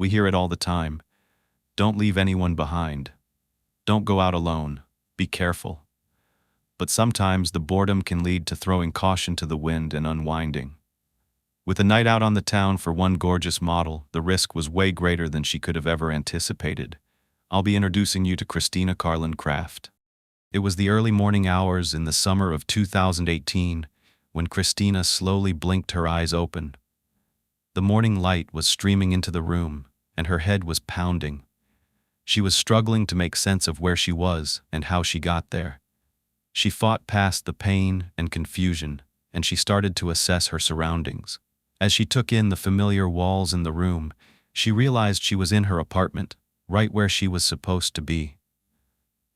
We hear it all the time. Don't leave anyone behind. Don't go out alone. Be careful. But sometimes the boredom can lead to throwing caution to the wind and unwinding. With a night out on the town for one gorgeous model, the risk was way greater than she could have ever anticipated. I'll be introducing you to Christina Carlin Craft. It was the early morning hours in the summer of 2018 when Christina slowly blinked her eyes open. The morning light was streaming into the room, and her head was pounding. She was struggling to make sense of where she was and how she got there. She fought past the pain and confusion, and she started to assess her surroundings. As she took in the familiar walls in the room, she realized she was in her apartment, right where she was supposed to be.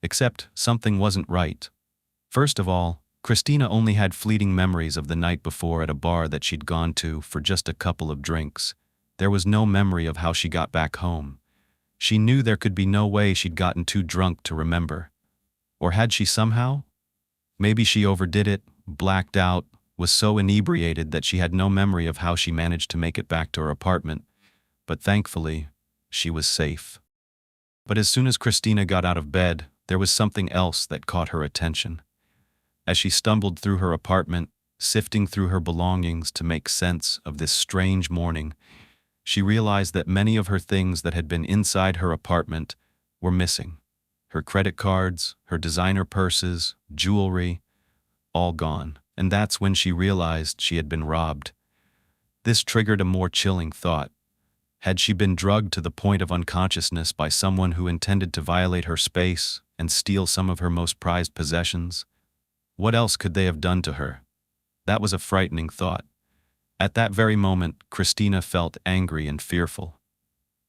Except something wasn't right. First of all, Christina only had fleeting memories of the night before at a bar that she'd gone to for just a couple of drinks. There was no memory of how she got back home. She knew there could be no way she'd gotten too drunk to remember. Or had she somehow? Maybe she overdid it, blacked out, was so inebriated that she had no memory of how she managed to make it back to her apartment. But thankfully, she was safe. But as soon as Christina got out of bed, there was something else that caught her attention. As she stumbled through her apartment, sifting through her belongings to make sense of this strange morning, she realized that many of her things that had been inside her apartment were missing. Her credit cards, her designer purses, jewelry, all gone. And that's when she realized she had been robbed. This triggered a more chilling thought. Had she been drugged to the point of unconsciousness by someone who intended to violate her space and steal some of her most prized possessions? What else could they have done to her? That was a frightening thought. At that very moment, Christina felt angry and fearful.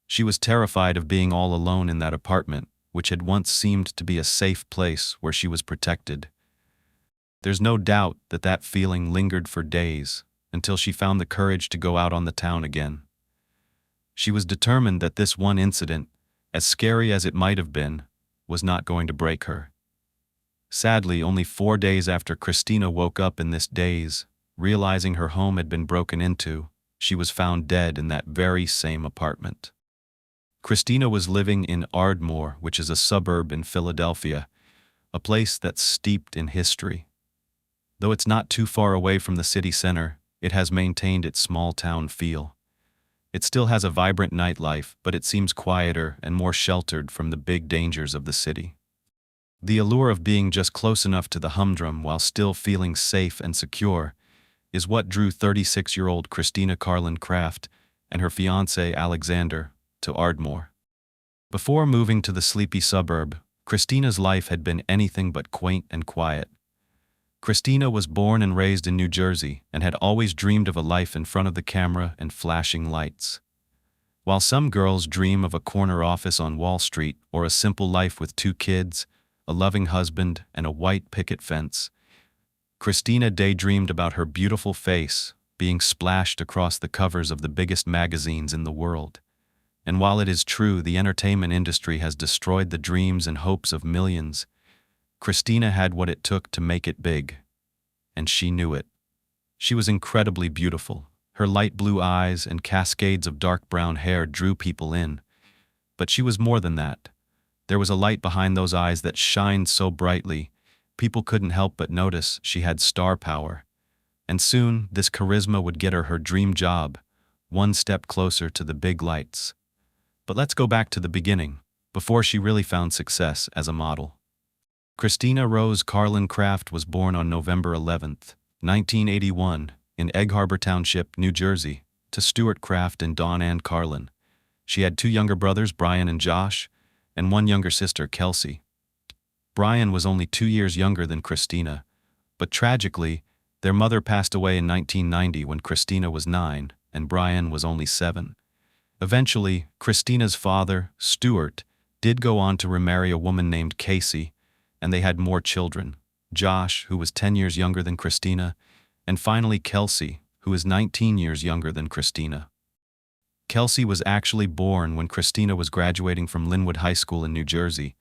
She was terrified of being all alone in that apartment, which had once seemed to be a safe place where she was protected. There's no doubt that that feeling lingered for days, until she found the courage to go out on the town again. She was determined that this one incident, as scary as it might have been, was not going to break her. Sadly, only 4 days after Christina woke up in this daze, realizing her home had been broken into, she was found dead in that very same apartment. Christina was living in Ardmore, which is a suburb in Philadelphia, a place that's steeped in history. Though it's not too far away from the city center, it has maintained its small-town feel. It still has a vibrant nightlife, but it seems quieter and more sheltered from the big dangers of the city. The allure of being just close enough to the humdrum while still feeling safe and secure is what drew 36-year-old Christina Carlin Craft and her fiancé Alexander to Ardmore. Before moving to the sleepy suburb, Christina's life had been anything but quaint and quiet. Christina was born and raised in New Jersey and had always dreamed of a life in front of the camera and flashing lights. While some girls dream of a corner office on Wall Street or a simple life with 2 kids, a loving husband, and a white picket fence, Christina daydreamed about her beautiful face being splashed across the covers of the biggest magazines in the world. And while it is true the entertainment industry has destroyed the dreams and hopes of millions, Christina had what it took to make it big, and she knew it. She was incredibly beautiful. Her light blue eyes and cascades of dark brown hair drew people in. But she was more than that. There was a light behind those eyes that shined so brightly, people couldn't help but notice she had star power. And soon, this charisma would get her dream job, one step closer to the big lights. But let's go back to the beginning, before she really found success as a model. Christina Rose Carlin Craft was born on November 11, 1981, in Egg Harbor Township, New Jersey, to Stuart Craft and Dawn Ann Carlin. She had 2 younger brothers, Brian and Josh, and 1 younger sister, Kelsey. Brian was only 2 years younger than Christina, but tragically, their mother passed away in 1990 when Christina was 9 and Brian was only 7. Eventually, Christina's father, Stuart, did go on to remarry a woman named Casey, and they had more children, Josh, who was 10 years younger than Christina, and finally Kelsey, who is 19 years younger than Christina. Kelsey was actually born when Christina was graduating from Linwood High School in New Jersey,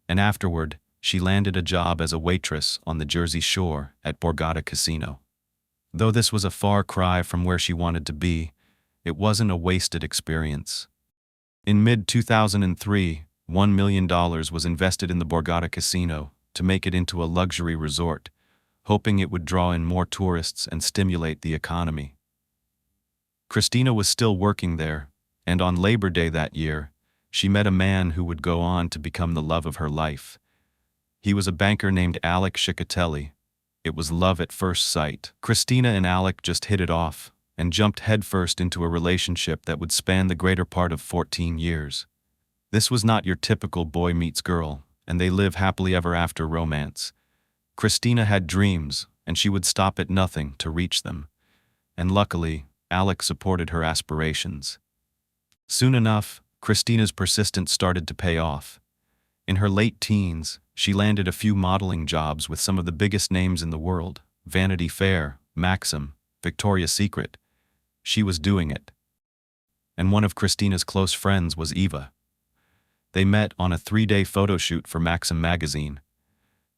and afterward, she landed a job as a waitress on the Jersey Shore at Borgata Casino. Though this was a far cry from where she wanted to be, it wasn't a wasted experience. In mid-2003, $1 million was invested in the Borgata casino to make it into a luxury resort, hoping it would draw in more tourists and stimulate the economy. Christina was still working there, and on Labor Day that year, she met a man who would go on to become the love of her life. He was a banker named Alec Ciccatelli. It was love at first sight. Christina and Alec just hit it off and jumped headfirst into a relationship that would span the greater part of 14 years. This was not your typical boy meets girl, and they live happily ever after romance. Christina had dreams, and she would stop at nothing to reach them. And luckily, Alec supported her aspirations. Soon enough, Christina's persistence started to pay off. In her late teens, she landed a few modeling jobs with some of the biggest names in the world: Vanity Fair, Maxim, Victoria's Secret. She was doing it. And one of Christina's close friends was Eva. They met on a 3-day photo shoot for Maxim magazine.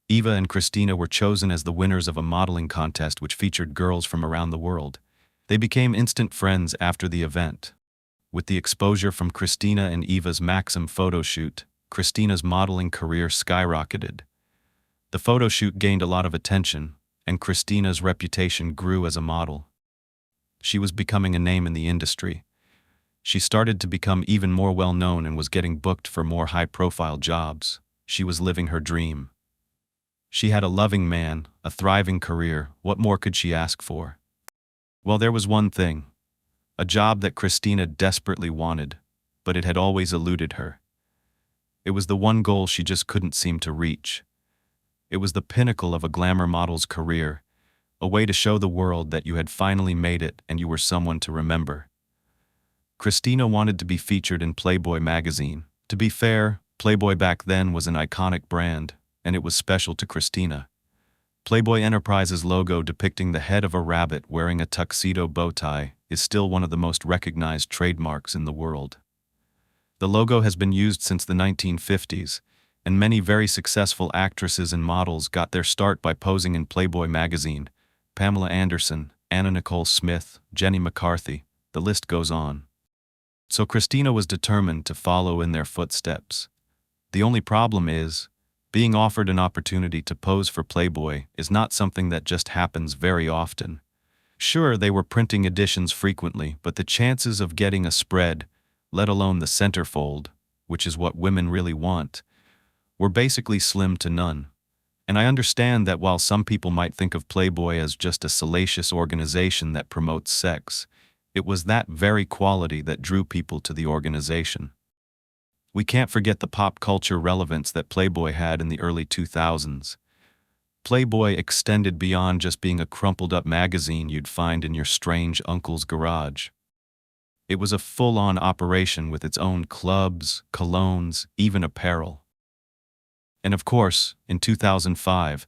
Eva and Christina were chosen as the winners of a modeling contest which featured girls from around the world. They became instant friends after the event. With the exposure from Christina and Eva's Maxim photo shoot, Christina's modeling career skyrocketed. The photo shoot gained a lot of attention, and Christina's reputation grew as a model. She was becoming a name in the industry. She started to become even more well-known and was getting booked for more high-profile jobs. She was living her dream. She had a loving man, a thriving career. What more could she ask for? Well, there was one thing. A job that Christina desperately wanted, but it had always eluded her. It was the one goal she just couldn't seem to reach. It was the pinnacle of a glamour model's career, a way to show the world that you had finally made it and you were someone to remember. Christina wanted to be featured in Playboy magazine. To be fair, Playboy back then was an iconic brand, and it was special to Christina. Playboy Enterprises' logo depicting the head of a rabbit wearing a tuxedo bow tie is still one of the most recognized trademarks in the world. The logo has been used since the 1950s, and many very successful actresses and models got their start by posing in Playboy magazine. Pamela Anderson, Anna Nicole Smith, Jenny McCarthy, the list goes on. So Christina was determined to follow in their footsteps. The only problem is, being offered an opportunity to pose for Playboy is not something that just happens very often. Sure, they were printing editions frequently, but the chances of getting a spread, let alone the centerfold, which is what women really want, were basically slim to none. And I understand that while some people might think of Playboy as just a salacious organization that promotes sex, it was that very quality that drew people to the organization. We can't forget the pop culture relevance that Playboy had in the early 2000s. Playboy extended beyond just being a crumpled-up magazine you'd find in your strange uncle's garage. It was a full-on operation with its own clubs, colognes, even apparel. And of course, in 2005,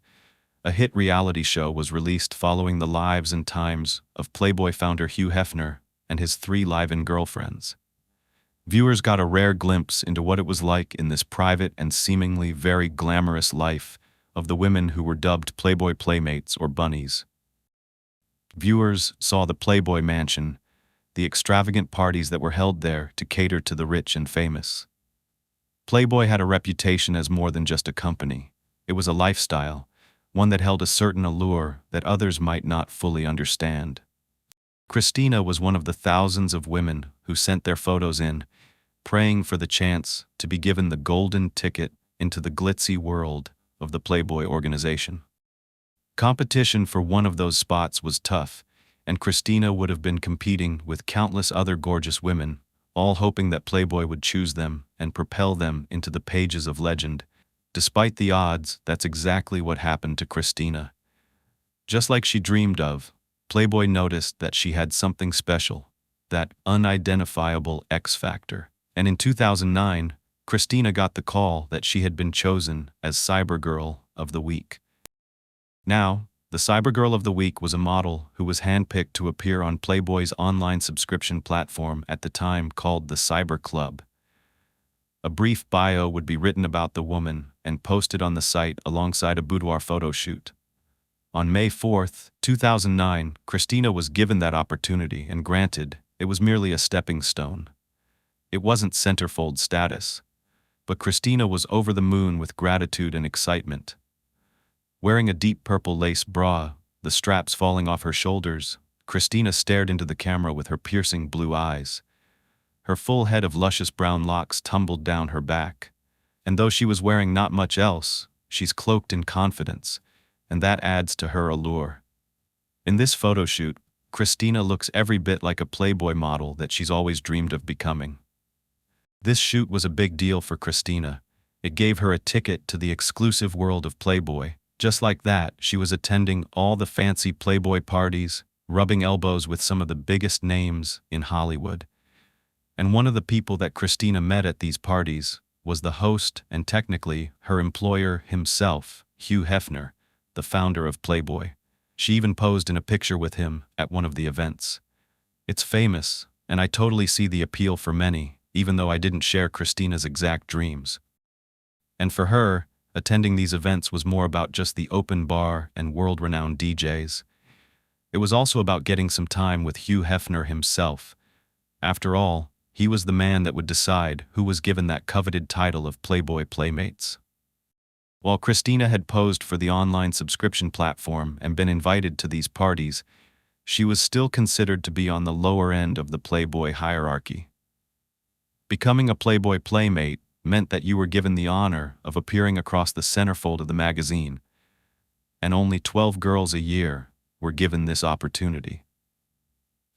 a hit reality show was released following the lives and times of Playboy founder Hugh Hefner and his 3 live-in girlfriends. Viewers got a rare glimpse into what it was like in this private and seemingly very glamorous life of the women who were dubbed Playboy Playmates or Bunnies. Viewers saw the Playboy Mansion, the extravagant parties that were held there to cater to the rich and famous. Playboy had a reputation as more than just a company. It was a lifestyle, one that held a certain allure that others might not fully understand. Christina was one of the thousands of women who sent their photos in, praying for the chance to be given the golden ticket into the glitzy world of the Playboy organization. Competition for one of those spots was tough, and Christina would have been competing with countless other gorgeous women, all hoping that Playboy would choose them and propel them into the pages of legend. Despite the odds, that's exactly what happened to Christina. Just like she dreamed of, Playboy noticed that she had something special, that unidentifiable X factor. And in 2009, Christina got the call that she had been chosen as Cybergirl of the Week. Now, the Cybergirl of the Week was a model who was handpicked to appear on Playboy's online subscription platform at the time called the Cyber Club. A brief bio would be written about the woman and posted on the site alongside a boudoir photo shoot. On May 4, 2009, Christina was given that opportunity, and granted, it was merely a stepping stone. It wasn't centerfold status. But Christina was over the moon with gratitude and excitement. Wearing a deep purple lace bra, the straps falling off her shoulders, Christina stared into the camera with her piercing blue eyes. Her full head of luscious brown locks tumbled down her back. And though she was wearing not much else, she's cloaked in confidence, and that adds to her allure. In this photo shoot, Christina looks every bit like a Playboy model that she's always dreamed of becoming. This shoot was a big deal for Christina. It gave her a ticket to the exclusive world of Playboy. Just like that, she was attending all the fancy Playboy parties, rubbing elbows with some of the biggest names in Hollywood. And one of the people that Christina met at these parties was the host and technically her employer himself, Hugh Hefner, the founder of Playboy. She even posed in a picture with him at one of the events. It's famous, and I totally see the appeal for many, even though I didn't share Christina's exact dreams. And for her, attending these events was more about just the open bar and world-renowned DJs. It was also about getting some time with Hugh Hefner himself. After all, he was the man that would decide who was given that coveted title of Playboy Playmates. While Christina had posed for the online subscription platform and been invited to these parties, she was still considered to be on the lower end of the Playboy hierarchy. Becoming a Playboy Playmate meant that you were given the honor of appearing across the centerfold of the magazine, and only 12 girls a year were given this opportunity.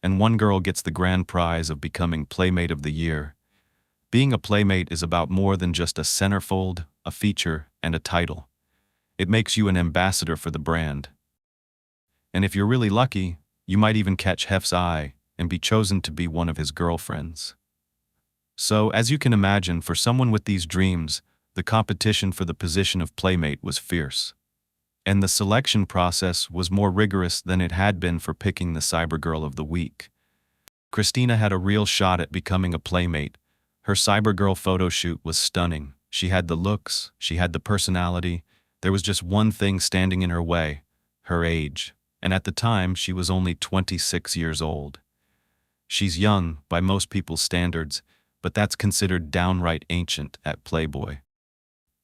And one girl gets the grand prize of becoming Playmate of the Year. Being a Playmate is about more than just a centerfold, a feature, and a title. It makes you an ambassador for the brand. And if you're really lucky, you might even catch Hef's eye and be chosen to be one of his girlfriends. So, as you can imagine, for someone with these dreams, the competition for the position of Playmate was fierce. And the selection process was more rigorous than it had been for picking the Cybergirl of the Week. Christina had a real shot at becoming a Playmate. Her Cybergirl photo shoot was stunning. She had the looks, she had the personality. There was just one thing standing in her way: her age. And at the time, she was only 26 years old. She's young by most people's standards, but that's considered downright ancient at Playboy.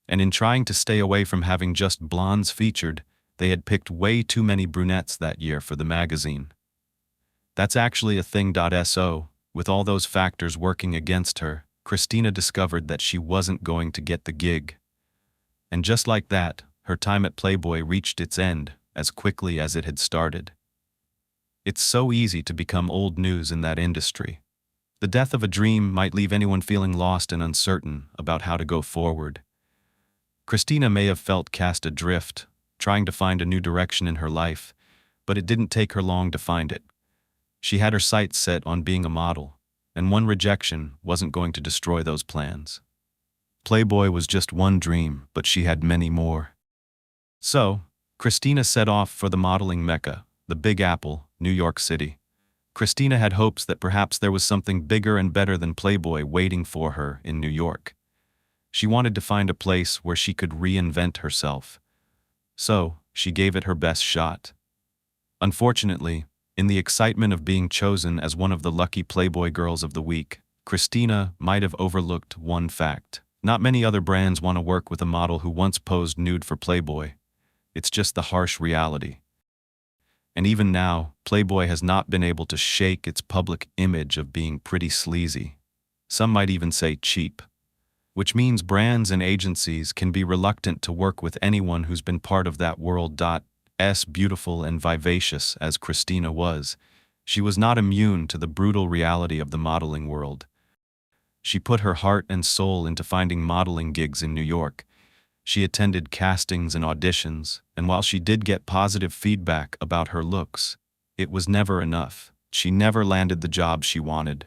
And in trying to stay away from having just blondes featured, they had picked way too many brunettes that year for the magazine. That's actually a thing. So, with all those factors working against her, Christina discovered that she wasn't going to get the gig. And just like that, her time at Playboy reached its end as quickly as it had started. It's so easy to become old news in that industry. The death of a dream might leave anyone feeling lost and uncertain about how to go forward. Christina may have felt cast adrift, trying to find a new direction in her life, but it didn't take her long to find it. She had her sights set on being a model, and one rejection wasn't going to destroy those plans. Playboy was just one dream, but she had many more. So, Christina set off for the modeling mecca, the Big Apple, New York City. Christina had hopes that perhaps there was something bigger and better than Playboy waiting for her in New York. She wanted to find a place where she could reinvent herself. So, she gave it her best shot. Unfortunately, in the excitement of being chosen as one of the lucky Playboy girls of the week, Christina might have overlooked one fact. Not many other brands want to work with a model who once posed nude for Playboy. It's just the harsh reality. And even now, Playboy has not been able to shake its public image of being pretty sleazy. Some might even say cheap. Which means brands and agencies can be reluctant to work with anyone who's been part of that world. As beautiful and vivacious as Christina was, she was not immune to the brutal reality of the modeling world. She put her heart and soul into finding modeling gigs in New York. She attended castings and auditions, and while she did get positive feedback about her looks, it was never enough. She never landed the job she wanted.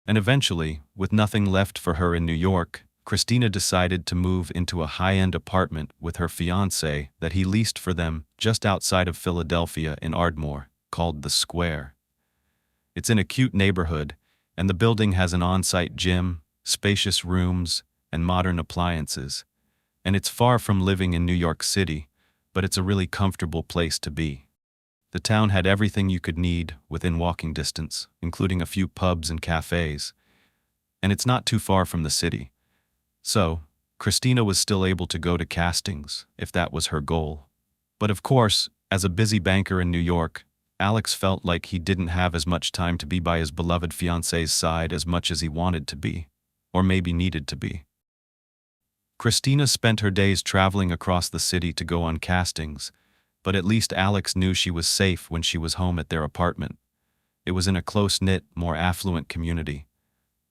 And eventually, with nothing left for her in New York, Christina decided to move into a high-end apartment with her fiancé that he leased for them just outside of Philadelphia in Ardmore, called The Square. It's in a cute neighborhood, and the building has an on-site gym, spacious rooms, and modern appliances. And it's far from living in New York City, but it's a really comfortable place to be. The town had everything you could need within walking distance, including a few pubs and cafes. and it's not too far from the city. So, Christina was still able to go to castings, if that was her goal. But of course, as a busy banker in New York, Alex felt like he didn't have as much time to be by his beloved fiancée's side as much as he wanted to be, or maybe needed to be. Christina spent her days traveling across the city to go on castings, but at least Alex knew she was safe when she was home at their apartment. It was in a close-knit, more affluent community.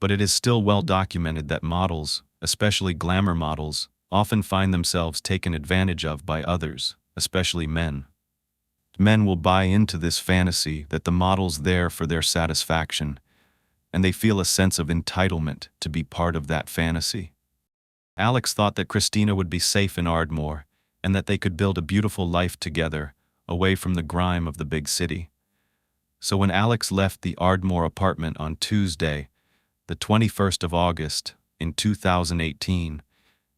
But it is still well documented that models, especially glamour models, often find themselves taken advantage of by others, especially men. Men will buy into this fantasy that the model's there for their satisfaction, and they feel a sense of entitlement to be part of that fantasy. Alex thought that Christina would be safe in Ardmore, and that they could build a beautiful life together, away from the grime of the big city. So when Alex left the Ardmore apartment on Tuesday, the 21st of August, in 2018,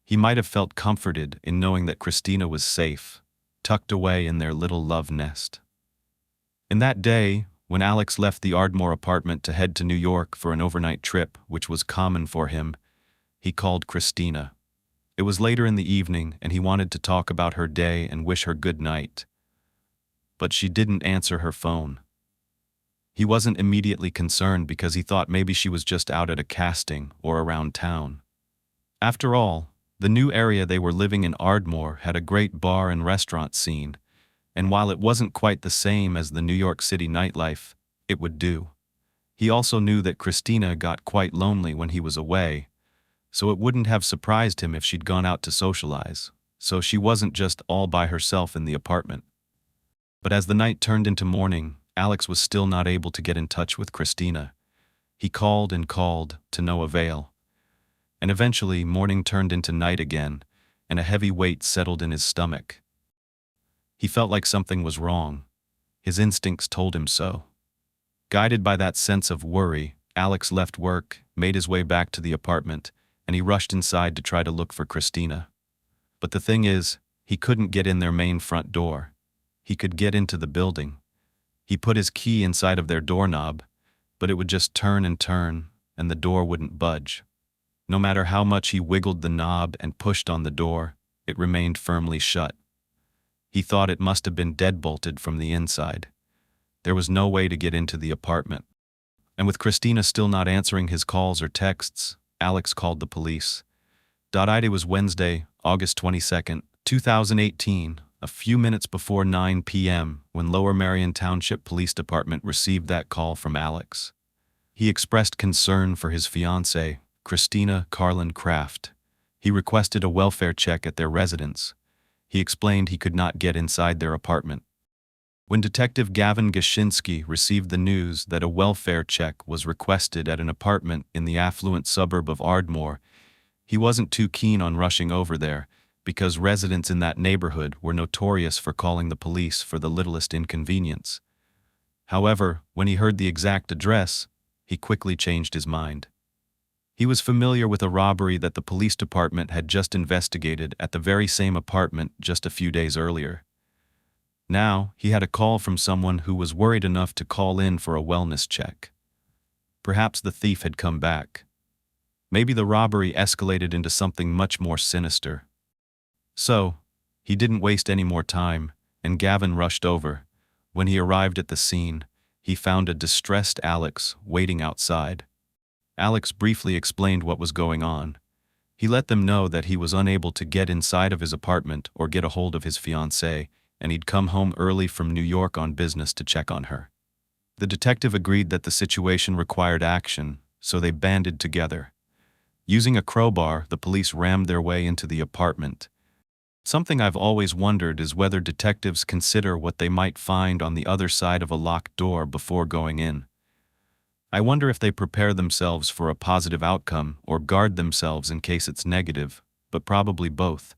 he might have felt comforted in knowing that Christina was safe, tucked away in their little love nest. In that day, when Alex left the Ardmore apartment to head to New York for an overnight trip, which was common for him, he called Christina. It was later in the evening, and he wanted to talk about her day and wish her good night. But she didn't answer her phone. He wasn't immediately concerned because he thought maybe she was just out at a casting or around town. After all, the new area they were living in, Ardmore, had a great bar and restaurant scene, and while it wasn't quite the same as the New York City nightlife, it would do. He also knew that Christina got quite lonely when he was away, so it wouldn't have surprised him if she'd gone out to socialize, so she wasn't just all by herself in the apartment. But as the night turned into morning, Alex was still not able to get in touch with Christina. He called and called, to no avail. And eventually, morning turned into night again, and a heavy weight settled in his stomach. He felt like something was wrong. His instincts told him so. Guided by that sense of worry, Alex left work, made his way back to the apartment, and he rushed inside to try to look for Christina. But the thing is, he couldn't get in their main front door. He could get into the building. He put his key inside of their doorknob, but it would just turn, and the door wouldn't budge. No matter how much he wiggled the knob and pushed on the door, it remained firmly shut. He thought it must have been deadbolted from the inside. There was no way to get into the apartment. And with Christina still not answering his calls or texts, Alex called the police. It was Wednesday, August 22nd, 2018, a few minutes before 9 p.m. when Lower Merion Township Police Department received that call from Alex. He expressed concern for his fiancée, Christina Carlin Kraft. He requested a welfare check at their residence. He explained he could not get inside their apartment. When Detective Gavin Gashinsky received the news that a welfare check was requested at an apartment in the affluent suburb of Ardmore, he wasn't too keen on rushing over there, because residents in that neighborhood were notorious for calling the police for the littlest inconvenience. However, when he heard the exact address, he quickly changed his mind. He was familiar with a robbery that the police department had just investigated at the very same apartment just a few days earlier. Now, he had a call from someone who was worried enough to call in for a wellness check. Perhaps the thief had come back. Maybe the robbery escalated into something much more sinister. So, he didn't waste any more time, and Gavin rushed over. When he arrived at the scene, he found a distressed Alex waiting outside. Alex briefly explained what was going on. He let them know that he was unable to get inside of his apartment or get a hold of his fiancée, and he'd come home early from New York on business to check on her. The detective agreed that the situation required action, so they banded together. Using a crowbar, the police rammed their way into the apartment. Something I've always wondered is whether detectives consider what they might find on the other side of a locked door before going in. I wonder if they prepare themselves for a positive outcome or guard themselves in case it's negative, but probably both.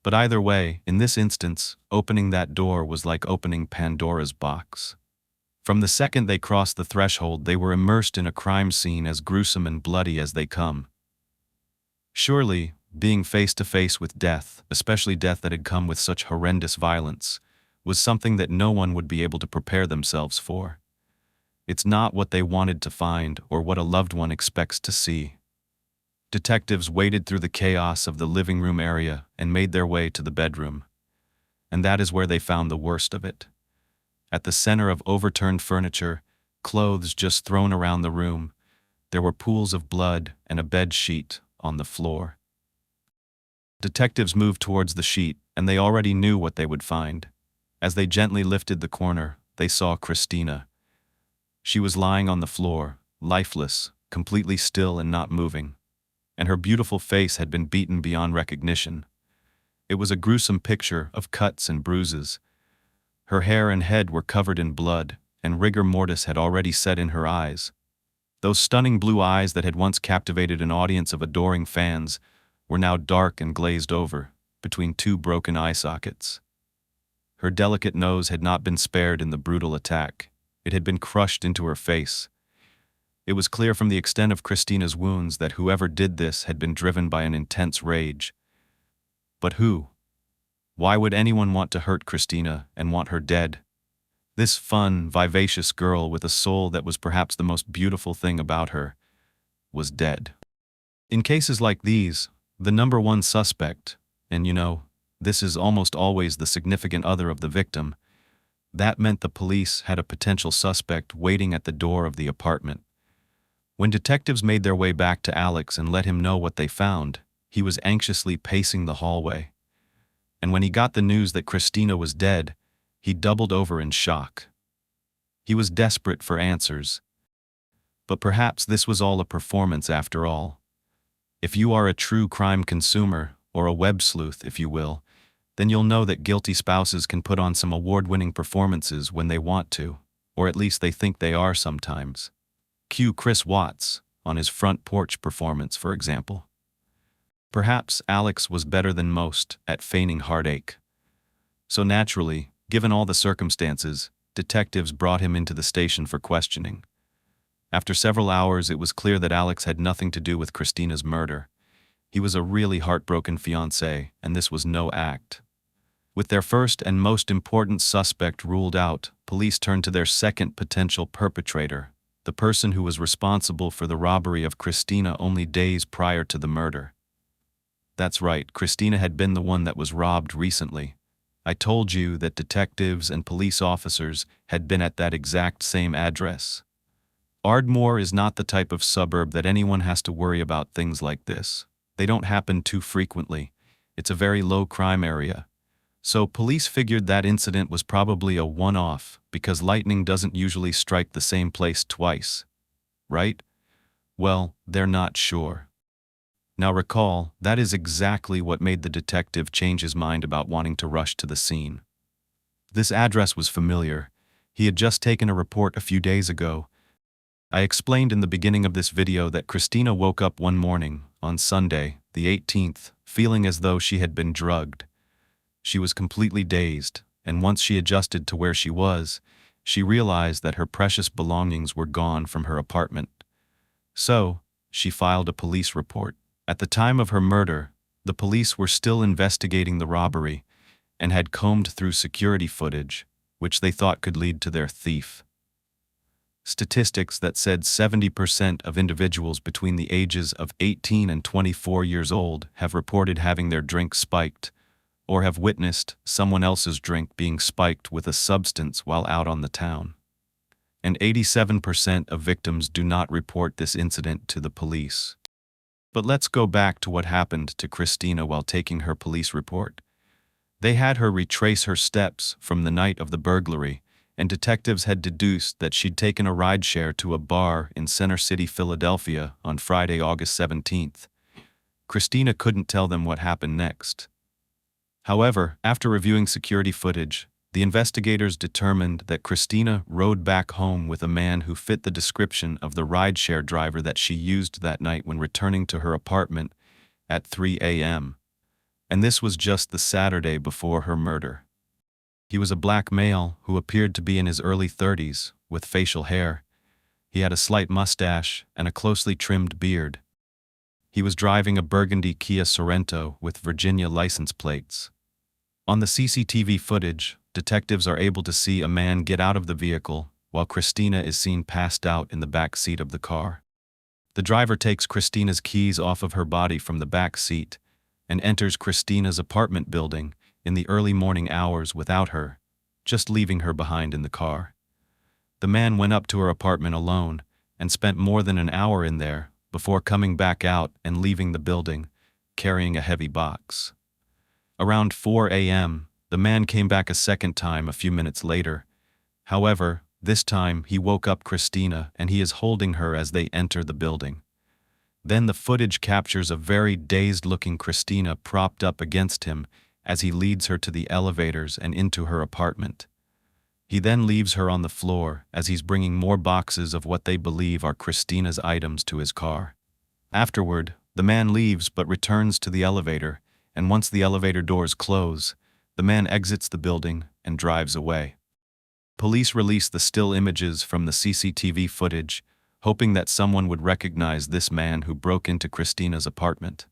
But either way, in this instance, opening that door was like opening Pandora's box. From the second they crossed the threshold, they were immersed in a crime scene as gruesome and bloody as they come. Surely, being face to face with death, especially death that had come with such horrendous violence, was something that no one would be able to prepare themselves for. It's not what they wanted to find or what a loved one expects to see. Detectives waded through the chaos of the living room area and made their way to the bedroom. And that is where they found the worst of it. At the center of overturned furniture, clothes just thrown around the room, there were pools of blood and a bed sheet on the floor. Detectives moved towards the sheet, and they already knew what they would find. As they gently lifted the corner, they saw Christina. She was lying on the floor, lifeless, completely still and not moving. And her beautiful face had been beaten beyond recognition. It was a gruesome picture of cuts and bruises. Her hair and head were covered in blood, and rigor mortis had already set in her eyes. Those stunning blue eyes that had once captivated an audience of adoring fans were now dark and glazed over, between two broken eye sockets. Her delicate nose had not been spared in the brutal attack. It had been crushed into her face. It was clear from the extent of Christina's wounds that whoever did this had been driven by an intense rage. But who? Why would anyone want to hurt Christina and want her dead? This fun, vivacious girl with a soul that was perhaps the most beautiful thing about her was dead. In cases like these, the number one suspect, and this is almost always the significant other of the victim, that meant the police had a potential suspect waiting at the door of the apartment. When detectives made their way back to Alex and let him know what they found, he was anxiously pacing the hallway. And when he got the news that Christina was dead, he doubled over in shock. He was desperate for answers. But perhaps this was all a performance after all. If you are a true crime consumer, or a web sleuth, if you will, then you'll know that guilty spouses can put on some award-winning performances when they want to, or at least they think they are sometimes. Cue Chris Watts on his front porch performance, for example. Perhaps Alex was better than most at feigning heartache. So naturally, given all the circumstances, detectives brought him into the station for questioning. After several hours, it was clear that Alex had nothing to do with Christina's murder. He was a really heartbroken fiancé, and this was no act. With their first and most important suspect ruled out, police turned to their second potential perpetrator, the person who was responsible for the robbery of Christina only days prior to the murder. That's right, Christina had been the one that was robbed recently. I told you that detectives and police officers had been at that exact same address. Ardmore is not the type of suburb that anyone has to worry about things like this. They don't happen too frequently. It's a very low crime area. So police figured that incident was probably a one-off because lightning doesn't usually strike the same place twice. Right? Well, they're not sure. Now recall, that is exactly what made the detective change his mind about wanting to rush to the scene. This address was familiar. He had just taken a report a few days ago. I explained in the beginning of this video that Christina woke up one morning, on Sunday, the 18th, feeling as though she had been drugged. She was completely dazed, and once she adjusted to where she was, she realized that her precious belongings were gone from her apartment. So, she filed a police report. At the time of her murder, the police were still investigating the robbery and had combed through security footage, which they thought could lead to their thief. Statistics that said 70% of individuals between the ages of 18 and 24 years old have reported having their drink spiked, or have witnessed someone else's drink being spiked with a substance while out on the town. And 87% of victims do not report this incident to the police. But let's go back to what happened to Christina while taking her police report. They had her retrace her steps from the night of the burglary, and detectives had deduced that she'd taken a rideshare to a bar in Center City, Philadelphia on Friday, August 17th. Christina couldn't tell them what happened next. However, after reviewing security footage, the investigators determined that Christina rode back home with a man who fit the description of the rideshare driver that she used that night when returning to her apartment at 3 a.m. And this was just the Saturday before her murder. He was a black male who appeared to be in his early 30s, with facial hair. He had a slight mustache and a closely trimmed beard. He was driving a burgundy Kia Sorento with Virginia license plates. On the CCTV footage, detectives are able to see a man get out of the vehicle while Christina is seen passed out in the back seat of the car. The driver takes Christina's keys off of her body from the back seat and enters Christina's apartment building in the early morning hours without her, just leaving her behind in the car. The man went up to her apartment alone and spent more than an hour in there before coming back out and leaving the building, carrying a heavy box. Around 4 a.m., the man came back a second time a few minutes later. However, this time he woke up Christina and he is holding her as they enter the building. Then the footage captures a very dazed-looking Christina propped up against him as he leads her to the elevators and into her apartment. He then leaves her on the floor as he's bringing more boxes of what they believe are Christina's items to his car. Afterward, the man leaves but returns to the elevator, and once the elevator doors close, the man exits the building and drives away. Police release the still images from the CCTV footage, hoping that someone would recognize this man who broke into Christina's apartment.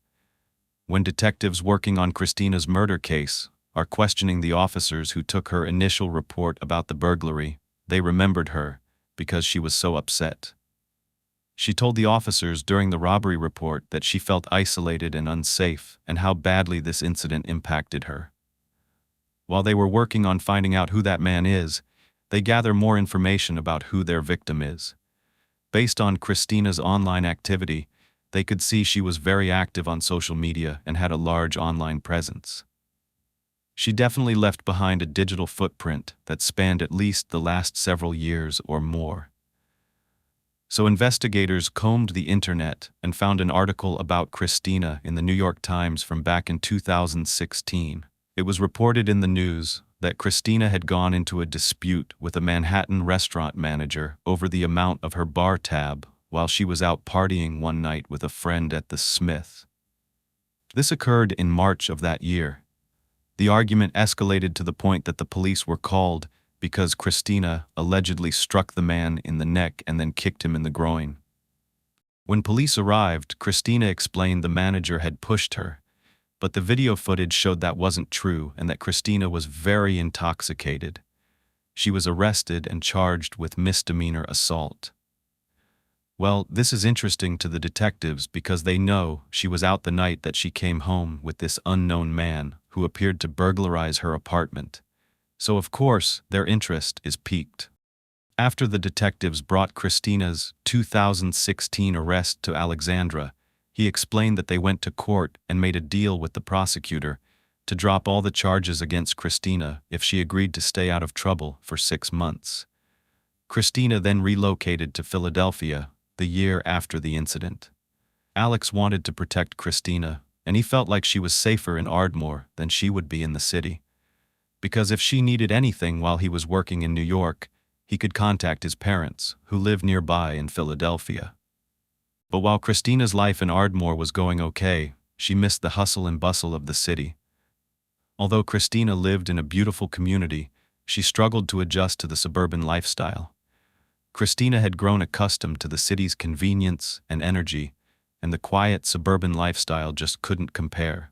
When detectives working on Christina's murder case are questioning the officers who took her initial report about the burglary, they remembered her because she was so upset. She told the officers during the robbery report that she felt isolated and unsafe and how badly this incident impacted her. While they were working on finding out who that man is, they gather more information about who their victim is. Based on Christina's online activity, they could see she was very active on social media and had a large online presence. She definitely left behind a digital footprint that spanned at least the last several years or more. So investigators combed the internet and found an article about Christina in the New York Times from back in 2016. It was reported in the news that Christina had gone into a dispute with a Manhattan restaurant manager over the amount of her bar tab while she was out partying one night with a friend at the Smith. This occurred in March of that year. The argument escalated to the point that the police were called because Christina allegedly struck the man in the neck and then kicked him in the groin. When police arrived, Christina explained the manager had pushed her, but the video footage showed that wasn't true and that Christina was very intoxicated. She was arrested and charged with misdemeanor assault. Well, this is interesting to the detectives because they know she was out the night that she came home with this unknown man who appeared to burglarize her apartment. So of course, their interest is piqued. After the detectives brought Christina's 2016 arrest to Alexandra, he explained that they went to court and made a deal with the prosecutor to drop all the charges against Christina if she agreed to stay out of trouble for 6 months. Christina then relocated to Philadelphia the year after the incident. Alex wanted to protect Christina, and he felt like she was safer in Ardmore than she would be in the city. Because if she needed anything while he was working in New York, he could contact his parents, who lived nearby in Philadelphia. But while Christina's life in Ardmore was going okay, she missed the hustle and bustle of the city. Although Christina lived in a beautiful community, she struggled to adjust to the suburban lifestyle. Christina had grown accustomed to the city's convenience and energy, and the quiet suburban lifestyle just couldn't compare.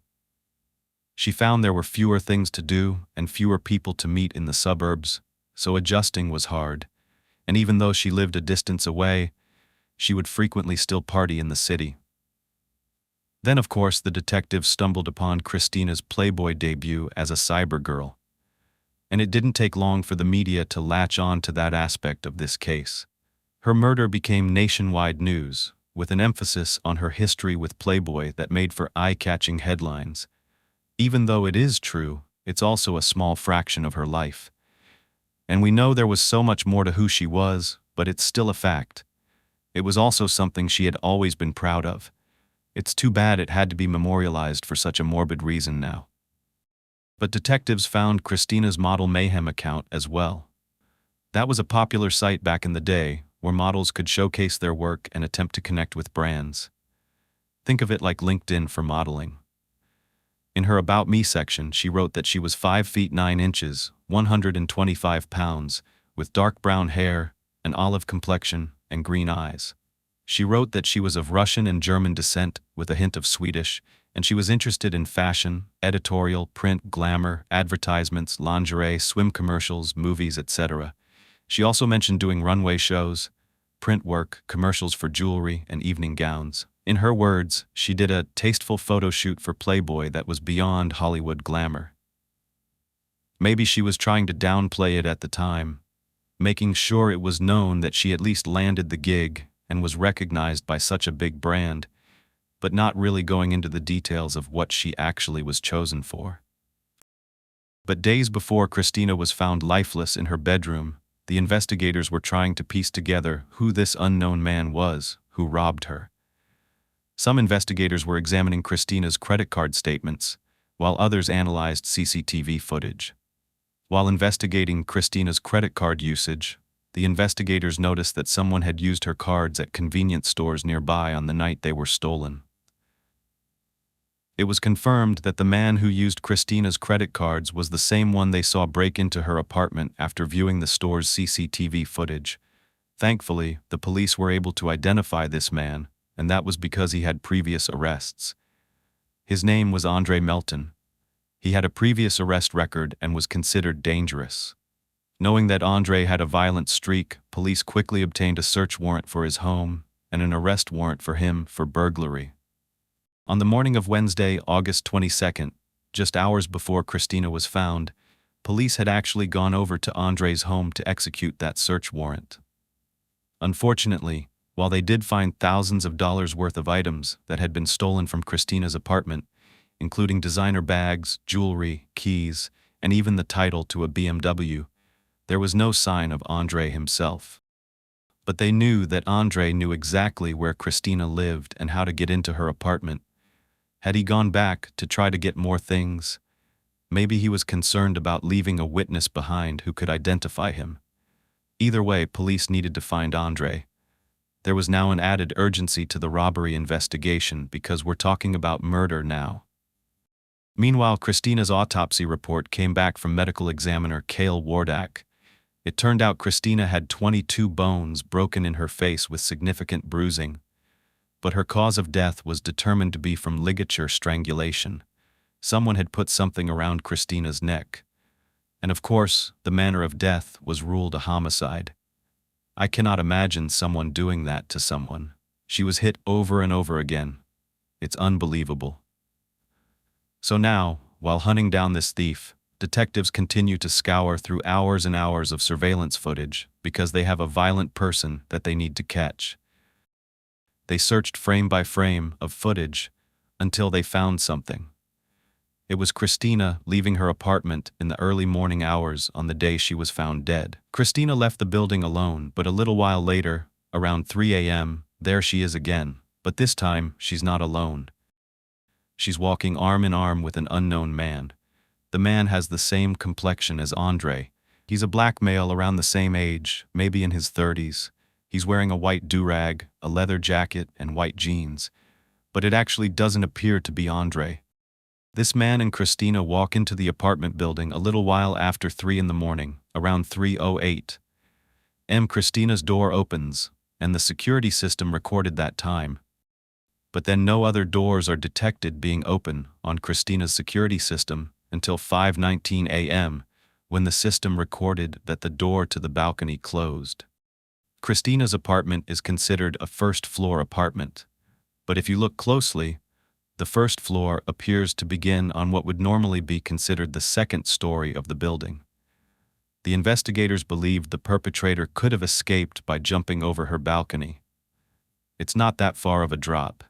She found there were fewer things to do and fewer people to meet in the suburbs, so adjusting was hard, and even though she lived a distance away, she would frequently still party in the city. Then, of course, the detectives stumbled upon Christina's Playboy debut as a cyber girl. And it didn't take long for the media to latch on to that aspect of this case. Her murder became nationwide news, with an emphasis on her history with Playboy that made for eye-catching headlines. Even though it is true, it's also a small fraction of her life. And we know there was so much more to who she was, but it's still a fact. It was also something she had always been proud of. It's too bad it had to be memorialized for such a morbid reason now. But detectives found Christina's Model Mayhem account as well. That was a popular site back in the day where models could showcase their work and attempt to connect with brands. Think of it like LinkedIn for modeling. In her About Me section, she wrote that she was 5 feet 9 inches, 125 pounds, with dark brown hair, an olive complexion, and green eyes. She wrote that she was of Russian and German descent with a hint of Swedish, and she was interested in fashion, editorial, print, glamour, advertisements, lingerie, swim commercials, movies, etc. She also mentioned doing runway shows, print work, commercials for jewelry, and evening gowns. In her words, she did a tasteful photo shoot for Playboy that was beyond Hollywood glamour. Maybe she was trying to downplay it at the time, making sure it was known that she at least landed the gig and was recognized by such a big brand, but not really going into the details of what she actually was chosen for. But days before Christina was found lifeless in her bedroom, the investigators were trying to piece together who this unknown man was who robbed her. Some investigators were examining Christina's credit card statements, while others analyzed CCTV footage. While investigating Christina's credit card usage, the investigators noticed that someone had used her cards at convenience stores nearby on the night they were stolen. It was confirmed that the man who used Christina's credit cards was the same one they saw break into her apartment after viewing the store's CCTV footage. Thankfully, the police were able to identify this man, and that was because he had previous arrests. His name was Andre Melton. He had a previous arrest record and was considered dangerous. Knowing that Andre had a violent streak, police quickly obtained a search warrant for his home and an arrest warrant for him for burglary. On the morning of Wednesday, August 22nd, just hours before Christina was found, police had actually gone over to Andre's home to execute that search warrant. Unfortunately, while they did find thousands of dollars worth of items that had been stolen from Christina's apartment, including designer bags, jewelry, keys, and even the title to a BMW, there was no sign of Andre himself. But they knew that Andre knew exactly where Christina lived and how to get into her apartment. Had he gone back to try to get more things? Maybe he was concerned about leaving a witness behind who could identify him. Either way, police needed to find Andre. There was now an added urgency to the robbery investigation because we're talking about murder now. Meanwhile, Christina's autopsy report came back from medical examiner Cale Wardak. It turned out Christina had 22 bones broken in her face with significant bruising, but her cause of death was determined to be from ligature strangulation. Someone had put something around Christina's neck. And of course, the manner of death was ruled a homicide. I cannot imagine someone doing that to someone. She was hit over and over again. It's unbelievable. So now, while hunting down this thief, detectives continue to scour through hours and hours of surveillance footage because they have a violent person that they need to catch. They searched frame by frame of footage until they found something. It was Christina leaving her apartment in the early morning hours on the day she was found dead. Christina left the building alone, but a little while later, around 3 a.m., there she is again. But this time, she's not alone. She's walking arm in arm with an unknown man. The man has the same complexion as Andre. He's a black male around the same age, maybe in his 30s. He's wearing a white do-rag, a leather jacket, and white jeans. But it actually doesn't appear to be Andre. This man and Christina walk into the apartment building a little while after 3 in the morning, around 3:08 a.m. Christina's door opens, and the security system recorded that time. But then no other doors are detected being open on Christina's security system until 5:19 a.m., when the system recorded that the door to the balcony closed. Christina's apartment is considered a first-floor apartment, but if you look closely, the first floor appears to begin on what would normally be considered the second story of the building. The investigators believed the perpetrator could have escaped by jumping over her balcony. It's not that far of a drop.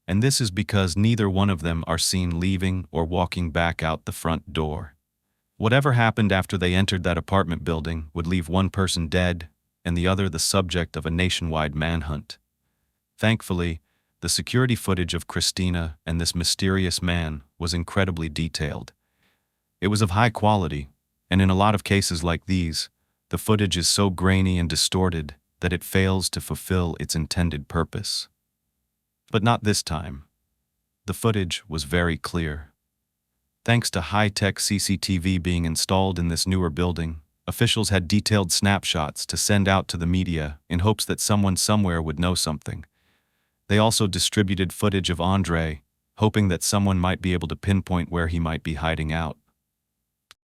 And this is because neither one of them are seen leaving or walking back out the front door. Whatever happened after they entered that apartment building would leave one person dead and the other the subject of a nationwide manhunt. Thankfully, the security footage of Christina and this mysterious man was incredibly detailed. It was of high quality, and in a lot of cases like these, the footage is so grainy and distorted that it fails to fulfill its intended purpose. But not this time. The footage was very clear. Thanks to high-tech CCTV being installed in this newer building, officials had detailed snapshots to send out to the media in hopes that someone somewhere would know something. They also distributed footage of Andre, hoping that someone might be able to pinpoint where he might be hiding out.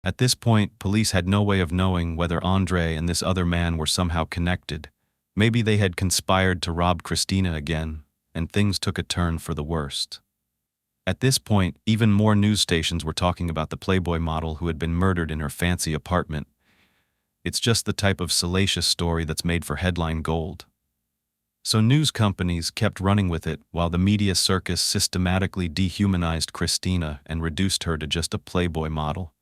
At this point, police had no way of knowing whether Andre and this other man were somehow connected. Maybe they had conspired to rob Christina again, and things took a turn for the worst. At this point, even more news stations were talking about the Playboy model who had been murdered in her fancy apartment. It's just the type of salacious story that's made for headline gold. So news companies kept running with it while the media circus systematically dehumanized Christina and reduced her to just a Playboy model.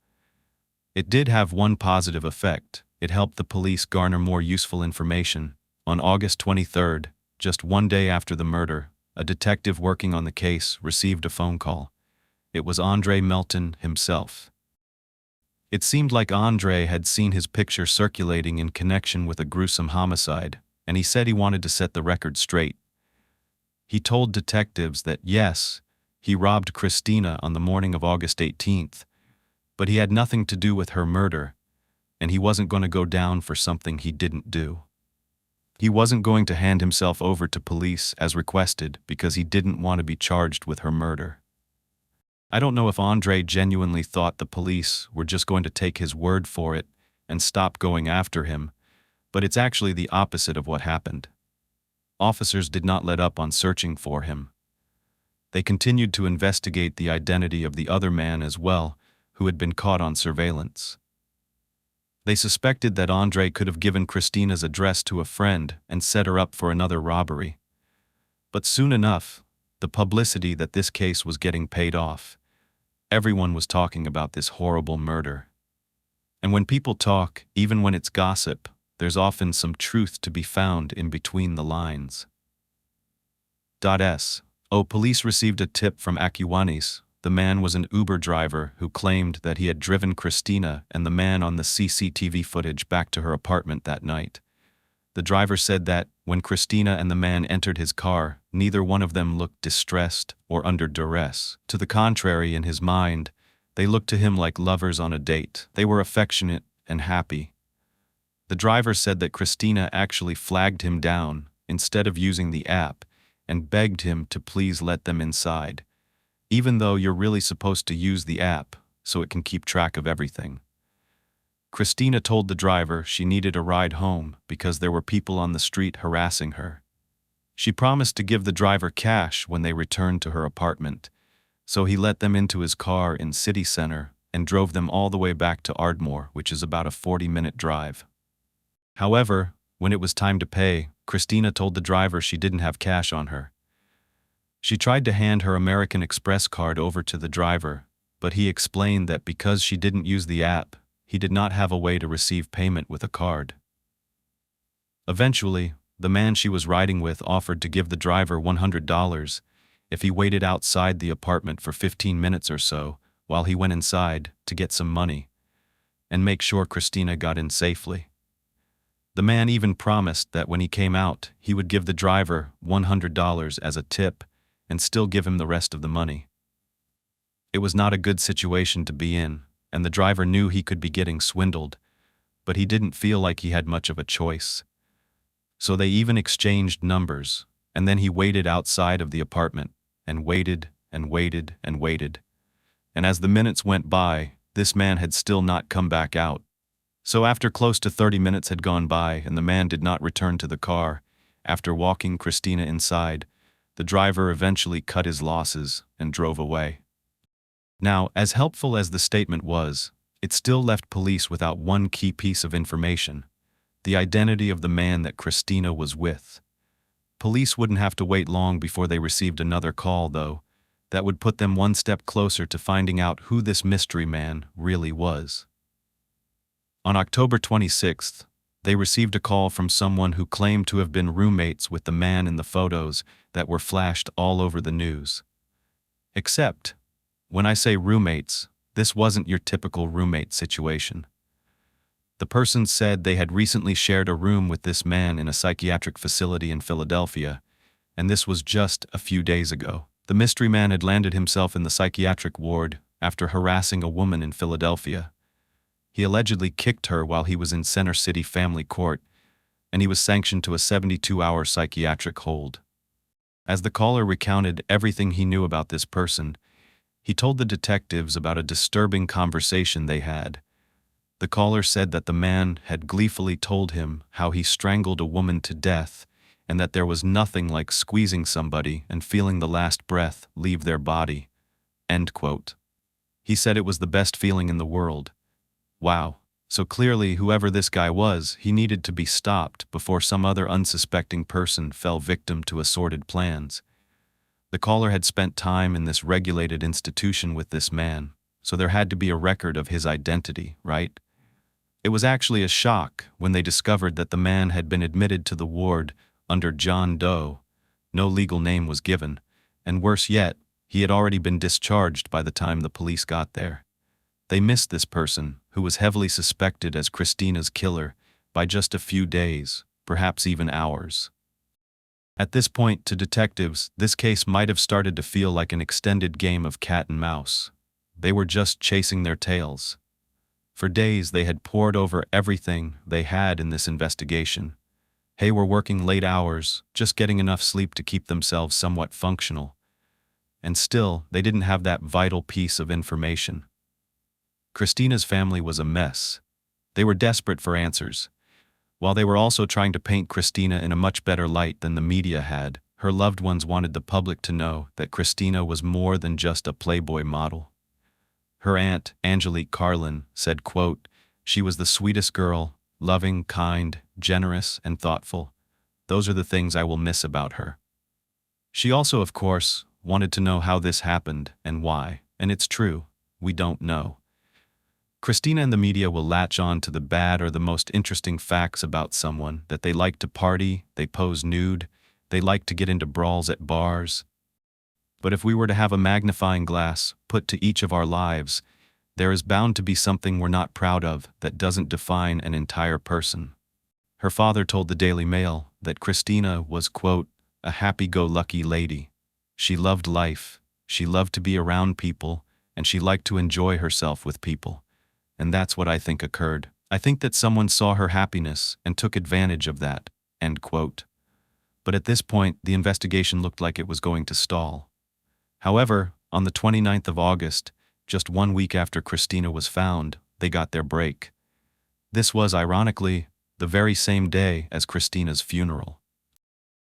It did have one positive effect. It helped the police garner more useful information. On August 23rd, just one day after the murder, a detective working on the case received a phone call. It was Andre Melton himself. It seemed like Andre had seen his picture circulating in connection with a gruesome homicide, and he said he wanted to set the record straight. He told detectives that yes, he robbed Christina on the morning of August 18th, but he had nothing to do with her murder, and he wasn't going to go down for something he didn't do. He wasn't going to hand himself over to police as requested because he didn't want to be charged with her murder. I don't know if Andre genuinely thought the police were just going to take his word for it and stop going after him, but it's actually the opposite of what happened. Officers did not let up on searching for him. They continued to investigate the identity of the other man as well, who had been caught on surveillance. They suspected that Andre could have given Christina's address to a friend and set her up for another robbery. But soon enough, the publicity that this case was getting paid off. Everyone was talking about this horrible murder. And when people talk, even when it's gossip, there's often some truth to be found in between the lines. Police received a tip from Akiwanis. The man was an Uber driver who claimed that he had driven Christina and the man on the CCTV footage back to her apartment that night. The driver said that, when Christina and the man entered his car, neither one of them looked distressed or under duress. To the contrary, in his mind, they looked to him like lovers on a date. They were affectionate and happy. The driver said that Christina actually flagged him down instead of using the app and begged him to please let them inside, even though you're really supposed to use the app so it can keep track of everything. Christina told the driver she needed a ride home because there were people on the street harassing her. She promised to give the driver cash when they returned to her apartment, so he let them into his car in city center and drove them all the way back to Ardmore, which is about a 40-minute drive. However, when it was time to pay, Christina told the driver she didn't have cash on her. She tried to hand her American Express card over to the driver, but he explained that because she didn't use the app, he did not have a way to receive payment with a card. Eventually, the man she was riding with offered to give the driver $100 if he waited outside the apartment for 15 minutes or so while he went inside to get some money and make sure Christina got in safely. The man even promised that when he came out, he would give the driver $100 as a tip and still give him the rest of the money. It was not a good situation to be in, and the driver knew he could be getting swindled, but he didn't feel like he had much of a choice. So they even exchanged numbers, and then he waited outside of the apartment, and waited and waited and waited. And as the minutes went by, this man had still not come back out. So after close to 30 minutes had gone by and the man did not return to the car, after walking Christina inside, the driver eventually cut his losses and drove away. Now, as helpful as the statement was, it still left police without one key piece of information: the identity of the man that Christina was with. Police wouldn't have to wait long before they received another call, though, that would put them one step closer to finding out who this mystery man really was. On October 26th, they received a call from someone who claimed to have been roommates with the man in the photos that were flashed all over the news. Except, when I say roommates, this wasn't your typical roommate situation. The person said they had recently shared a room with this man in a psychiatric facility in Philadelphia, and this was just a few days ago. The mystery man had landed himself in the psychiatric ward after harassing a woman in Philadelphia. He allegedly kicked her while he was in Center City Family Court, and he was sanctioned to a 72-hour psychiatric hold. As the caller recounted everything he knew about this person, he told the detectives about a disturbing conversation they had, The caller said that the man had gleefully told him how he strangled a woman to death and that there was nothing like squeezing somebody and feeling the last breath leave their body. End quote. He said it was the best feeling in the world. Wow. So clearly, whoever this guy was, he needed to be stopped before some other unsuspecting person fell victim to assorted plans. The caller had spent time in this regulated institution with this man, so there had to be a record of his identity, right? It was actually a shock when they discovered that the man had been admitted to the ward under John Doe. No legal name was given, and worse yet, he had already been discharged by the time the police got there. They missed this person, who was heavily suspected as Christina's killer, by just a few days, perhaps even hours. At this point, to detectives, this case might have started to feel like an extended game of cat and mouse. They were just chasing their tails. For days, they had pored over everything they had in this investigation. They were working late hours, just getting enough sleep to keep themselves somewhat functional. And still, they didn't have that vital piece of information. Christina's family was a mess. They were desperate for answers. While they were also trying to paint Christina in a much better light than the media had, her loved ones wanted the public to know that Christina was more than just a Playboy model. Her aunt, Angelique Carlin, said, quote, "She was the sweetest girl, loving, kind, generous, and thoughtful. Those are the things I will miss about her." She also, of course, wanted to know how this happened and why, and it's true, we don't know. Christina and the media will latch on to the bad or the most interesting facts about someone, that they like to party, they pose nude, they like to get into brawls at bars. But if we were to have a magnifying glass put to each of our lives, there is bound to be something we're not proud of that doesn't define an entire person. Her father told the Daily Mail that Christina was, quote, "a happy-go-lucky lady. She loved life, she loved to be around people, and she liked to enjoy herself with people. And that's what I think occurred. I think that someone saw her happiness and took advantage of that." End quote. But at this point, the investigation looked like it was going to stall. However, on the 29th of August, just 1 week after Christina was found, they got their break. This was, ironically, the very same day as Christina's funeral.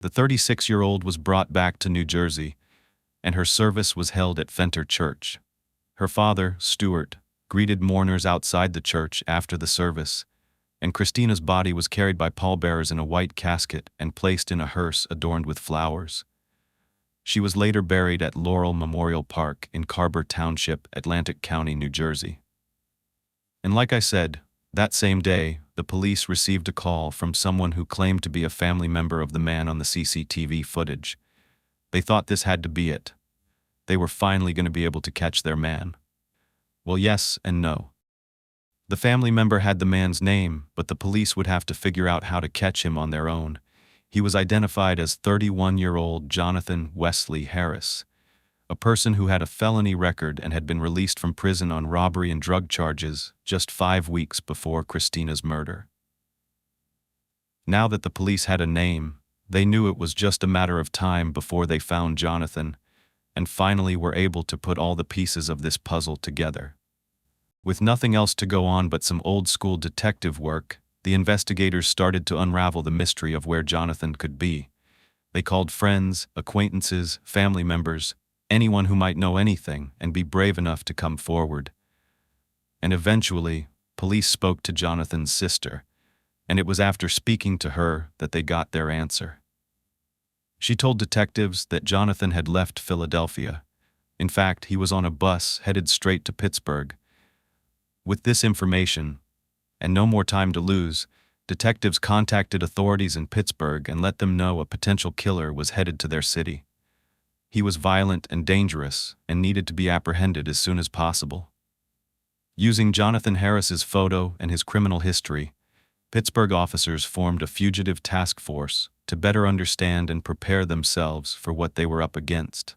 The 36-year-old was brought back to New Jersey, and her service was held at Fenter Church. Her father, Stuart, greeted mourners outside the church after the service, and Christina's body was carried by pallbearers in a white casket and placed in a hearse adorned with flowers. She was later buried at Laurel Memorial Park in Carver Township, Atlantic County, New Jersey. And like I said, that same day, the police received a call from someone who claimed to be a family member of the man on the CCTV footage. They thought this had to be it. They were finally going to be able to catch their man. Well, yes and no. The family member had the man's name, but the police would have to figure out how to catch him on their own. He was identified as 31-year-old Jonathan Wesley Harris, a person who had a felony record and had been released from prison on robbery and drug charges just 5 weeks before Christina's murder. Now that the police had a name, they knew it was just a matter of time before they found Jonathan, and finally were able to put all the pieces of this puzzle together. With nothing else to go on but some old-school detective work, the investigators started to unravel the mystery of where Jonathan could be. They called friends, acquaintances, family members, anyone who might know anything and be brave enough to come forward. And eventually, police spoke to Jonathan's sister, and it was after speaking to her that they got their answer. She told detectives that Jonathan had left Philadelphia. In fact, he was on a bus headed straight to Pittsburgh. With this information, and no more time to lose, detectives contacted authorities in Pittsburgh and let them know a potential killer was headed to their city. He was violent and dangerous and needed to be apprehended as soon as possible. Using Jonathan Harris's photo and his criminal history, Pittsburgh officers formed a fugitive task force to better understand and prepare themselves for what they were up against.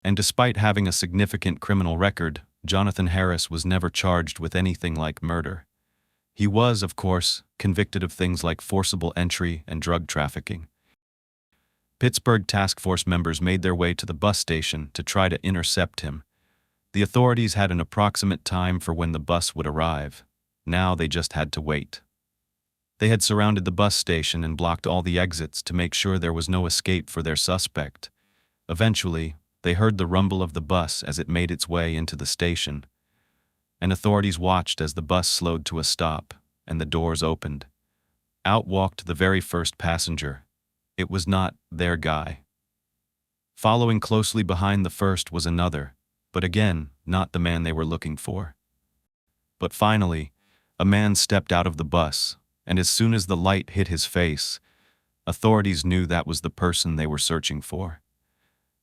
And despite having a significant criminal record, Jonathan Harris was never charged with anything like murder. He was, of course, convicted of things like forcible entry and drug trafficking. Pittsburgh task force members made their way to the bus station to try to intercept him. The authorities had an approximate time for when the bus would arrive. Now they just had to wait. They had surrounded the bus station and blocked all the exits to make sure there was no escape for their suspect. Eventually, they heard the rumble of the bus as it made its way into the station, and authorities watched as the bus slowed to a stop and the doors opened. Out walked the very first passenger. It was not their guy. Following closely behind the first was another, but again, not the man they were looking for. But finally, a man stepped out of the bus, and as soon as the light hit his face, authorities knew that was the person they were searching for.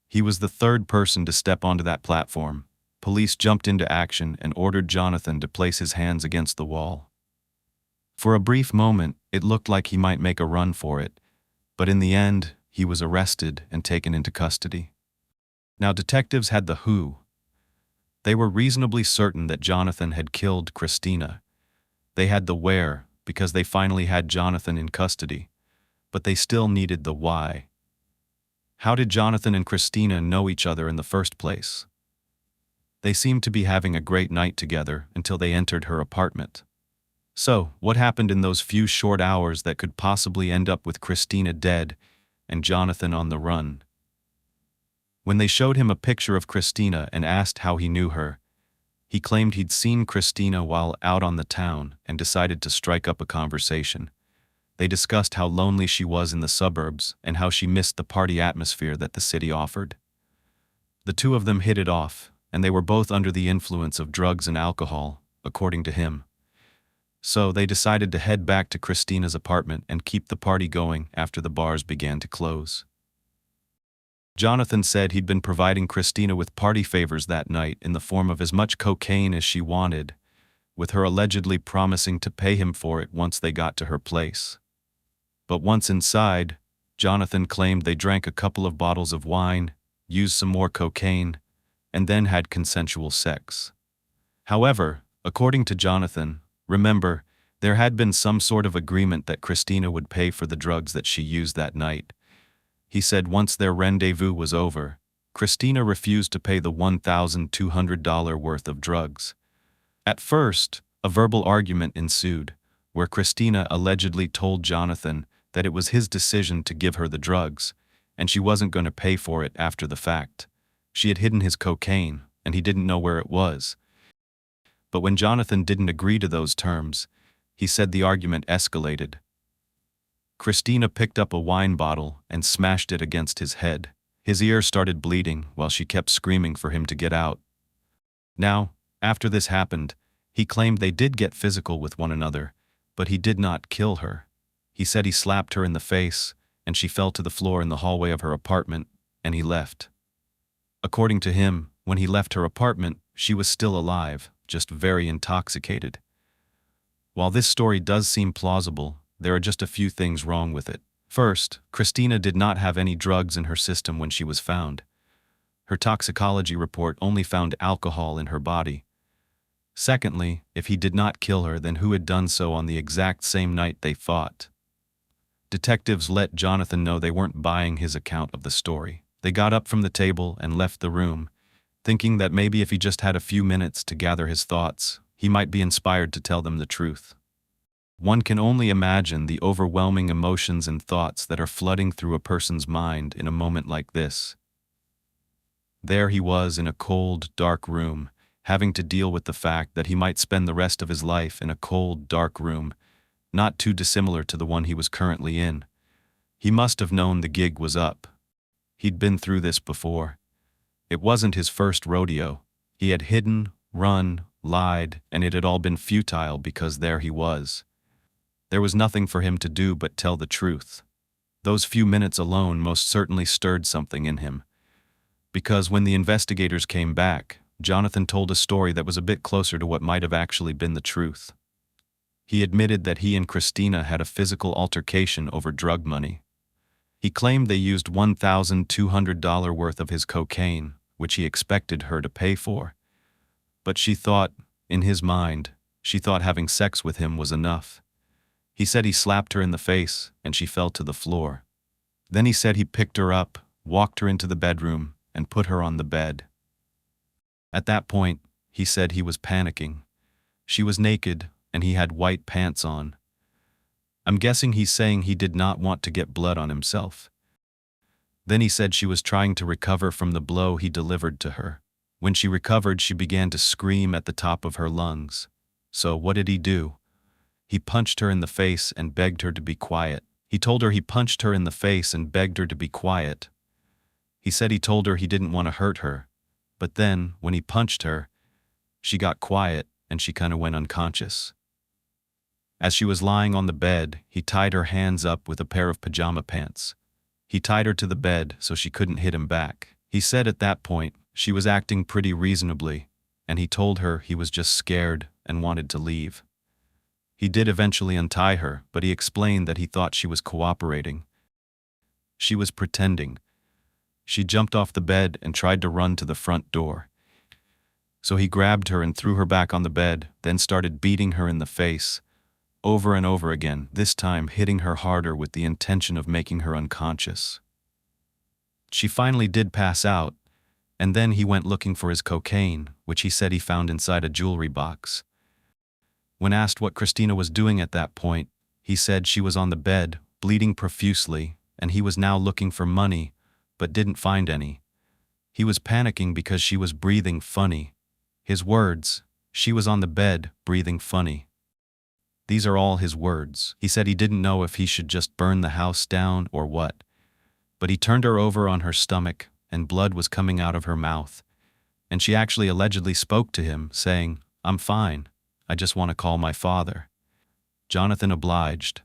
He was the third person to step onto that platform. Police jumped into action and ordered Jonathan to place his hands against the wall. For a brief moment, it looked like he might make a run for it, but in the end, he was arrested and taken into custody. Now, detectives had the who. They were reasonably certain that Jonathan had killed Christina. They had the where, because they finally had Jonathan in custody, but they still needed the why. How did Jonathan and Christina know each other in the first place? They seemed to be having a great night together until they entered her apartment. So, what happened in those few short hours that could possibly end up with Christina dead and Jonathan on the run? When they showed him a picture of Christina and asked how he knew her, he claimed he'd seen Christina while out on the town and decided to strike up a conversation. They discussed how lonely she was in the suburbs and how she missed the party atmosphere that the city offered. The two of them hit it off, and they were both under the influence of drugs and alcohol, according to him. So they decided to head back to Christina's apartment and keep the party going after the bars began to close. Jonathan said he'd been providing Christina with party favors that night in the form of as much cocaine as she wanted, with her allegedly promising to pay him for it once they got to her place. But once inside, Jonathan claimed they drank a couple of bottles of wine, used some more cocaine, and then had consensual sex. However, according to Jonathan, remember, there had been some sort of agreement that Christina would pay for the drugs that she used that night. He said once their rendezvous was over, Christina refused to pay the $1,200 worth of drugs. At first, a verbal argument ensued, where Christina allegedly told Jonathan that it was his decision to give her the drugs, and she wasn't going to pay for it after the fact. She had hidden his cocaine, and he didn't know where it was. But when Jonathan didn't agree to those terms, he said the argument escalated. Christina picked up a wine bottle and smashed it against his head. His ear started bleeding while she kept screaming for him to get out. Now, after this happened, he claimed they did get physical with one another, but he did not kill her. He said he slapped her in the face, and she fell to the floor in the hallway of her apartment, and he left. According to him, when he left her apartment, she was still alive, just very intoxicated. While this story does seem plausible, there are just a few things wrong with it. First, Christina did not have any drugs in her system when she was found. Her toxicology report only found alcohol in her body. Secondly, if he did not kill her, then who had done so on the exact same night they fought? Detectives let Jonathan know they weren't buying his account of the story. They got up from the table and left the room, thinking that maybe if he just had a few minutes to gather his thoughts, he might be inspired to tell them the truth. One can only imagine the overwhelming emotions and thoughts that are flooding through a person's mind in a moment like this. There he was in a cold, dark room, having to deal with the fact that he might spend the rest of his life in a cold, dark room, not too dissimilar to the one he was currently in. He must have known the gig was up. He'd been through this before. It wasn't his first rodeo. He had hidden, run, lied, and it had all been futile because there he was. There was nothing for him to do but tell the truth. Those few minutes alone most certainly stirred something in him. Because when the investigators came back, Jonathan told a story that was a bit closer to what might have actually been the truth. He admitted that he and Christina had a physical altercation over drug money. He claimed they used $1,200 worth of his cocaine, which he expected her to pay for. But she thought, in his mind, she thought having sex with him was enough. He said he slapped her in the face, and she fell to the floor. Then he said he picked her up, walked her into the bedroom, and put her on the bed. At that point, he said he was panicking. She was naked, and he had white pants on. I'm guessing he's saying he did not want to get blood on himself. Then he said she was trying to recover from the blow he delivered to her. When she recovered, she began to scream at the top of her lungs. So what did he do? He punched her in the face and begged her to be quiet. He told her he punched her in the face and begged her to be quiet. He said he told her he didn't want to hurt her. But then, when he punched her, she got quiet and she kind of went unconscious. As she was lying on the bed, he tied her hands up with a pair of pajama pants. He tied her to the bed so she couldn't hit him back. He said at that point, she was acting pretty reasonably, and he told her he was just scared and wanted to leave. He did eventually untie her, but he explained that he thought she was cooperating. She was pretending. She jumped off the bed and tried to run to the front door. So he grabbed her and threw her back on the bed, then started beating her in the face, over and over again, this time hitting her harder with the intention of making her unconscious. She finally did pass out, and then he went looking for his cocaine, which he said he found inside a jewelry box. When asked what Christina was doing at that point, he said she was on the bed, bleeding profusely, and he was now looking for money, but didn't find any. He was panicking because she was breathing funny. His words, she was on the bed, breathing funny. These are all his words. He said he didn't know if he should just burn the house down or what. But he turned her over on her stomach, and blood was coming out of her mouth. And she actually allegedly spoke to him, saying, "I'm fine. I just want to call my father." Jonathan obliged.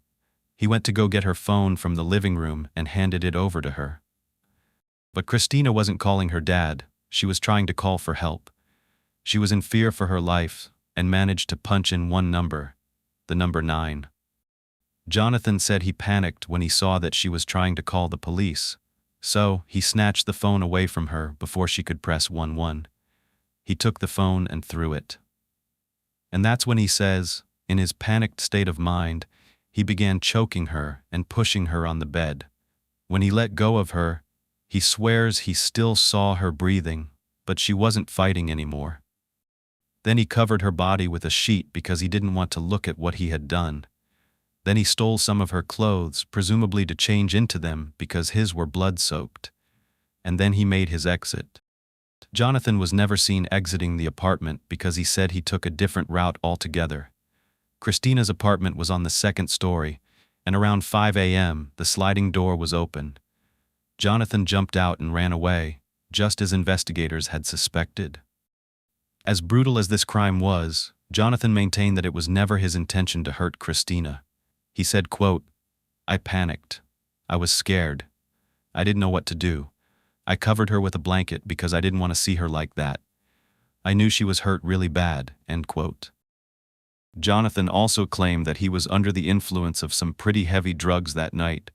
He went to go get her phone from the living room and handed it over to her. But Christina wasn't calling her dad. She was trying to call for help. She was in fear for her life and managed to punch in one number, the number 9. Jonathan said he panicked when he saw that she was trying to call the police, so he snatched the phone away from her before she could press 11. He took the phone and threw it. And that's when he says, in his panicked state of mind, he began choking her and pushing her on the bed. When he let go of her, he swears he still saw her breathing, but she wasn't fighting anymore. Then he covered her body with a sheet because he didn't want to look at what he had done. Then he stole some of her clothes, presumably to change into them because his were blood-soaked. And then he made his exit. Jonathan was never seen exiting the apartment because he said he took a different route altogether. Christina's apartment was on the 2nd story, and around 5 a.m. the sliding door was open. Jonathan jumped out and ran away, just as investigators had suspected. As brutal as this crime was, Jonathan maintained that it was never his intention to hurt Christina. He said, quote, "I panicked. I was scared. I didn't know what to do. I covered her with a blanket because I didn't want to see her like that. I knew she was hurt really bad," end quote. Jonathan also claimed that he was under the influence of some pretty heavy drugs that night,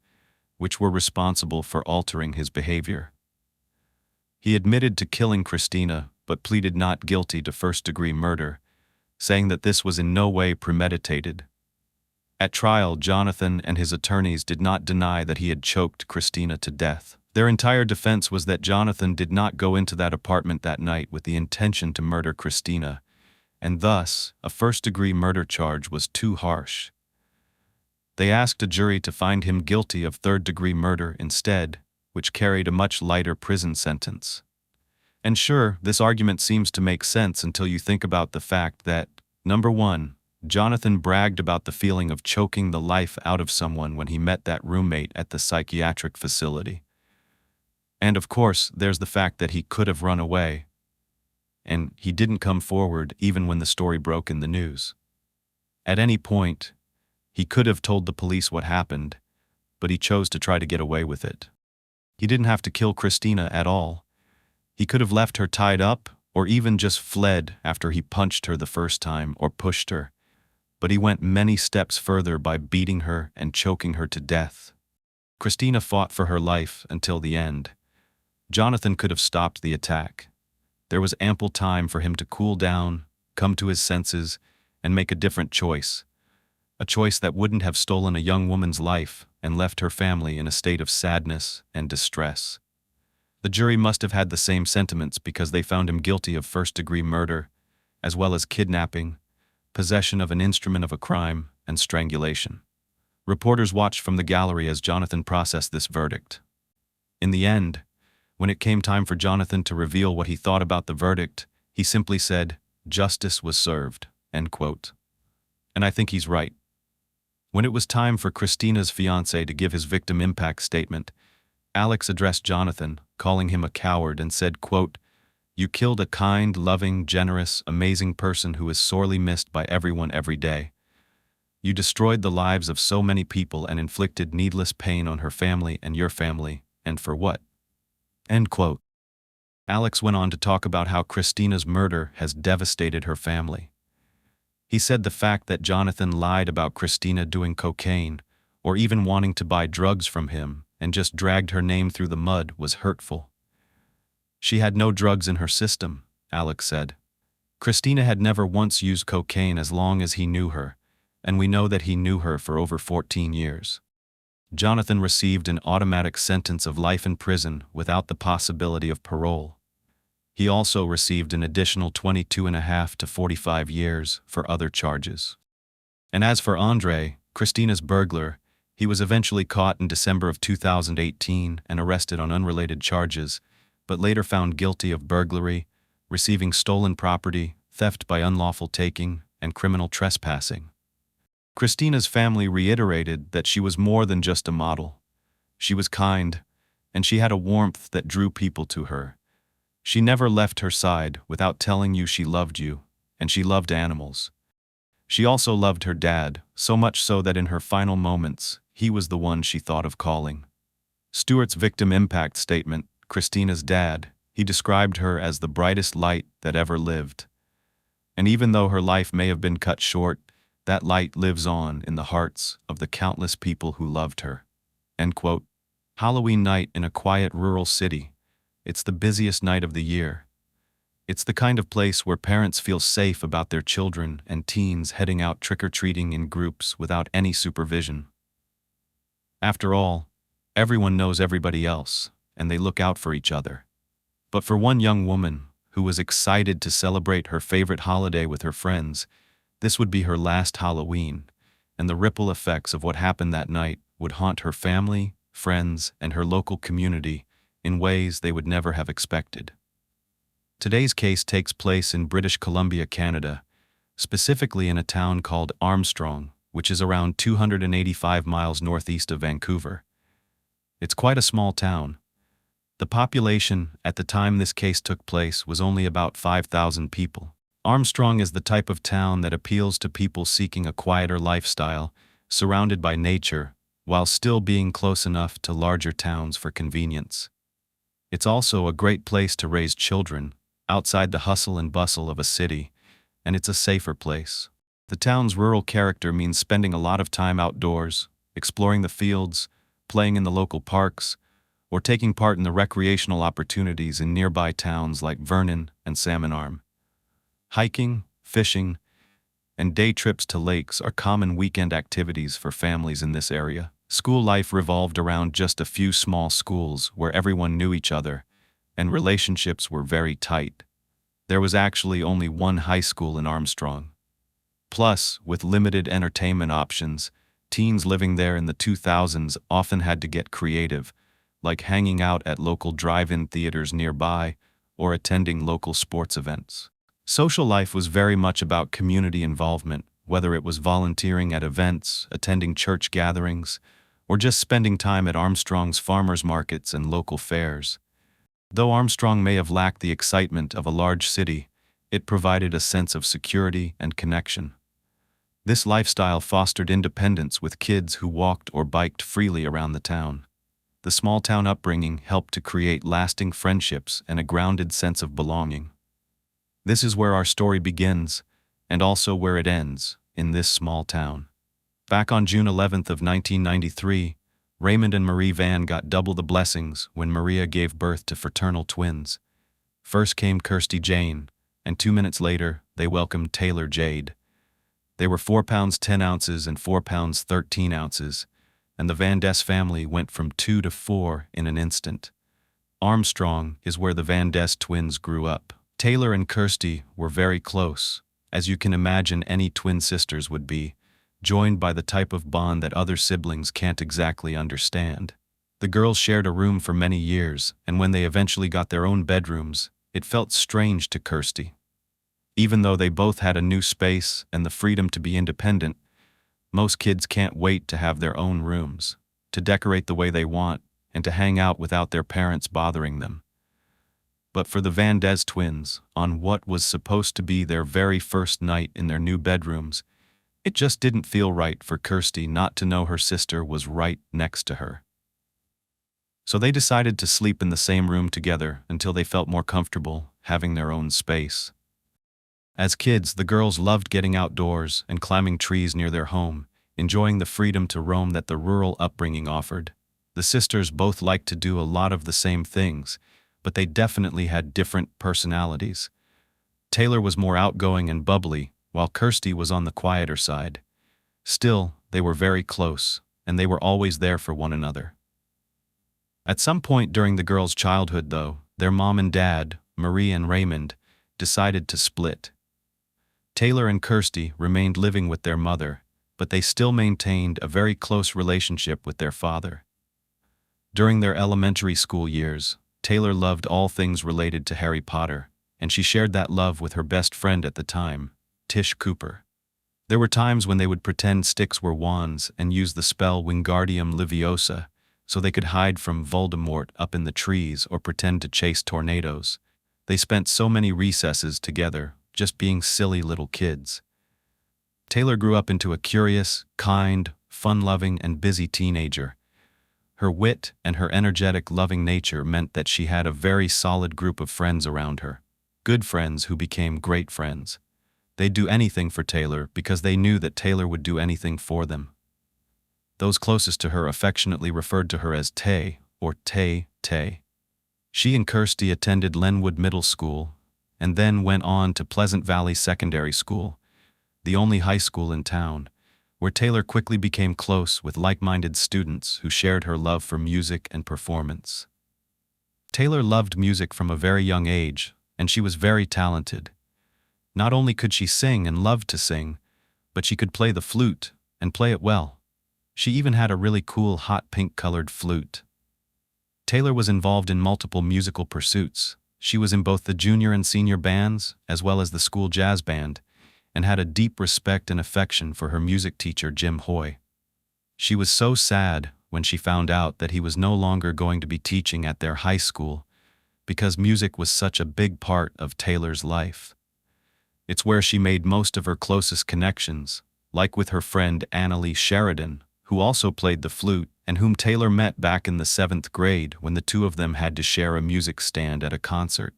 which were responsible for altering his behavior. He admitted to killing Christina, but pleaded not guilty to first-degree murder, saying that this was in no way premeditated. At trial, Jonathan and his attorneys did not deny that he had choked Christina to death. Their entire defense was that Jonathan did not go into that apartment that night with the intention to murder Christina, and thus, a first-degree murder charge was too harsh. They asked a jury to find him guilty of third-degree murder instead, which carried a much lighter prison sentence. And sure, this argument seems to make sense until you think about the fact that, number 1, Jonathan bragged about the feeling of choking the life out of someone when he met that roommate at the psychiatric facility. And of course, there's the fact that he could have run away, and he didn't come forward even when the story broke in the news. At any point, he could have told the police what happened, but he chose to try to get away with it. He didn't have to kill Christina at all. He could have left her tied up, or even just fled after he punched her the first time or pushed her. But he went many steps further by beating her and choking her to death. Christina fought for her life until the end. Jonathan could have stopped the attack. There was ample time for him to cool down, come to his senses, and make a different choice. A choice that wouldn't have stolen a young woman's life and left her family in a state of sadness and distress. The jury must have had the same sentiments because they found him guilty of first-degree murder, as well as kidnapping, possession of an instrument of a crime, and strangulation. Reporters watched from the gallery as Jonathan processed this verdict. In the end, when it came time for Jonathan to reveal what he thought about the verdict, he simply said, "Justice was served," end quote. And I think he's right. When it was time for Christina's fiancé to give his victim impact statement, Alex addressed Jonathan, calling him a coward, and said, quote, "You killed a kind, loving, generous, amazing person who is sorely missed by everyone every day. You destroyed the lives of so many people and inflicted needless pain on her family and your family, and for what?" End quote. Alex went on to talk about how Christina's murder has devastated her family. He said the fact that Jonathan lied about Christina doing cocaine, or even wanting to buy drugs from him, and just dragged her name through the mud was hurtful. She had no drugs in her system, Alex said. Christina had never once used cocaine as long as he knew her, and we know that he knew her for over 14 years. Jonathan received an automatic sentence of life in prison without the possibility of parole. He also received an additional 22.5 to 45 years for other charges. And as for Andre, Christina's burglar, he was eventually caught in December of 2018 and arrested on unrelated charges, but later found guilty of burglary, receiving stolen property, theft by unlawful taking, and criminal trespassing. Christina's family reiterated that she was more than just a model. She was kind, and she had a warmth that drew people to her. She never left her side without telling you she loved you, and she loved animals. She also loved her dad, so much so that in her final moments, he was the one she thought of calling. Stewart's victim impact statement, Christina's dad, he described her as the brightest light that ever lived. And even though her life may have been cut short, that light lives on in the hearts of the countless people who loved her. End quote. Halloween night in a quiet rural city. It's the busiest night of the year. It's the kind of place where parents feel safe about their children and teens heading out trick-or-treating in groups without any supervision. After all, everyone knows everybody else, and they look out for each other. But for one young woman, who was excited to celebrate her favorite holiday with her friends, this would be her last Halloween, and the ripple effects of what happened that night would haunt her family, friends, and her local community in ways they would never have expected. Today's case takes place in British Columbia, Canada, specifically in a town called Armstrong, which is around 285 miles northeast of Vancouver. It's quite a small town. The population at the time this case took place was only about 5,000 people. Armstrong is the type of town that appeals to people seeking a quieter lifestyle, surrounded by nature, while still being close enough to larger towns for convenience. It's also a great place to raise children, outside the hustle and bustle of a city, and it's a safer place. The town's rural character means spending a lot of time outdoors, exploring the fields, playing in the local parks, or taking part in the recreational opportunities in nearby towns like Vernon and Salmon Arm. Hiking, fishing, and day trips to lakes are common weekend activities for families in this area. School life revolved around just a few small schools where everyone knew each other, and relationships were very tight. There was actually only one high school in Armstrong. Plus, with limited entertainment options, teens living there in the 2000s often had to get creative, like hanging out at local drive-in theaters nearby or attending local sports events. Social life was very much about community involvement, whether it was volunteering at events, attending church gatherings, or just spending time at Armstrong's farmers markets and local fairs. Though Armstrong may have lacked the excitement of a large city, it provided a sense of security and connection. This lifestyle fostered independence with kids who walked or biked freely around the town. The small-town upbringing helped to create lasting friendships and a grounded sense of belonging. This is where our story begins, and also where it ends, in this small town. Back on June 11th of 1993, Raymond and Marie Van got double the blessings when Maria gave birth to fraternal twins. First came Kirsty Jane, and 2 minutes later, they welcomed Taylor Jade. They were 4 pounds 10 ounces and 4 pounds 13 ounces, and the Van Dess family went from 2 to 4 in an instant. Armstrong is where the Van Dess twins grew up. Taylor and Kirsty were very close, as you can imagine any twin sisters would be, joined by the type of bond that other siblings can't exactly understand. The girls shared a room for many years, and when they eventually got their own bedrooms, it felt strange to Kirsty. Even though they both had a new space and the freedom to be independent, most kids can't wait to have their own rooms, to decorate the way they want, and to hang out without their parents bothering them. But for the Van Des twins, on what was supposed to be their very first night in their new bedrooms, it just didn't feel right for Kirsty not to know her sister was right next to her. So they decided to sleep in the same room together until they felt more comfortable having their own space. As kids, the girls loved getting outdoors and climbing trees near their home, enjoying the freedom to roam that the rural upbringing offered. The sisters both liked to do a lot of the same things, but they definitely had different personalities. Taylor was more outgoing and bubbly, while Kirsty was on the quieter side. Still, they were very close, and they were always there for one another. At some point during the girls' childhood, though, their mom and dad, Marie and Raymond, decided to split. Taylor and Kirsty remained living with their mother, but they still maintained a very close relationship with their father. During their elementary school years, Taylor loved all things related to Harry Potter, and she shared that love with her best friend at the time, Tish Cooper. There were times when they would pretend sticks were wands and use the spell Wingardium Leviosa, so they could hide from Voldemort up in the trees or pretend to chase tornadoes. They spent so many recesses together, just being silly little kids. Taylor grew up into a curious, kind, fun-loving, and busy teenager. Her wit and her energetic, loving nature meant that she had a very solid group of friends around her. Good friends who became great friends. They'd do anything for Taylor because they knew that Taylor would do anything for them. Those closest to her affectionately referred to her as Tay, or Tay, Tay. She and Kirsty attended Lenwood Middle School, and then went on to Pleasant Valley Secondary School, the only high school in town, where Taylor quickly became close with like-minded students who shared her love for music and performance. Taylor loved music from a very young age, and she was very talented. Not only could she sing and loved to sing, but she could play the flute, and play it well. She even had a really cool hot pink-colored flute. Taylor was involved in multiple musical pursuits. She was in both the junior and senior bands, as well as the school jazz band, and had a deep respect and affection for her music teacher, Jim Hoy. She was so sad when she found out that he was no longer going to be teaching at their high school, because music was such a big part of Taylor's life. It's where she made most of her closest connections, like with her friend Annalie Sheridan, who also played the flute, and whom Taylor met back in the 7th grade when the two of them had to share a music stand at a concert.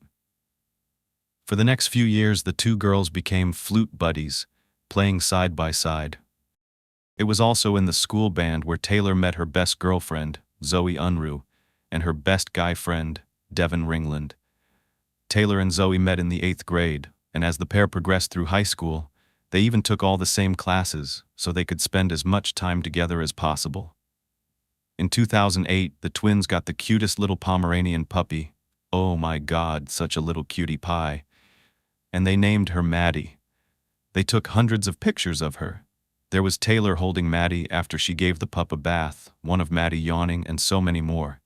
For the next few years, the two girls became flute buddies, playing side by side. It was also in the school band where Taylor met her best girlfriend, Zoe Unruh, and her best guy friend, Devin Ringland. Taylor and Zoe met in the 8th grade, and as the pair progressed through high school, they even took all the same classes so they could spend as much time together as possible. In 2008, the twins got the cutest little Pomeranian puppy. Oh my God, such a little cutie pie. And they named her Maddie. They took hundreds of pictures of her. There was Taylor holding Maddie after she gave the pup a bath, one of Maddie yawning, and so many more.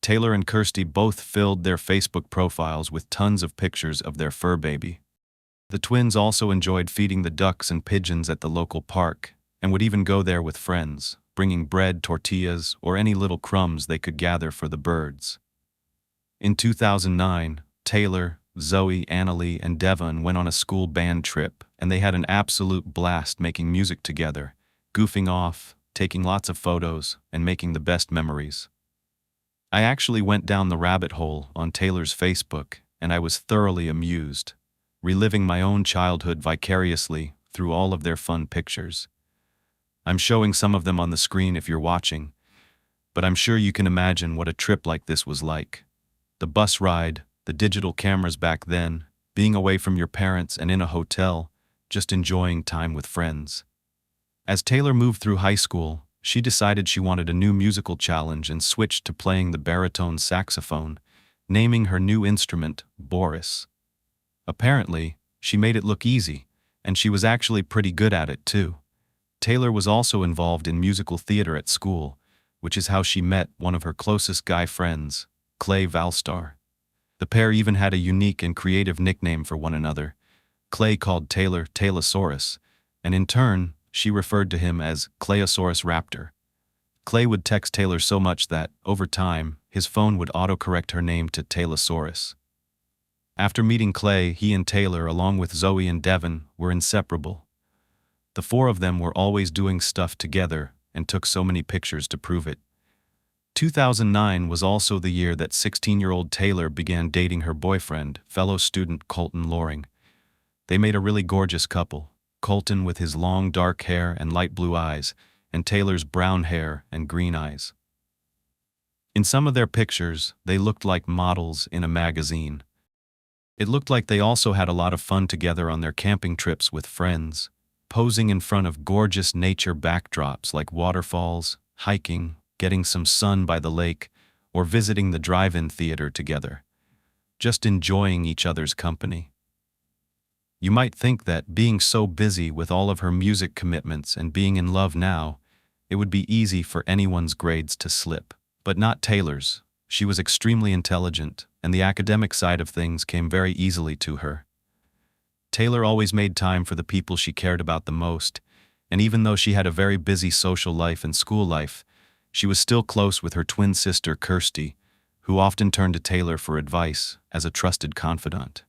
Taylor and Kirsty both filled their Facebook profiles with tons of pictures of their fur baby. The twins also enjoyed feeding the ducks and pigeons at the local park, and would even go there with friends, bringing bread, tortillas, or any little crumbs they could gather for the birds. In 2009, Taylor, Zoe, Annalie, and Devon went on a school band trip, and they had an absolute blast making music together, goofing off, taking lots of photos, and making the best memories. I actually went down the rabbit hole on Taylor's Facebook, and I was thoroughly amused, reliving my own childhood vicariously through all of their fun pictures. I'm showing some of them on the screen if you're watching, but I'm sure you can imagine what a trip like this was like. The bus ride, the digital cameras back then, being away from your parents and in a hotel, just enjoying time with friends. As Taylor moved through high school, she decided she wanted a new musical challenge and switched to playing the baritone saxophone, naming her new instrument Boris. Apparently, She made it look easy, and she was actually pretty good at it too. Taylor was also involved in musical theater at school, which is how she met one of her closest guy friends, Clay Valstar. The pair even had a unique and creative nickname for one another. Clay called Taylor Taylosaurus, and in turn, she referred to him as Clayosaurus Raptor. Clay would text Taylor so much that, over time, his phone would autocorrect her name to Taylosaurus. After meeting Clay, he and Taylor, along with Zoe and Devin, were inseparable. The four of them were always doing stuff together and took so many pictures to prove it. 2009 was also the year that 16-year-old Taylor began dating her boyfriend, fellow student Colton Loring. They made a really gorgeous couple, Colton with his long dark hair and light blue eyes, and Taylor's brown hair and green eyes. In some of their pictures, they looked like models in a magazine. It looked like they also had a lot of fun together on their camping trips with friends, posing in front of gorgeous nature backdrops like waterfalls, hiking, getting some sun by the lake, or visiting the drive-in theater together. Just enjoying each other's company. You might think that being so busy with all of her music commitments and being in love now, it would be easy for anyone's grades to slip. But not Taylor's. She was extremely intelligent, and the academic side of things came very easily to her. Taylor always made time for the people she cared about the most, and even though she had a very busy social life and school life, she was still close with her twin sister Kirsty, who often turned to Taylor for advice as a trusted confidant.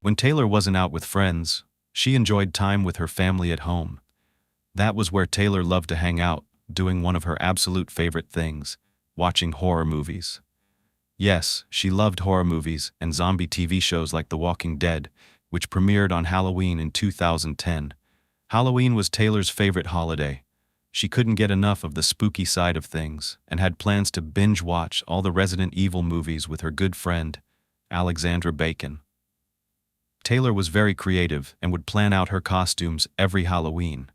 When Taylor wasn't out with friends, she enjoyed time with her family at home. That was where Taylor loved to hang out, doing one of her absolute favorite things, watching horror movies. Yes, she loved horror movies and zombie TV shows like The Walking Dead, which premiered on Halloween in 2010. Halloween was Taylor's favorite holiday. She couldn't get enough of the spooky side of things and had plans to binge-watch all the Resident Evil movies with her good friend, Alexandra Bacon. Taylor was very creative and would plan out her costumes every Halloween.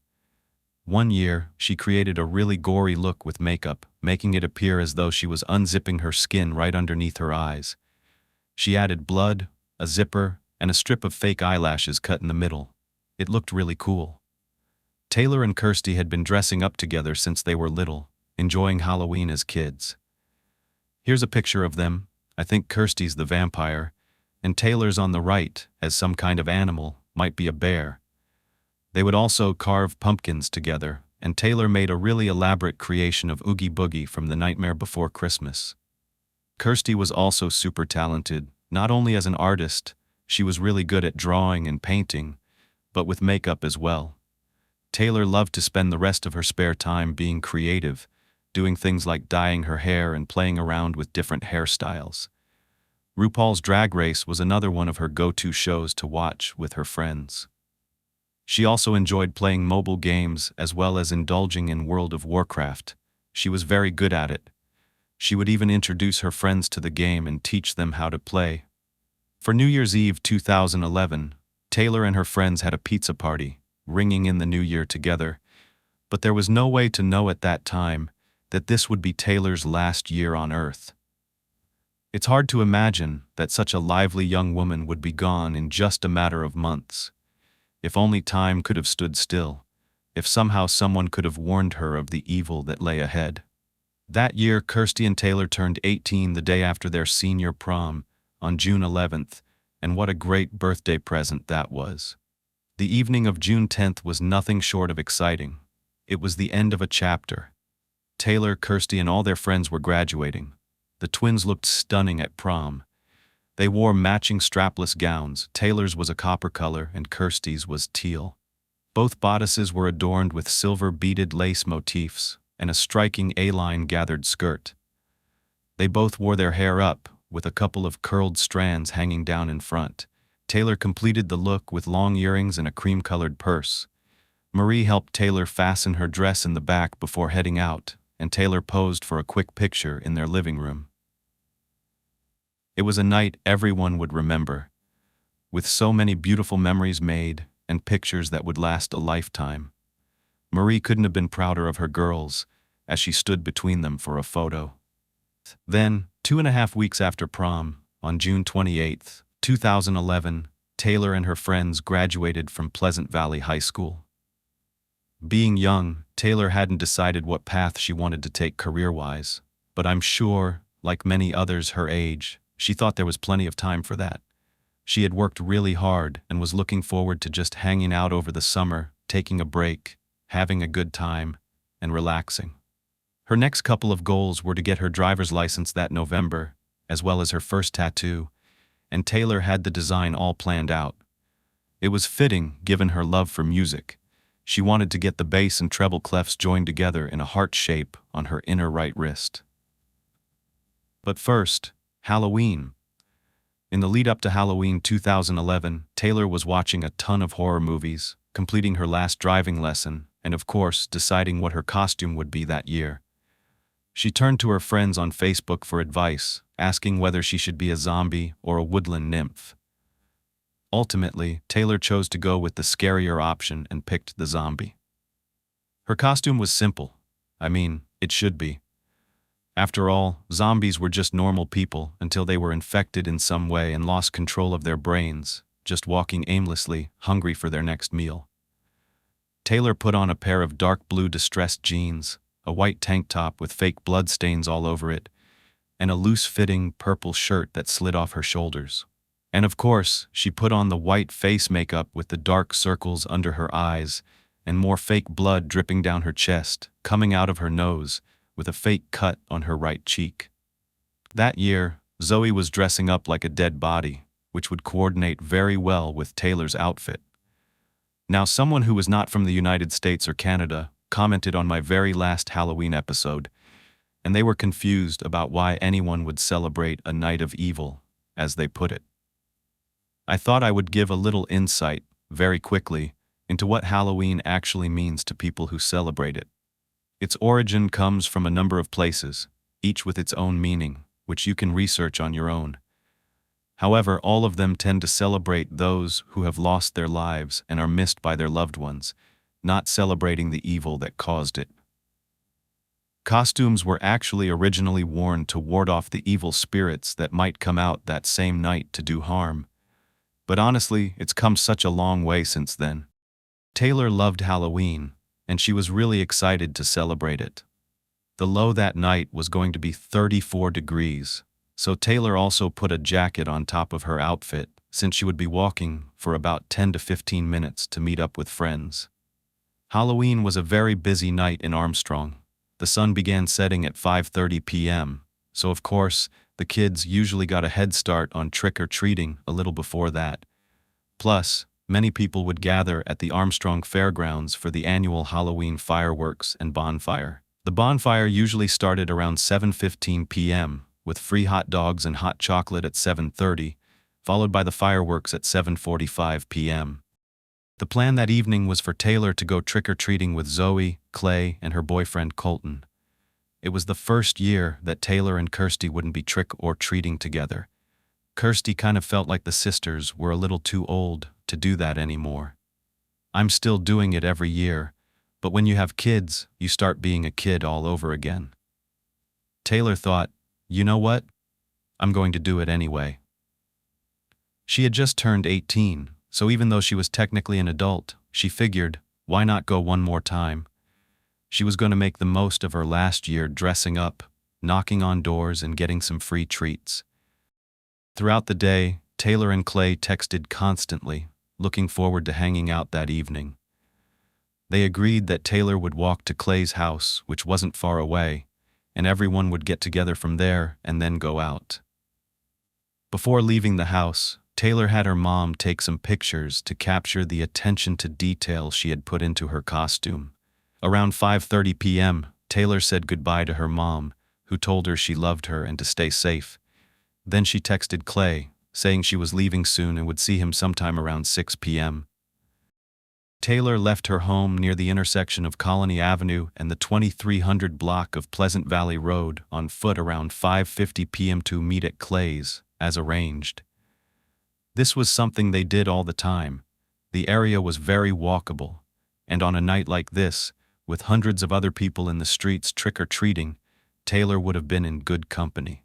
One year, she created a really gory look with makeup, making it appear as though she was unzipping her skin right underneath her eyes. She added blood, a zipper, and a strip of fake eyelashes cut in the middle. It looked really cool. Taylor and Kirsty had been dressing up together since they were little, enjoying Halloween as kids. Here's a picture of them. I think Kirsty's the vampire, and Taylor's on the right as some kind of animal, might be a bear. They would also carve pumpkins together, and Taylor made a really elaborate creation of Oogie Boogie from The Nightmare Before Christmas. Kirsty was also super talented, not only as an artist, she was really good at drawing and painting, but with makeup as well. Taylor loved to spend the rest of her spare time being creative, doing things like dyeing her hair and playing around with different hairstyles. RuPaul's Drag Race was another one of her go-to shows to watch with her friends. She also enjoyed playing mobile games as well as indulging in World of Warcraft. She was very good at it. She would even introduce her friends to the game and teach them how to play. For New Year's Eve 2011, Taylor and her friends had a pizza party, ringing in the new year together, but there was no way to know at that time that this would be Taylor's last year on Earth. It's hard to imagine that such a lively young woman would be gone in just a matter of months. If only time could have stood still, if somehow someone could have warned her of the evil that lay ahead. That year, Kirsty and Taylor turned 18 the day after their senior prom, on June 11th, and what a great birthday present that was. The evening of June 10th was nothing short of exciting. It was the end of a chapter. Taylor, Kirsty, and all their friends were graduating. The twins looked stunning at prom. They wore matching strapless gowns. Taylor's was a copper color and Kirsty's was teal. Both bodices were adorned with silver beaded lace motifs and a striking A-line gathered skirt. They both wore their hair up, with a couple of curled strands hanging down in front. Taylor completed the look with long earrings and a cream-colored purse. Marie helped Taylor fasten her dress in the back before heading out, and Taylor posed for a quick picture in their living room. It was a night everyone would remember, with so many beautiful memories made and pictures that would last a lifetime. Marie couldn't have been prouder of her girls as she stood between them for a photo. Then, 2.5 weeks after prom, on June 28, 2011, Taylor and her friends graduated from Pleasant Valley High School. Being young, Taylor hadn't decided what path she wanted to take career-wise, but I'm sure, like many others her age, she thought there was plenty of time for that. She had worked really hard and was looking forward to just hanging out over the summer, taking a break, having a good time, and relaxing. Her next couple of goals were to get her driver's license that November, as well as her first tattoo, and Taylor had the design all planned out. It was fitting, given her love for music. She wanted to get the bass and treble clefs joined together in a heart shape on her inner right wrist. But first, Halloween. In the lead-up to Halloween 2011, Taylor was watching a ton of horror movies, completing her last driving lesson, and of course, deciding what her costume would be that year. She turned to her friends on Facebook for advice, asking whether she should be a zombie or a woodland nymph. Ultimately, Taylor chose to go with the scarier option and picked the zombie. Her costume was simple. I mean, it should be. After all, zombies were just normal people until they were infected in some way and lost control of their brains, just walking aimlessly, hungry for their next meal. Taylor put on a pair of dark blue distressed jeans, a white tank top with fake blood stains all over it, and a loose-fitting purple shirt that slid off her shoulders. And of course, she put on the white face makeup with the dark circles under her eyes and more fake blood dripping down her chest, coming out of her nose, with a fake cut on her right cheek. That year, Zoe was dressing up like a dead body, which would coordinate very well with Taylor's outfit. Now, someone who was not from the United States or Canada commented on my very last Halloween episode, and they were confused about why anyone would celebrate a night of evil, as they put it. I thought I would give a little insight, very quickly, into what Halloween actually means to people who celebrate it. Its origin comes from a number of places, each with its own meaning, which you can research on your own. However, all of them tend to celebrate those who have lost their lives and are missed by their loved ones, not celebrating the evil that caused it. Costumes were actually originally worn to ward off the evil spirits that might come out that same night to do harm. But honestly, it's come such a long way since then. Taylor loved Halloween, and she was really excited to celebrate it. The low that night was going to be 34 degrees, so Taylor also put a jacket on top of her outfit, since she would be walking for about 10 to 15 minutes to meet up with friends. Halloween was a very busy night in Armstrong. The sun began setting at 5:30 p.m., so of course, the kids usually got a head start on trick-or-treating a little before that. Plus, many people would gather at the Armstrong Fairgrounds for the annual Halloween fireworks and bonfire. The bonfire usually started around 7:15 p.m., with free hot dogs and hot chocolate at 7:30, followed by the fireworks at 7:45 p.m. The plan that evening was for Taylor to go trick-or-treating with Zoe, Clay, and her boyfriend Colton. It was the first year that Taylor and Kirsty wouldn't be trick-or-treating together. Kirsty kind of felt like the sisters were a little too old to do that anymore. I'm still doing it every year, but when you have kids, you start being a kid all over again. Taylor thought, you know what? I'm going to do it anyway. She had just turned 18, so even though she was technically an adult, she figured, why not go one more time? She was going to make the most of her last year dressing up, knocking on doors, and getting some free treats. Throughout the day, Taylor and Clay texted constantly, looking forward to hanging out that evening. They agreed that Taylor would walk to Clay's house, which wasn't far away, and everyone would get together from there and then go out. Before leaving the house, Taylor had her mom take some pictures to capture the attention to detail she had put into her costume. Around 5:30 p.m., Taylor said goodbye to her mom, who told her she loved her and to stay safe. Then she texted Clay, saying she was leaving soon and would see him sometime around 6 p.m. Taylor left her home near the intersection of Colony Avenue and the 2300 block of Pleasant Valley Road on foot around 5:50 p.m. to meet at Clay's, as arranged. This was something they did all the time. The area was very walkable, and on a night like this, with hundreds of other people in the streets trick-or-treating, Taylor would have been in good company.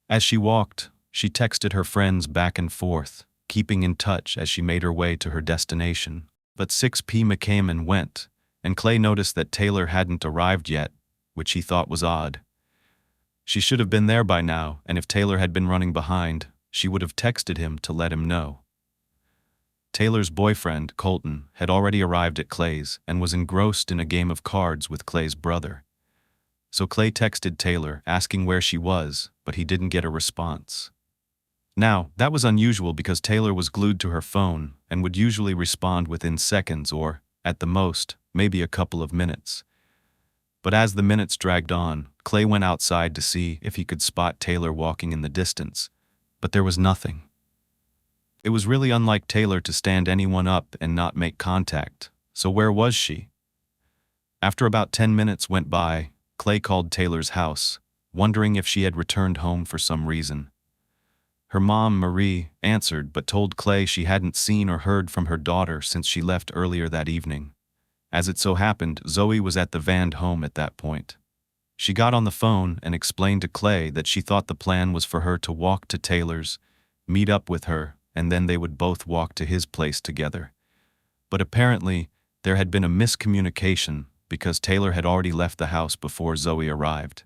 As she walked, she texted her friends back and forth, keeping in touch as she made her way to her destination. But 6 p.m. came and went, and Clay noticed that Taylor hadn't arrived yet, which he thought was odd. She should have been there by now, and if Taylor had been running behind, she would have texted him to let him know. Taylor's boyfriend, Colton, had already arrived at Clay's and was engrossed in a game of cards with Clay's brother. So Clay texted Taylor asking where she was, but he didn't get a response. Now, that was unusual because Taylor was glued to her phone and would usually respond within seconds or, at the most, maybe a couple of minutes. But as the minutes dragged on, Clay went outside to see if he could spot Taylor walking in the distance, but there was nothing. It was really unlike Taylor to stand anyone up and not make contact, so where was she? After about 10 minutes went by, Clay called Taylor's house, wondering if she had returned home for some reason. Her mom, Marie, answered but told Clay she hadn't seen or heard from her daughter since she left earlier that evening. As it so happened, Zoe was at the Van home at that point. She got on the phone and explained to Clay that she thought the plan was for her to walk to Taylor's, meet up with her, and then they would both walk to his place together. But apparently, there had been a miscommunication because Taylor had already left the house before Zoe arrived.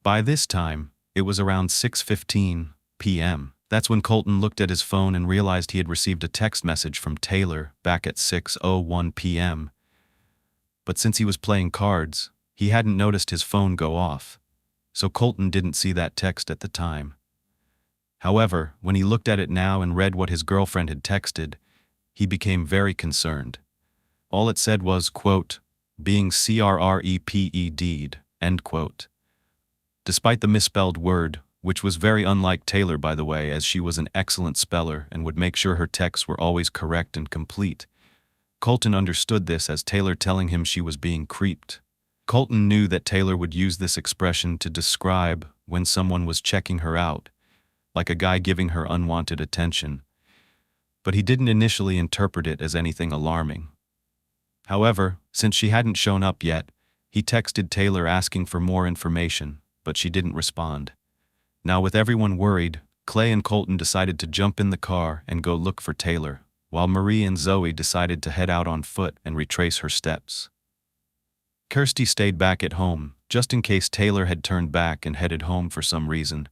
By this time, it was around 6:15 p.m. That's when Colton looked at his phone and realized he had received a text message from Taylor back at 6:01 p.m. But since he was playing cards, he hadn't noticed his phone go off, so Colton didn't see that text at the time. However, when he looked at it now and read what his girlfriend had texted, he became very concerned. All it said was, quote, being CRREPED'd, end quote. Despite the misspelled word, which was very unlike Taylor by the way, as she was an excellent speller and would make sure her texts were always correct and complete, Colton understood this as Taylor telling him she was being creeped. Colton knew that Taylor would use this expression to describe when someone was checking her out, like a guy giving her unwanted attention, but he didn't initially interpret it as anything alarming. However, since she hadn't shown up yet, he texted Taylor asking for more information, but she didn't respond. Now with everyone worried, Clay and Colton decided to jump in the car and go look for Taylor, while Marie and Zoe decided to head out on foot and retrace her steps. Kirsty stayed back at home, just in case Taylor had turned back and headed home for some reason.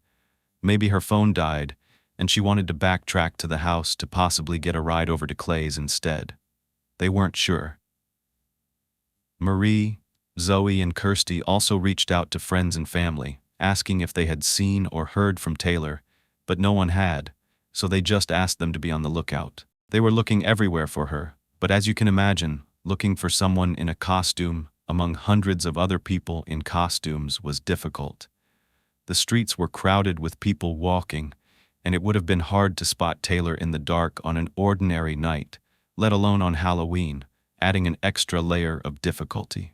Maybe her phone died, and she wanted to backtrack to the house to possibly get a ride over to Clay's instead. They weren't sure. Marie, Zoe, and Kirsty also reached out to friends and family, asking if they had seen or heard from Taylor, but no one had, so they just asked them to be on the lookout. They were looking everywhere for her, but as you can imagine, looking for someone in a costume among hundreds of other people in costumes was difficult. The streets were crowded with people walking, and it would have been hard to spot Taylor in the dark on an ordinary night, let alone on Halloween, adding an extra layer of difficulty.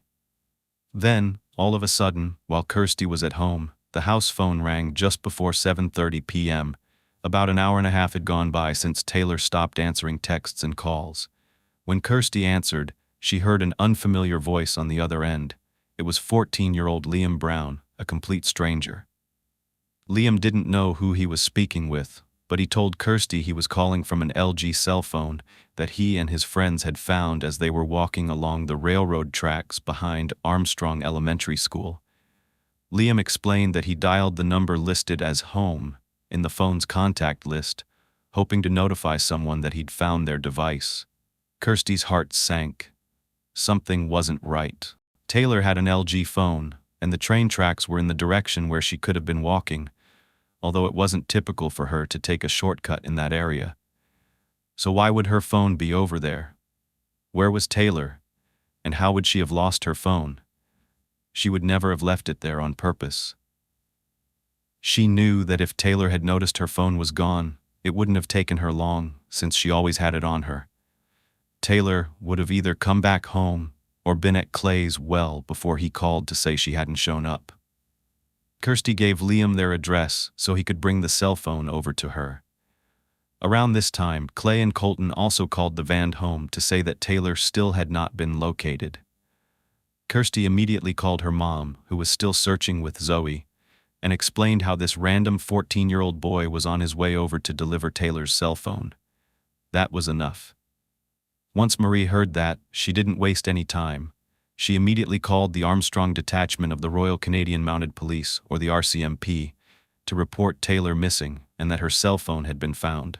Then, all of a sudden, while Kirsty was at home, the house phone rang just before 7:30 p.m. About an hour and a half had gone by since Taylor stopped answering texts and calls. When Kirsty answered, she heard an unfamiliar voice on the other end. It was 14-year-old Liam Brown, a complete stranger. Liam didn't know who he was speaking with, but he told Kirsty he was calling from an LG cell phone that he and his friends had found as they were walking along the railroad tracks behind Armstrong Elementary School. Liam explained that he dialed the number listed as home in the phone's contact list, hoping to notify someone that he'd found their device. Kirsty's heart sank. Something wasn't right. Taylor had an LG phone, and the train tracks were in the direction where she could have been walking, although it wasn't typical for her to take a shortcut in that area. So why would her phone be over there? Where was Taylor? And how would she have lost her phone? She would never have left it there on purpose. She knew that if Taylor had noticed her phone was gone, it wouldn't have taken her long, since she always had it on her. Taylor would have either come back home or been at Clay's well before he called to say she hadn't shown up. Kirsty gave Liam their address so he could bring the cell phone over to her. Around this time, Clay and Colton also called the Van home to say that Taylor still had not been located. Kirsty immediately called her mom, who was still searching with Zoe, and explained how this random 14-year-old boy was on his way over to deliver Taylor's cell phone. That was enough. Once Marie heard that, she didn't waste any time. She immediately called the Armstrong detachment of the Royal Canadian Mounted Police, or the RCMP, to report Taylor missing and that her cell phone had been found.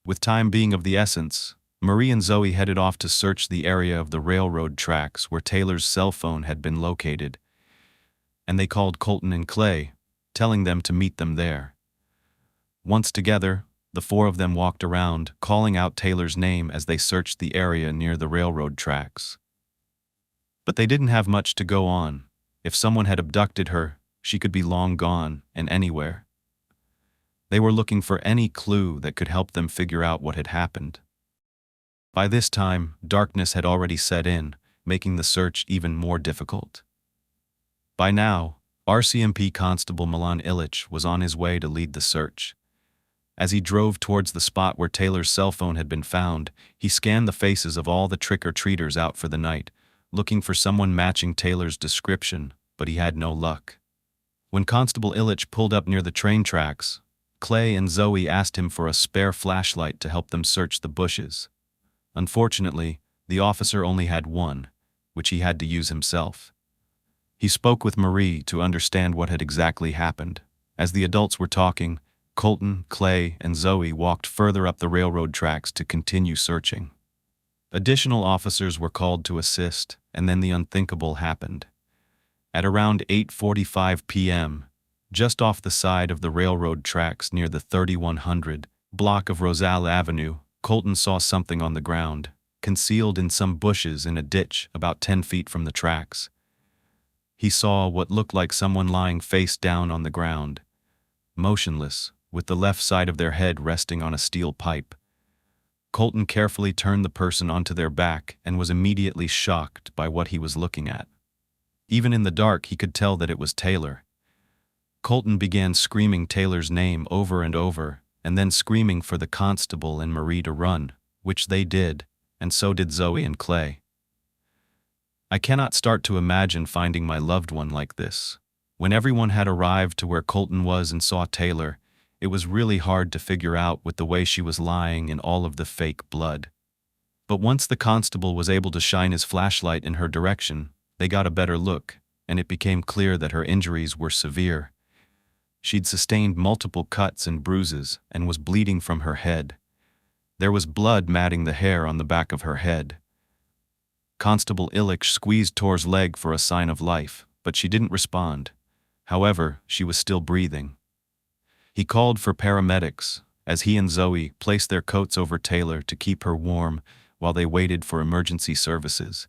With time being of the essence, Marie and Zoe headed off to search the area of the railroad tracks where Taylor's cell phone had been located, and they called Colton and Clay, telling them to meet them there. Once together, the four of them walked around, calling out Taylor's name as they searched the area near the railroad tracks. But they didn't have much to go on. If someone had abducted her, she could be long gone and anywhere. They were looking for any clue that could help them figure out what had happened. By this time, darkness had already set in, making the search even more difficult. By now, RCMP Constable Milan Illich was on his way to lead the search. As he drove towards the spot where Taylor's cell phone had been found, he scanned the faces of all the trick-or-treaters out for the night, looking for someone matching Taylor's description, but he had no luck. When Constable Illich pulled up near the train tracks, Clay and Zoe asked him for a spare flashlight to help them search the bushes. Unfortunately, the officer only had one, which he had to use himself. He spoke with Marie to understand what had exactly happened. As the adults were talking, Colton, Clay, and Zoe walked further up the railroad tracks to continue searching. Additional officers were called to assist, and then the unthinkable happened. At around 8:45 p.m., just off the side of the railroad tracks near the 3100 block of Roselle Avenue, Colton saw something on the ground, concealed in some bushes in a ditch about 10 feet from the tracks. He saw what looked like someone lying face down on the ground, motionless, with the left side of their head resting on a steel pipe. Colton carefully turned the person onto their back and was immediately shocked by what he was looking at. Even in the dark, he could tell that it was Taylor. Colton began screaming Taylor's name over and over, and then screaming for the constable and Marie to run, which they did, and so did Zoe and Clay. I cannot start to imagine finding my loved one like this. When everyone had arrived to where Colton was and saw Taylor, it was really hard to figure out with the way she was lying in all of the fake blood. But once the constable was able to shine his flashlight in her direction, they got a better look, and it became clear that her injuries were severe. She'd sustained multiple cuts and bruises and was bleeding from her head. There was blood matting the hair on the back of her head. Constable Illich squeezed Tor's leg for a sign of life, but she didn't respond. However, she was still breathing. He called for paramedics, as he and Zoe placed their coats over Taylor to keep her warm while they waited for emergency services.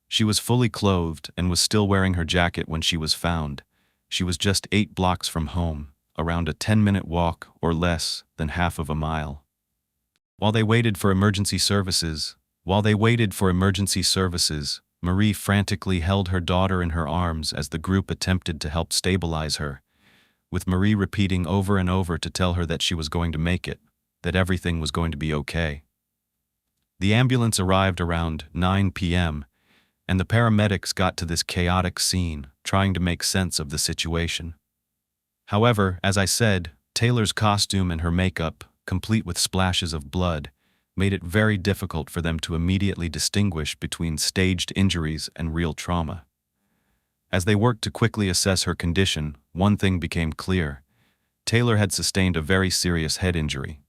She was fully clothed and was still wearing her jacket when she was found. She was just 8 blocks from home, around a 10-minute walk or less than half of a mile. While they waited for emergency services, Marie frantically held her daughter in her arms as the group attempted to help stabilize her, with Marie repeating over and over to tell her that she was going to make it, that everything was going to be okay. The ambulance arrived around 9 p.m., and the paramedics got to this chaotic scene, trying to make sense of the situation. However, as I said, Taylor's costume and her makeup, complete with splashes of blood, made it very difficult for them to immediately distinguish between staged injuries and real trauma. As they worked to quickly assess her condition, one thing became clear. Taylor had sustained a very serious head injury.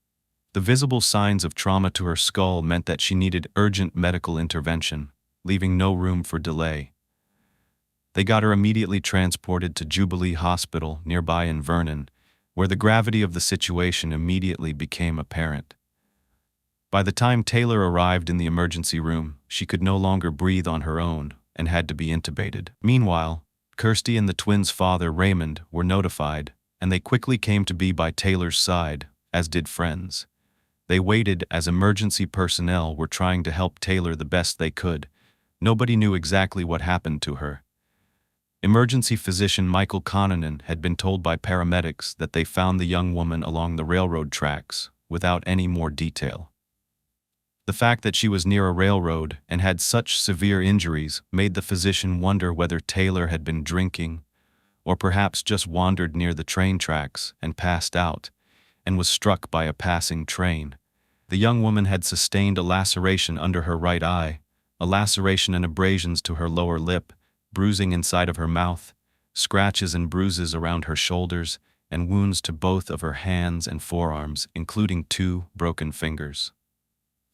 The visible signs of trauma to her skull meant that she needed urgent medical intervention, leaving no room for delay. They got her immediately transported to Jubilee Hospital nearby in Vernon, where the gravity of the situation immediately became apparent. By the time Taylor arrived in the emergency room, she could no longer breathe on her own and had to be intubated. Meanwhile, Kirsty and the twins' father, Raymond, were notified, and they quickly came to be by Taylor's side, as did friends. They waited as emergency personnel were trying to help Taylor the best they could. Nobody knew exactly what happened to her. Emergency physician Michael Connanan had been told by paramedics that they found the young woman along the railroad tracks, without any more detail. The fact that she was near a railroad and had such severe injuries made the physician wonder whether Taylor had been drinking or perhaps just wandered near the train tracks and passed out, and was struck by a passing train. The young woman had sustained a laceration under her right eye, a laceration and abrasions to her lower lip, bruising inside of her mouth, scratches and bruises around her shoulders, and wounds to both of her hands and forearms, including 2 broken fingers.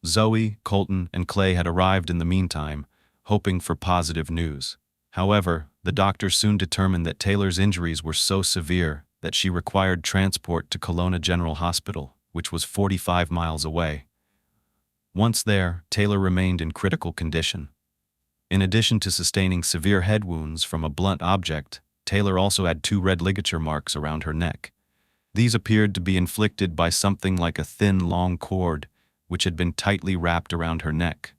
Zoe, Colton, and Clay had arrived in the meantime, hoping for positive news. However, the doctors soon determined that Taylor's injuries were so severe that she required transport to Kelowna General Hospital, which was 45 miles away. Once there, Taylor remained in critical condition. In addition to sustaining severe head wounds from a blunt object, Taylor also had 2 red ligature marks around her neck. These appeared to be inflicted by something like a thin, long cord, which had been tightly wrapped around her neck.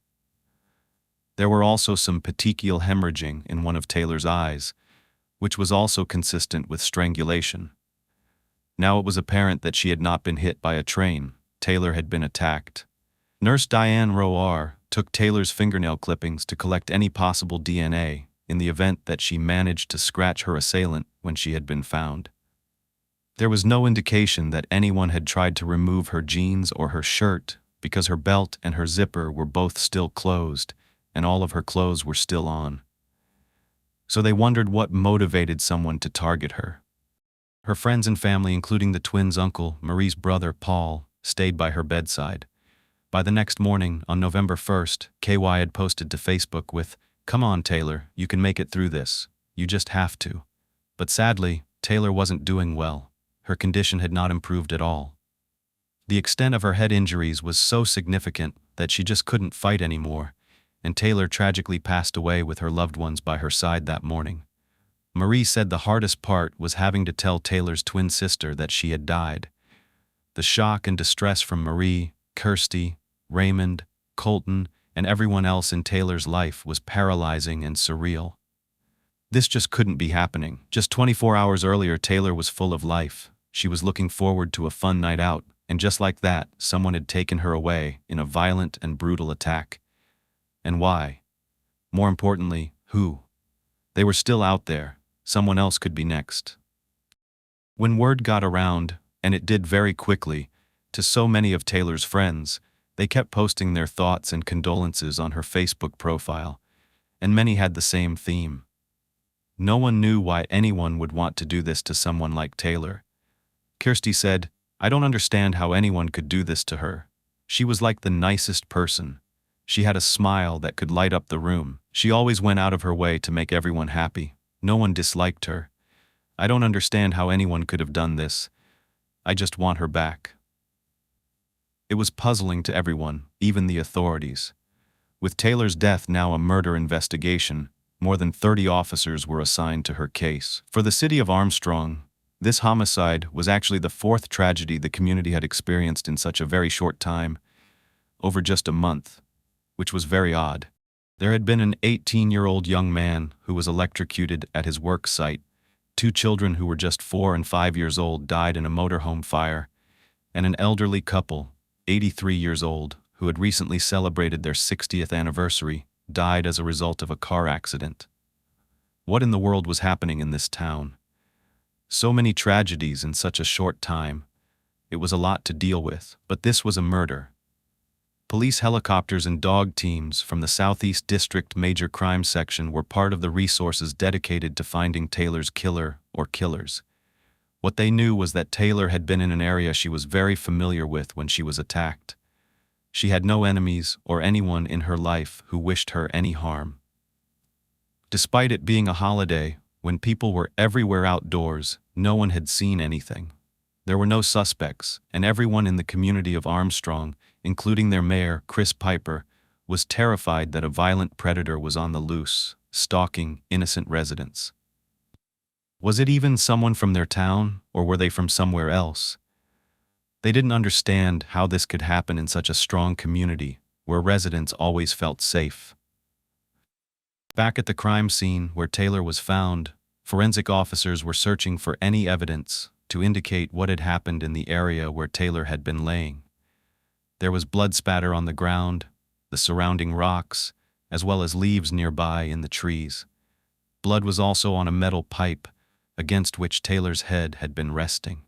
There were also some petechial hemorrhaging in one of Taylor's eyes, which was also consistent with strangulation. Now it was apparent that she had not been hit by a train. Taylor had been attacked. Nurse Diane Roar took Taylor's fingernail clippings to collect any possible DNA in the event that she managed to scratch her assailant when she had been found. There was no indication that anyone had tried to remove her jeans or her shirt because her belt and her zipper were both still closed and all of her clothes were still on. So they wondered what motivated someone to target her. Her friends and family, including the twins' uncle, Marie's brother, Paul, stayed by her bedside. By the next morning, on November 1st, KY had posted to Facebook with, "Come on, Taylor, you can make it through this. You just have to." But sadly, Taylor wasn't doing well. Her condition had not improved at all. The extent of her head injuries was so significant that she just couldn't fight anymore, and Taylor tragically passed away with her loved ones by her side that morning. Marie said the hardest part was having to tell Taylor's twin sister that she had died. The shock and distress from Marie, Kirsty, Raymond, Colton, and everyone else in Taylor's life was paralyzing and surreal. This just couldn't be happening. Just 24 hours earlier, Taylor was full of life. She was looking forward to a fun night out, and just like that, someone had taken her away in a violent and brutal attack. And why? More importantly, who? They were still out there. Someone else could be next. When word got around, and it did very quickly, to so many of Taylor's friends, they kept posting their thoughts and condolences on her Facebook profile, and many had the same theme. No one knew why anyone would want to do this to someone like Taylor. Kirsty said, "I don't understand how anyone could do this to her. She was like the nicest person. She had a smile that could light up the room. She always went out of her way to make everyone happy. No one disliked her. I don't understand how anyone could have done this. I just want her back." It was puzzling to everyone, even the authorities. With Taylor's death now a murder investigation, more than 30 officers were assigned to her case. For the city of Armstrong, this homicide was actually the 4th tragedy the community had experienced in such a very short time, over just a month, which was very odd. There had been an 18-year-old young man who was electrocuted at his work site, 2 children who were just 4 and 5 years old died in a motorhome fire, and an elderly couple, 83 years old, who had recently celebrated their 60th anniversary, died as a result of a car accident. What in the world was happening in this town? So many tragedies in such a short time. It was a lot to deal with, but this was a murder. Police helicopters and dog teams from the Southeast District Major Crime Section were part of the resources dedicated to finding Taylor's killer or killers. What they knew was that Taylor had been in an area she was very familiar with when she was attacked. She had no enemies or anyone in her life who wished her any harm. Despite it being a holiday, when people were everywhere outdoors, no one had seen anything. There were no suspects, and everyone in the community of Armstrong, including their mayor, Chris Piper, was terrified that a violent predator was on the loose, stalking innocent residents. Was it even someone from their town, or were they from somewhere else? They didn't understand how this could happen in such a strong community, where residents always felt safe. Back at the crime scene where Taylor was found, forensic officers were searching for any evidence to indicate what had happened in the area where Taylor had been laying. There was blood spatter on the ground, the surrounding rocks, as well as leaves nearby in the trees. Blood was also on a metal pipe, against which Taylor's head had been resting.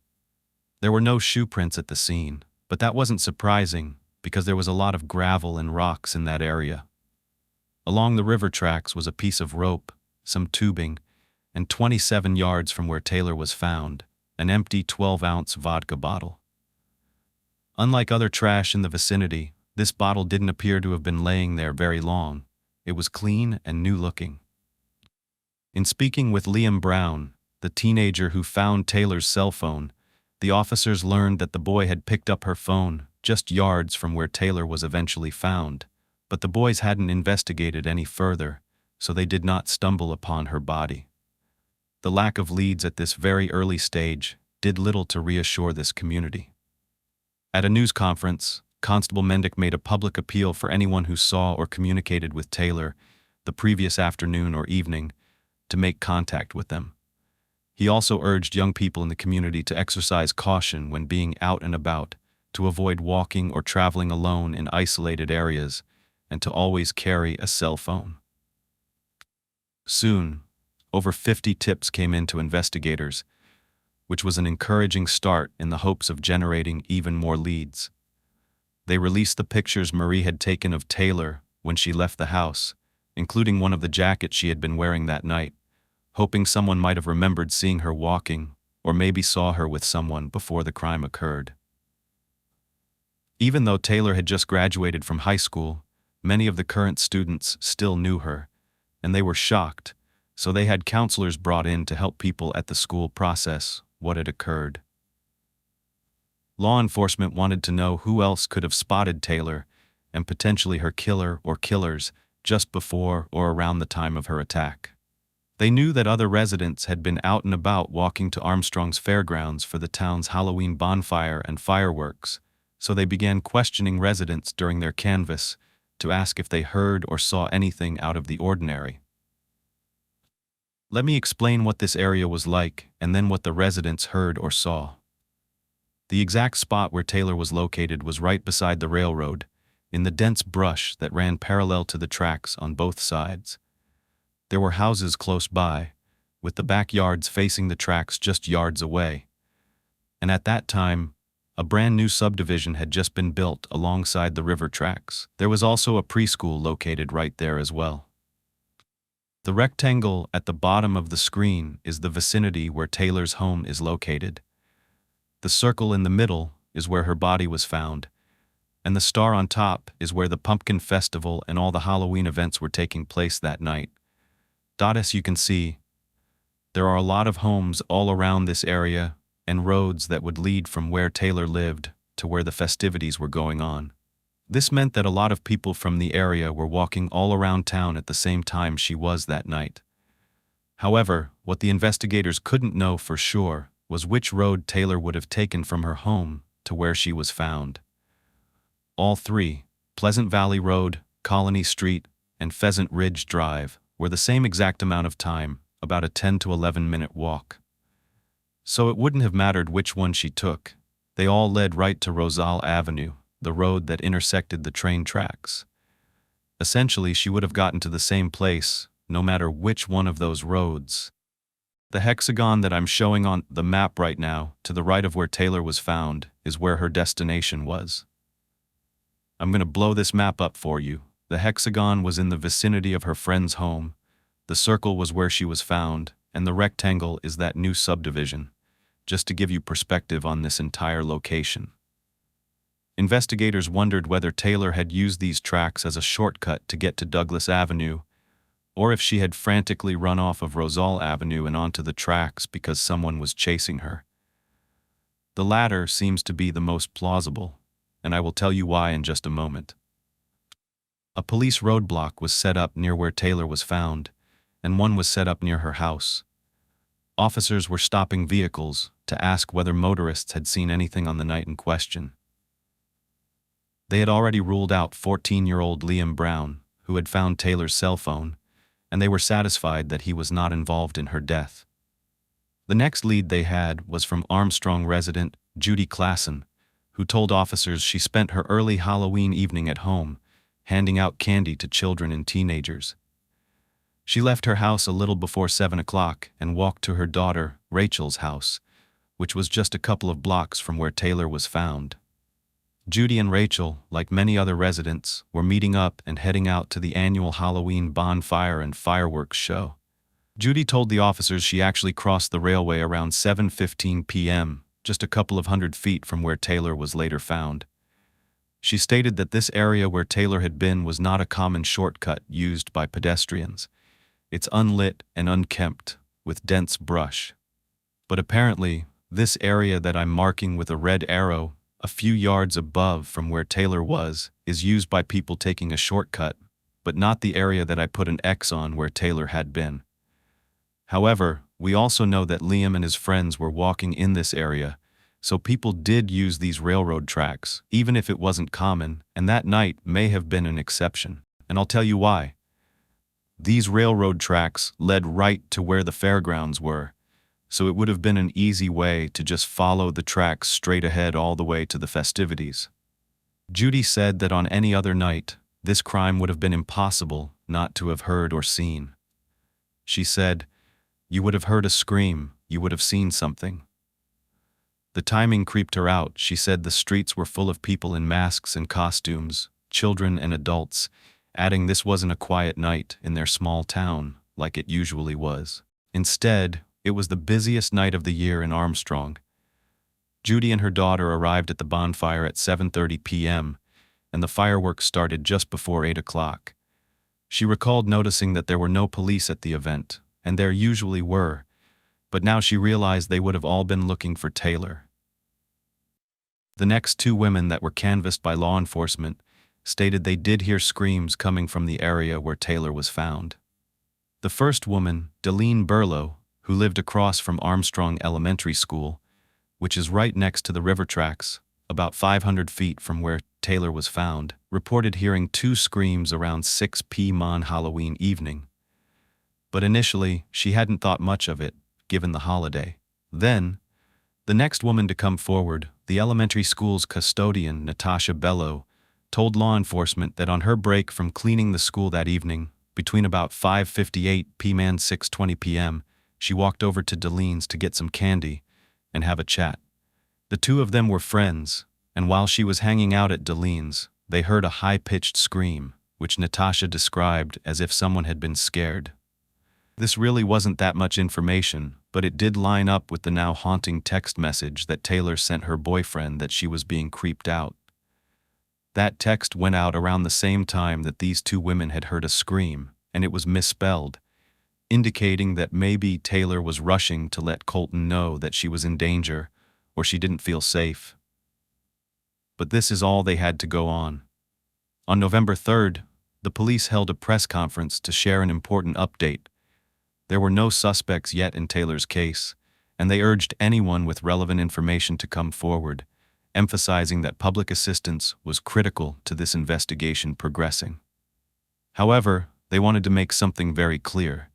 There were no shoe prints at the scene, but that wasn't surprising because there was a lot of gravel and rocks in that area. Along the river tracks was a piece of rope, some tubing, and 27 yards from where Taylor was found, an empty 12-ounce vodka bottle. Unlike other trash in the vicinity, this bottle didn't appear to have been laying there very long. It was clean and new-looking. In speaking with Liam Brown, the teenager who found Taylor's cell phone, the officers learned that the boy had picked up her phone just yards from where Taylor was eventually found, but the boys hadn't investigated any further, so they did not stumble upon her body. The lack of leads at this very early stage did little to reassure this community. At a news conference, Constable Mendick made a public appeal for anyone who saw or communicated with Taylor the previous afternoon or evening to make contact with them. He also urged young people in the community to exercise caution when being out and about, to avoid walking or traveling alone in isolated areas, and to always carry a cell phone. Soon, over 50 tips came in to investigators, which was an encouraging start in the hopes of generating even more leads. They released the pictures Marie had taken of Taylor when she left the house, including one of the jackets she had been wearing that night, hoping someone might have remembered seeing her walking, or maybe saw her with someone before the crime occurred. Even though Taylor had just graduated from high school, many of the current students still knew her, and they were shocked, so they had counselors brought in to help people at the school process what had occurred. Law enforcement wanted to know who else could have spotted Taylor and potentially her killer or killers just before or around the time of her attack. They knew that other residents had been out and about walking to Armstrong's fairgrounds for the town's Halloween bonfire and fireworks, so they began questioning residents during their canvass to ask if they heard or saw anything out of the ordinary. Let me explain what this area was like and then what the residents heard or saw. The exact spot where Taylor was located was right beside the railroad, in the dense brush that ran parallel to the tracks on both sides. There were houses close by, with the backyards facing the tracks just yards away. And at that time, a brand new subdivision had just been built alongside the river tracks. There was also a preschool located right there as well. The rectangle at the bottom of the screen is the vicinity where Taylor's home is located. The circle in the middle is where her body was found, and the star on top is where the pumpkin festival and all the Halloween events were taking place that night. As you can see, there are a lot of homes all around this area and roads that would lead from where Taylor lived to where the festivities were going on. This meant that a lot of people from the area were walking all around town at the same time she was that night. However, what the investigators couldn't know for sure was which road Taylor would have taken from her home to where she was found. All three, Pleasant Valley Road, Colony Street, and Pheasant Ridge Drive, were the same exact amount of time, about a 10 to 11-minute walk. So it wouldn't have mattered which one she took. They all led right to Rosal Avenue, the road that intersected the train tracks. Essentially, she would have gotten to the same place, no matter which one of those roads. The hexagon that I'm showing on the map right now, to the right of where Taylor was found, is where her destination was. I'm going to blow this map up for you. The hexagon was in the vicinity of her friend's home, the circle was where she was found, and the rectangle is that new subdivision, just to give you perspective on this entire location. Investigators wondered whether Taylor had used these tracks as a shortcut to get to Douglas Avenue, or if she had frantically run off of Rosal Avenue and onto the tracks because someone was chasing her. The latter seems to be the most plausible, and I will tell you why in just a moment. A police roadblock was set up near where Taylor was found, and one was set up near her house. Officers were stopping vehicles to ask whether motorists had seen anything on the night in question. They had already ruled out 14-year-old Liam Brown, who had found Taylor's cell phone, and they were satisfied that he was not involved in her death. The next lead they had was from Armstrong resident Judy Klassen, who told officers she spent her early Halloween evening at home, handing out candy to children and teenagers. She left her house a little before 7 o'clock and walked to her daughter, Rachel's house, which was just a couple of blocks from where Taylor was found. Judy and Rachel, like many other residents, were meeting up and heading out to the annual Halloween bonfire and fireworks show. Judy told the officers she actually crossed the railway around 7:15 p.m., just a couple of hundred feet from where Taylor was later found. She stated that this area where Taylor had been was not a common shortcut used by pedestrians. It's unlit and unkempt, with dense brush. But apparently, this area that I'm marking with a red arrow, a few yards above from where Taylor was, is used by people taking a shortcut, but not the area that I put an X on where Taylor had been. However, we also know that Liam and his friends were walking in this area, so people did use these railroad tracks, even if it wasn't common, and that night may have been an exception. And I'll tell you why. These railroad tracks led right to where the fairgrounds were, so it would have been an easy way to just follow the tracks straight ahead all the way to the festivities. Judy said that on any other night, this crime would have been impossible not to have heard or seen. She said, "You would have heard a scream, you would have seen something." The timing creeped her out. She said the streets were full of people in masks and costumes, children and adults, adding this wasn't a quiet night in their small town like it usually was. Instead, it was the busiest night of the year in Armstrong. Judy and her daughter arrived at the bonfire at 7:30 p.m., and the fireworks started just before 8 o'clock. She recalled noticing that there were no police at the event, and there usually were, but now she realized they would have all been looking for Taylor. The next two women that were canvassed by law enforcement stated they did hear screams coming from the area where Taylor was found. The first woman, Delene Burlow, who lived across from Armstrong Elementary School, which is right next to the river tracks, about 500 feet from where Taylor was found, reported hearing two screams around 6 p.m. on Halloween evening. But initially, she hadn't thought much of it, given the holiday. Then, the next woman to come forward, the elementary school's custodian, Natasha Bello, told law enforcement that on her break from cleaning the school that evening, between about 5:58 p.m. and 6:20 p.m., she walked over to Delene's to get some candy and have a chat. The two of them were friends, and while she was hanging out at Delene's, they heard a high-pitched scream, which Natasha described as if someone had been scared. This really wasn't that much information, but it did line up with the now haunting text message that Taylor sent her boyfriend that she was being creeped out. That text went out around the same time that these two women had heard a scream, and it was misspelled, indicating that maybe Taylor was rushing to let Colton know that she was in danger or she didn't feel safe. But this is all they had to go on. On November 3rd, the police held a press conference to share an important update. There were no suspects yet in Taylor's case, and they urged anyone with relevant information to come forward, emphasizing that public assistance was critical to this investigation progressing. However, they wanted to make something very clear.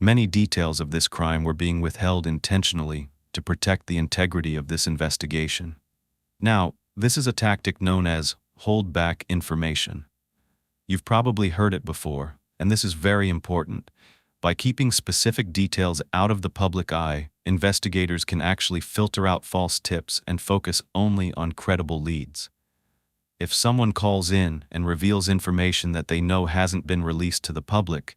Many details of this crime were being withheld intentionally to protect the integrity of this investigation. Now, this is a tactic known as hold back information. You've probably heard it before, and this is very important. By keeping specific details out of the public eye, investigators can actually filter out false tips and focus only on credible leads. If someone calls in and reveals information that they know hasn't been released to the public,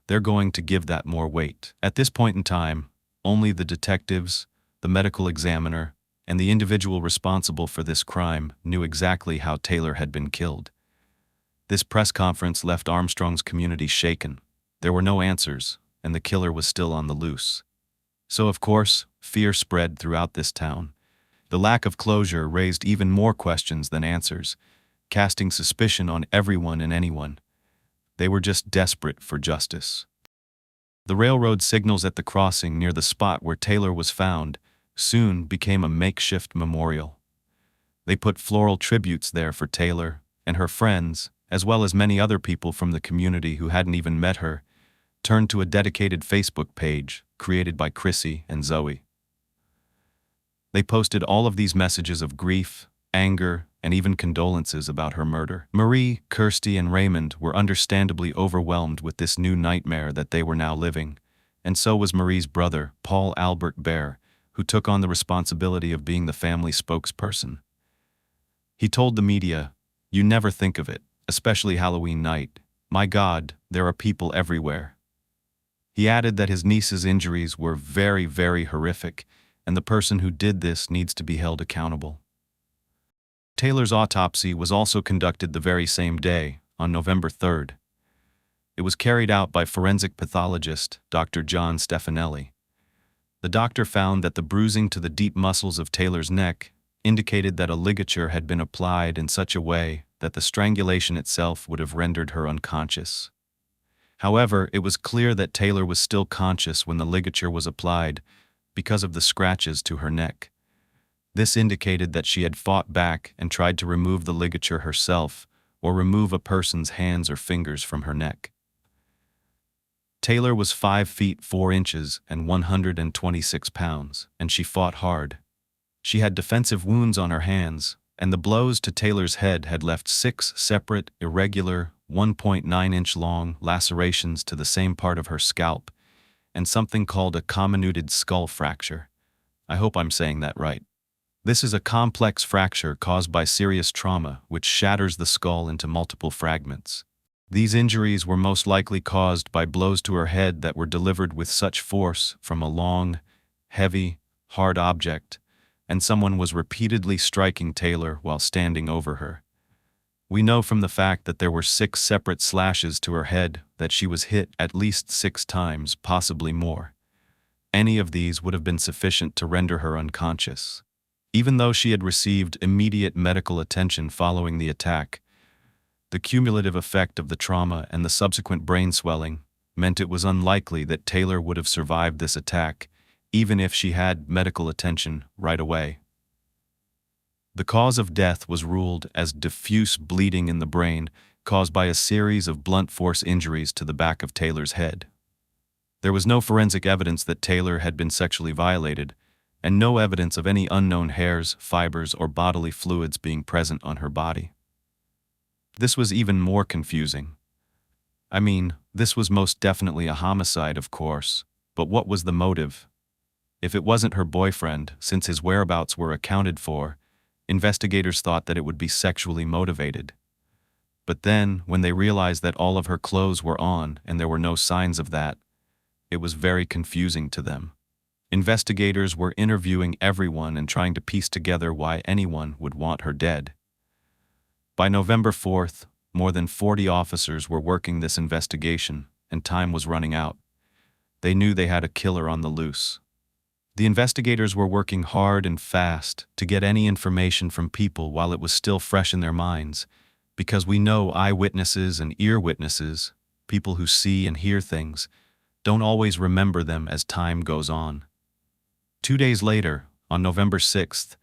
they're going to give that more weight. At this point in time, only the detectives, the medical examiner, and the individual responsible for this crime knew exactly how Taylor had been killed. This press conference left Armstrong's community shaken. There were no answers, and the killer was still on the loose. So, of course, fear spread throughout this town. The lack of closure raised even more questions than answers, casting suspicion on everyone and anyone. They were just desperate for justice. The railroad signals at the crossing near the spot where Taylor was found soon became a makeshift memorial. They put floral tributes there for Taylor and her friends, as well as many other people from the community who hadn't even met her, turned to a dedicated Facebook page created by Chrissy and Zoe. They posted all of these messages of grief, anger, and even condolences about her murder. Marie, Kirsty, and Raymond were understandably overwhelmed with this new nightmare that they were now living, and so was Marie's brother, Paul Albert Bear, who took on the responsibility of being the family spokesperson. He told the media, "You never think of it, especially Halloween night. My God, there are people everywhere." He added that his niece's injuries were very, very horrific, and the person who did this needs to be held accountable. Taylor's autopsy was also conducted the very same day, on November 3rd. It was carried out by forensic pathologist Dr. John Stefanelli. The doctor found that the bruising to the deep muscles of Taylor's neck indicated that a ligature had been applied in such a way that the strangulation itself would have rendered her unconscious. However, it was clear that Taylor was still conscious when the ligature was applied because of the scratches to her neck. This indicated that she had fought back and tried to remove the ligature herself or remove a person's hands or fingers from her neck. Taylor was 5 feet 4 inches and 126 pounds, and she fought hard. She had defensive wounds on her hands, and the blows to Taylor's head had left 6 separate, irregular, 1.9-inch long lacerations to the same part of her scalp, and something called a comminuted skull fracture. I hope I'm saying that right. This is a complex fracture caused by serious trauma which shatters the skull into multiple fragments. These injuries were most likely caused by blows to her head that were delivered with such force from a long, heavy, hard object, and someone was repeatedly striking Taylor while standing over her. We know from the fact that there were 6 separate slashes to her head that she was hit at least 6 times, possibly more. Any of these would have been sufficient to render her unconscious. Even though she had received immediate medical attention following the attack, the cumulative effect of the trauma and the subsequent brain swelling meant it was unlikely that Taylor would have survived this attack, even if she had medical attention right away. The cause of death was ruled as diffuse bleeding in the brain caused by a series of blunt force injuries to the back of Taylor's head. There was no forensic evidence that Taylor had been sexually violated, and no evidence of any unknown hairs, fibers, or bodily fluids being present on her body. This was even more confusing. I mean, this was most definitely a homicide, of course, but what was the motive? If it wasn't her boyfriend, since his whereabouts were accounted for, investigators thought that it would be sexually motivated. But then, when they realized that all of her clothes were on and there were no signs of that, it was very confusing to them. Investigators were interviewing everyone and trying to piece together why anyone would want her dead. By November 4th, more than 40 officers were working this investigation, and time was running out. They knew they had a killer on the loose. The investigators were working hard and fast to get any information from people while it was still fresh in their minds, because we know eyewitnesses and ear witnesses, people who see and hear things, don't always remember them as time goes on. 2 days later, on November 6th,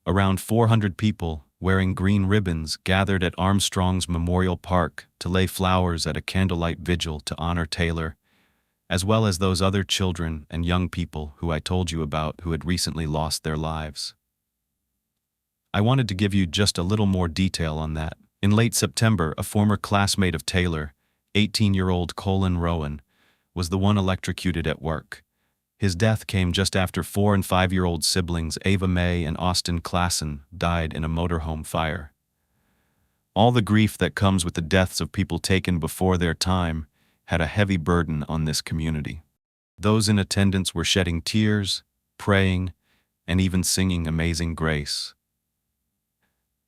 around 400 people wearing green ribbons gathered at Armstrong's Memorial Park to lay flowers at a candlelight vigil to honor Taylor, as well as those other children and young people who I told you about who had recently lost their lives. I wanted to give you just a little more detail on that. In late September, a former classmate of Taylor, 18-year-old Colin Rowan, was the one electrocuted at work. His death came just after 4- and 5-year-old siblings Ava Mae and Austin Klassen died in a motorhome fire. All the grief that comes with the deaths of people taken before their time had a heavy burden on this community. Those in attendance were shedding tears, praying, and even singing Amazing Grace.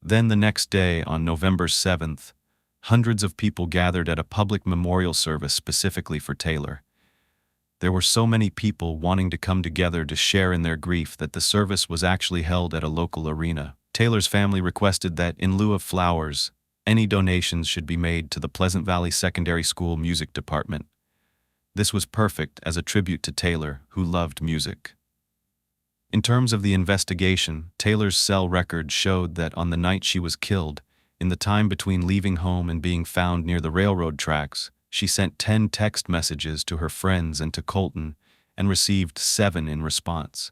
Then the next day, on November 7th, hundreds of people gathered at a public memorial service specifically for Taylor. There were so many people wanting to come together to share in their grief that the service was actually held at a local arena. Taylor's family requested that, in lieu of flowers, any donations should be made to the Pleasant Valley Secondary School music department. This was perfect as a tribute to Taylor, who loved music. In terms of the investigation, Taylor's cell records showed that on the night she was killed, in the time between leaving home and being found near the railroad tracks, she sent 10 text messages to her friends and to Colton, and received 7 in response.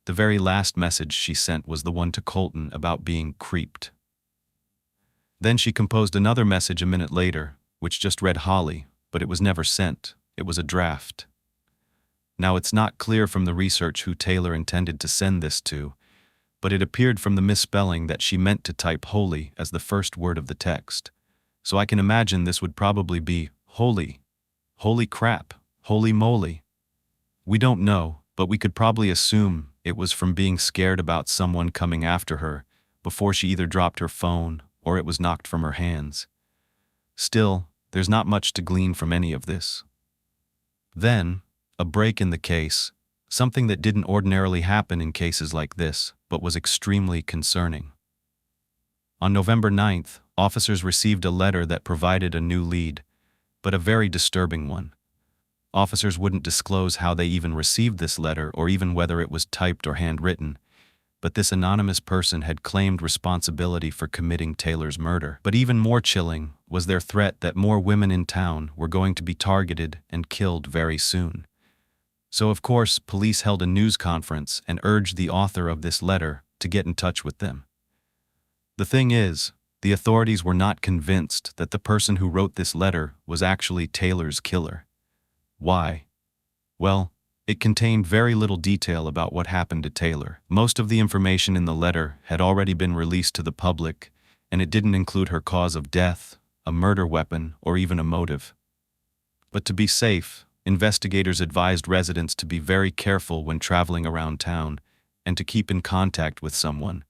The very last message she sent was the one to Colton about being creeped. Then she composed another message a minute later, which just read Holly, but it was never sent. It was a draft. Now, it's not clear from the research who Taylor intended to send this to, but it appeared from the misspelling that she meant to type holy as the first word of the text. So I can imagine this would probably be holy. Holy crap. Holy moly. We don't know, but we could probably assume it was from being scared about someone coming after her before she either dropped her phone or it was knocked from her hands. Still, there's not much to glean from any of this. Then, a break in the case, something that didn't ordinarily happen in cases like this, but was extremely concerning. On November 9th, officers received a letter that provided a new lead, but a very disturbing one. Officers wouldn't disclose how they even received this letter or even whether it was typed or handwritten, but this anonymous person had claimed responsibility for committing Taylor's murder. But even more chilling was their threat that more women in town were going to be targeted and killed very soon. So of course, police held a news conference and urged the author of this letter to get in touch with them. The thing is, the authorities were not convinced that the person who wrote this letter was actually Taylor's killer. Why? Well, it contained very little detail about what happened to Taylor. Most of the information in the letter had already been released to the public, and it didn't include her cause of death, a murder weapon, or even a motive. But to be safe, investigators advised residents to be very careful when traveling around town and to keep in contact with someone.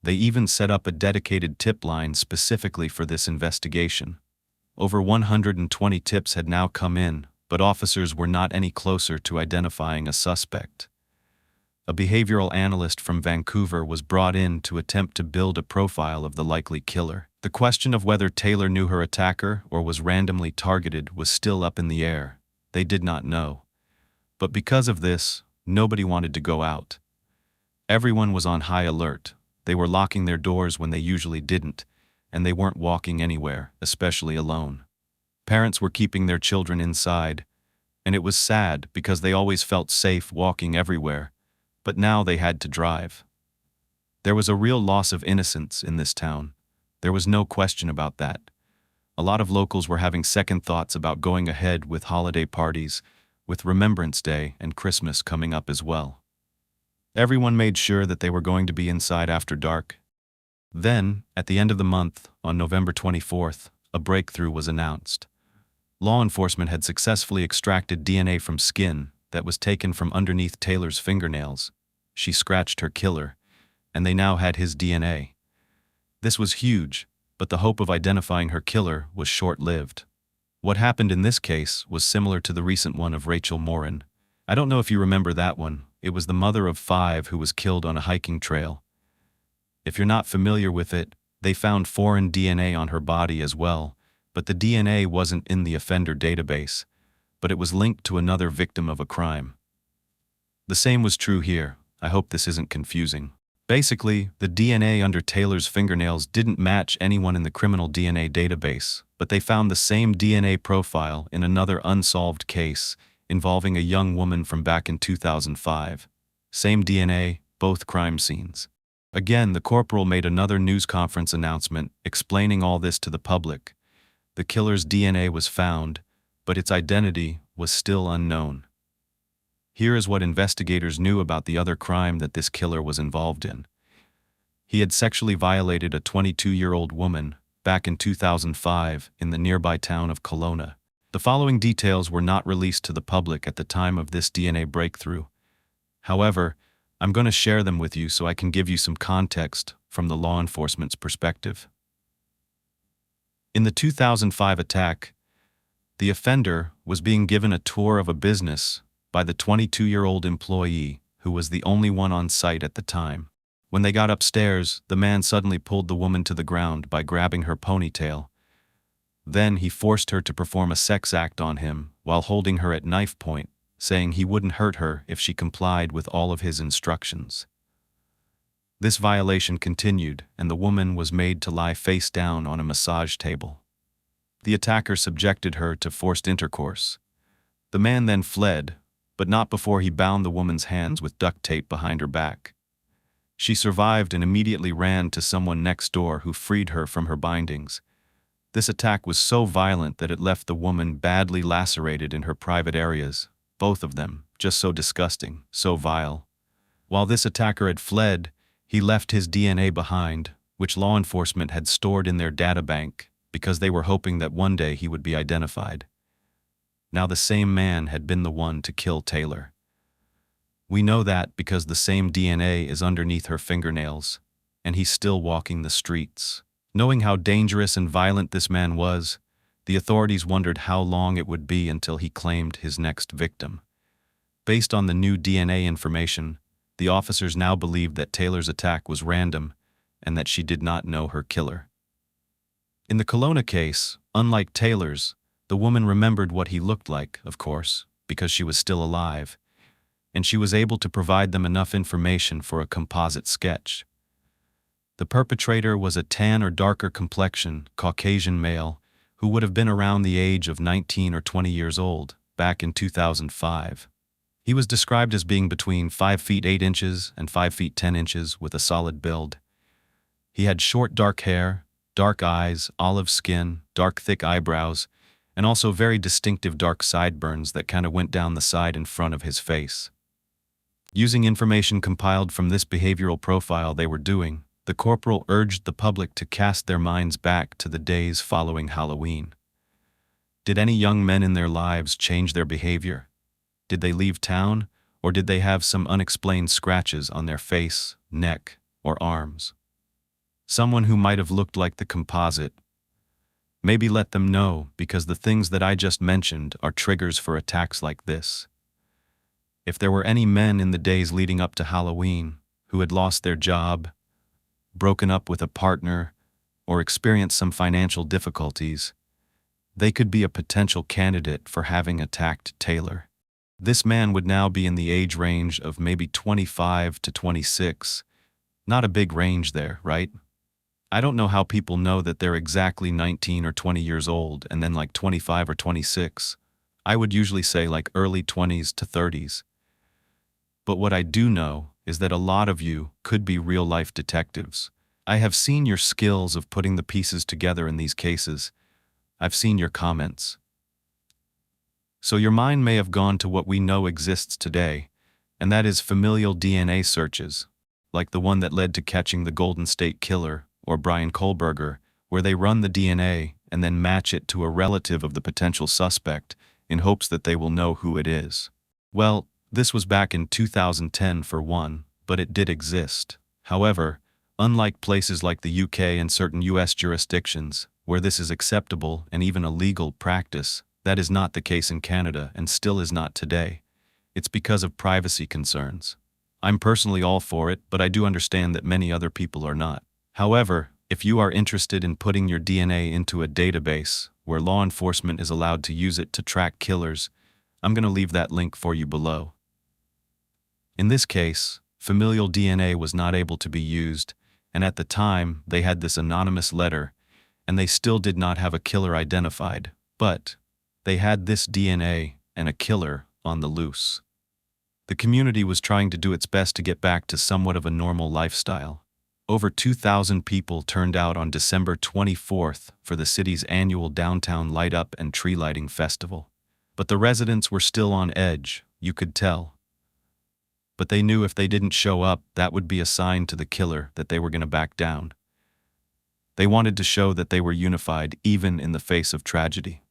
They even set up a dedicated tip line specifically for this investigation. Over 120 tips had now come in, but officers were not any closer to identifying a suspect. A behavioral analyst from Vancouver was brought in to attempt to build a profile of the likely killer. The question of whether Taylor knew her attacker or was randomly targeted was still up in the air. They did not know. But because of this, nobody wanted to go out. Everyone was on high alert. They were locking their doors when they usually didn't, and they weren't walking anywhere, especially alone. Parents were keeping their children inside, and it was sad because they always felt safe walking everywhere, but now they had to drive. There was a real loss of innocence in this town. There was no question about that. A lot of locals were having second thoughts about going ahead with holiday parties, with Remembrance Day and Christmas coming up as well. Everyone made sure that they were going to be inside after dark. Then, at the end of the month, on November 24th, a breakthrough was announced. Law enforcement had successfully extracted DNA from skin that was taken from underneath Taylor's fingernails. She scratched her killer, and they now had his DNA. This was huge, but the hope of identifying her killer was short-lived. What happened in this case was similar to the recent one of Rachel Morin. I don't know if you remember that one. It was the mother of 5 who was killed on a hiking trail. If you're not familiar with it, they found foreign DNA on her body as well, but the DNA wasn't in the offender database, but it was linked to another victim of a crime. The same was true here. I hope this isn't confusing. Basically, the DNA under Taylor's fingernails didn't match anyone in the criminal DNA database, but they found the same DNA profile in another unsolved case involving a young woman from back in 2005. Same DNA, both crime scenes. Again, the corporal made another news conference announcement explaining all this to the public. The killer's DNA was found, but its identity was still unknown. Here is what investigators knew about the other crime that this killer was involved in. He had sexually violated a 22-year-old woman back in 2005 in the nearby town of Kelowna. The following details were not released to the public at the time of this DNA breakthrough. However, I'm going to share them with you so I can give you some context from the law enforcement's perspective. In the 2005 attack, the offender was being given a tour of a business by the 22-year-old employee who was the only one on site at the time. When they got upstairs, the man suddenly pulled the woman to the ground by grabbing her ponytail. Then he forced her to perform a sex act on him while holding her at knife point, saying he wouldn't hurt her if she complied with all of his instructions. This violation continued, and the woman was made to lie face down on a massage table. The attacker subjected her to forced intercourse. The man then fled, but not before he bound the woman's hands with duct tape behind her back. She survived and immediately ran to someone next door who freed her from her bindings. This attack was so violent that it left the woman badly lacerated in her private areas, both of them, just so disgusting, so vile. While this attacker had fled, he left his DNA behind, which law enforcement had stored in their databank because they were hoping that one day he would be identified. Now the same man had been the one to kill Taylor. We know that because the same DNA is underneath her fingernails, and he's still walking the streets. Knowing how dangerous and violent this man was, the authorities wondered how long it would be until he claimed his next victim. Based on the new DNA information, the officers now believed that Taylor's attack was random and that she did not know her killer. In the Kelowna case, unlike Taylor's, the woman remembered what he looked like, of course, because she was still alive, and she was able to provide them enough information for a composite sketch. The perpetrator was a tan or darker complexion, Caucasian male, who would have been around the age of 19 or 20 years old, back in 2005. He was described as being between 5 feet 8 inches and 5 feet 10 inches with a solid build. He had short dark hair, dark eyes, olive skin, dark thick eyebrows, and also very distinctive dark sideburns that kind of went down the side and front of his face. Using information compiled from this behavioral profile they were doing, the corporal urged the public to cast their minds back to the days following Halloween. Did any young men in their lives change their behavior? Did they leave town, or did they have some unexplained scratches on their face, neck, or arms? Someone who might have looked like the composite. Maybe let them know, because the things that I just mentioned are triggers for attacks like this. If there were any men in the days leading up to Halloween who had lost their job, broken up with a partner, or experienced some financial difficulties, they could be a potential candidate for having attacked Taylor. This man would now be in the age range of maybe 25 to 26. Not a big range there, right? I don't know how people know that they're exactly 19 or 20 years old and then like 25 or 26. I would usually say like early 20s to 30s. But what I do know is that a lot of you could be real-life detectives. I have seen your skills of putting the pieces together in these cases. I've seen your comments. So your mind may have gone to what we know exists today, and that is familial DNA searches, like the one that led to catching the Golden State Killer or Brian Kohlberger, where they run the DNA and then match it to a relative of the potential suspect in hopes that they will know who it is. Well, this was back in 2010 for one, but it did exist. However, unlike places like the UK and certain US jurisdictions, where this is acceptable and even a legal practice, that is not the case in Canada and still is not today. It's because of privacy concerns. I'm personally all for it, but I do understand that many other people are not. However, if you are interested in putting your DNA into a database where law enforcement is allowed to use it to track killers, I'm going to leave that link for you below. In this case, familial DNA was not able to be used, and at the time they had this anonymous letter, and they still did not have a killer identified, but they had this DNA and a killer on the loose. The community was trying to do its best to get back to somewhat of a normal lifestyle. Over 2,000 people turned out on December 24th for the city's annual downtown light up and tree lighting festival. But the residents were still on edge, you could tell. But they knew if they didn't show up, that would be a sign to the killer that they were going to back down. They wanted to show that they were unified even in the face of tragedy.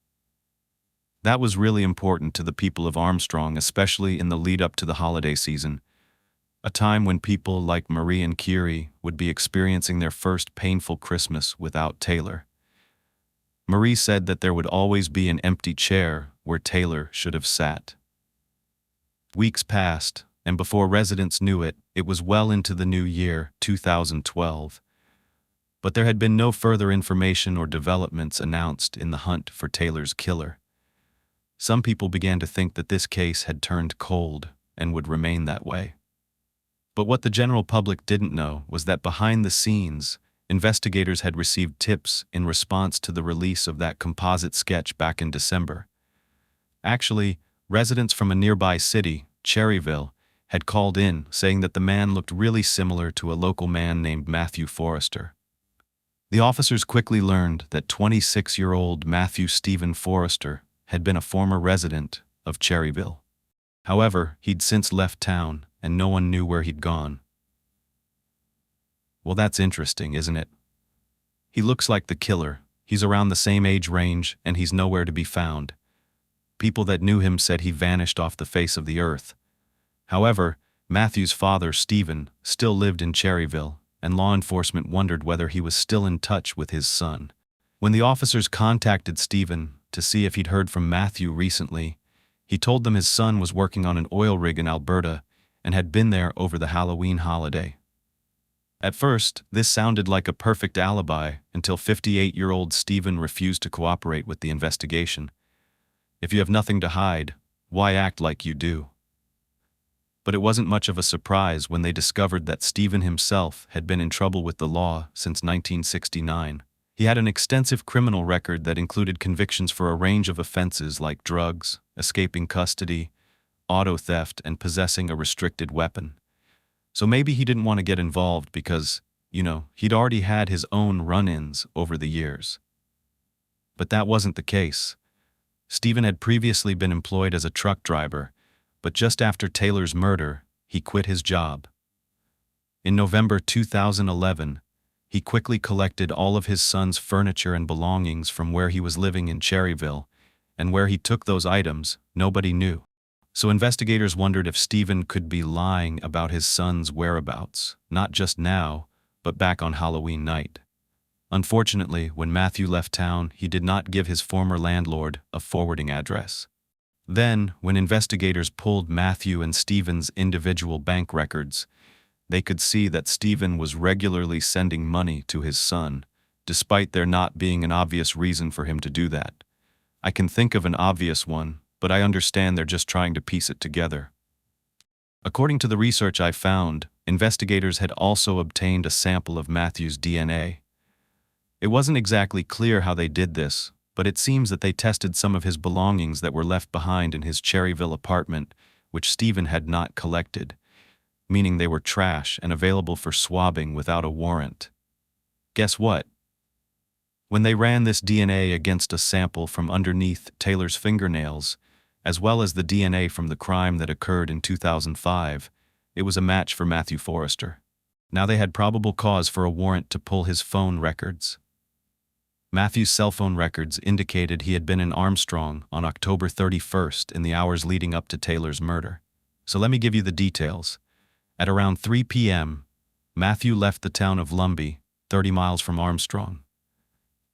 That was really important to the people of Armstrong, especially in the lead up to the holiday season, a time when people like Marie and Kiri would be experiencing their first painful Christmas without Taylor. Marie said that there would always be an empty chair where Taylor should have sat. Weeks passed, and before residents knew it, it was well into the new year, 2012. But there had been no further information or developments announced in the hunt for Taylor's killer. Some people began to think that this case had turned cold and would remain that way. But what the general public didn't know was that behind the scenes, investigators had received tips in response to the release of that composite sketch back in December. Actually, residents from a nearby city, Cherryville, had called in saying that the man looked really similar to a local man named Matthew Forrester. The officers quickly learned that 26-year-old Matthew Stephen Forrester had been a former resident of Cherryville. However, he'd since left town, and no one knew where he'd gone. Well, that's interesting, isn't it? He looks like the killer. He's around the same age range, and he's nowhere to be found. People that knew him said he vanished off the face of the earth. However, Matthew's father, Stephen, still lived in Cherryville, and law enforcement wondered whether he was still in touch with his son. When the officers contacted Stephen to see if he'd heard from Matthew recently, he told them his son was working on an oil rig in Alberta and had been there over the Halloween holiday. At first, this sounded like a perfect alibi until 58-year-old Stephen refused to cooperate with the investigation. If you have nothing to hide, why act like you do? But it wasn't much of a surprise when they discovered that Stephen himself had been in trouble with the law since 1969. He had an extensive criminal record that included convictions for a range of offenses like drugs, escaping custody, auto theft, and possessing a restricted weapon. So maybe he didn't want to get involved because, he'd already had his own run-ins over the years. But that wasn't the case. Stephen had previously been employed as a truck driver, but just after Taylor's murder, he quit his job. In November 2011, he quickly collected all of his son's furniture and belongings from where he was living in Cherryville, and where he took those items, nobody knew. So investigators wondered if Stephen could be lying about his son's whereabouts, not just now, but back on Halloween night. Unfortunately, when Matthew left town, he did not give his former landlord a forwarding address. Then, when investigators pulled Matthew and Stephen's individual bank records, they could see that Stephen was regularly sending money to his son, despite there not being an obvious reason for him to do that. I can think of an obvious one, but I understand they're just trying to piece it together. According to the research I found, investigators had also obtained a sample of Matthew's DNA. It wasn't exactly clear how they did this, but it seems that they tested some of his belongings that were left behind in his Cherryville apartment, which Stephen had not collected, meaning they were trash and available for swabbing without a warrant. Guess what? When they ran this DNA against a sample from underneath Taylor's fingernails, as well as the DNA from the crime that occurred in 2005, it was a match for Matthew Forrester. Now they had probable cause for a warrant to pull his phone records. Matthew's cell phone records indicated he had been in Armstrong on October 31st in the hours leading up to Taylor's murder. So let me give you the details. At around 3 p.m., Matthew left the town of Lumbee, 30 miles from Armstrong.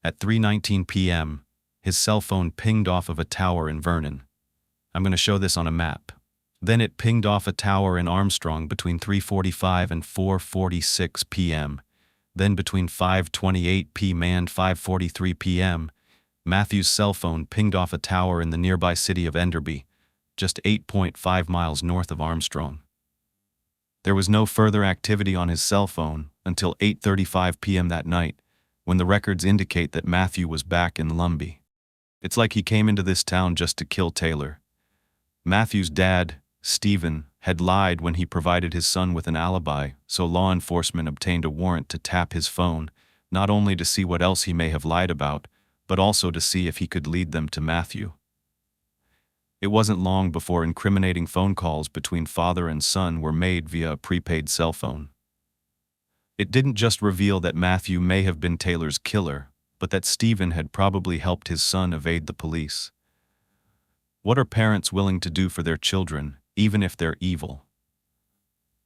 At 3:19 p.m., his cell phone pinged off of a tower in Vernon. I'm going to show this on a map. Then it pinged off a tower in Armstrong between 3:45 and 4:46 p.m. Then between 5:28 p.m. and 5:43 p.m., Matthew's cell phone pinged off a tower in the nearby city of Enderby, just 8.5 miles north of Armstrong. There was no further activity on his cell phone until 8:35 p.m. that night, when the records indicate that Matthew was back in Lumbee. It's like he came into this town just to kill Taylor. Matthew's dad, Stephen, had lied when he provided his son with an alibi, so law enforcement obtained a warrant to tap his phone, not only to see what else he may have lied about, but also to see if he could lead them to Matthew. It wasn't long before incriminating phone calls between father and son were made via a prepaid cell phone. It didn't just reveal that Matthew may have been Taylor's killer, but that Stephen had probably helped his son evade the police. What are parents willing to do for their children, even if they're evil?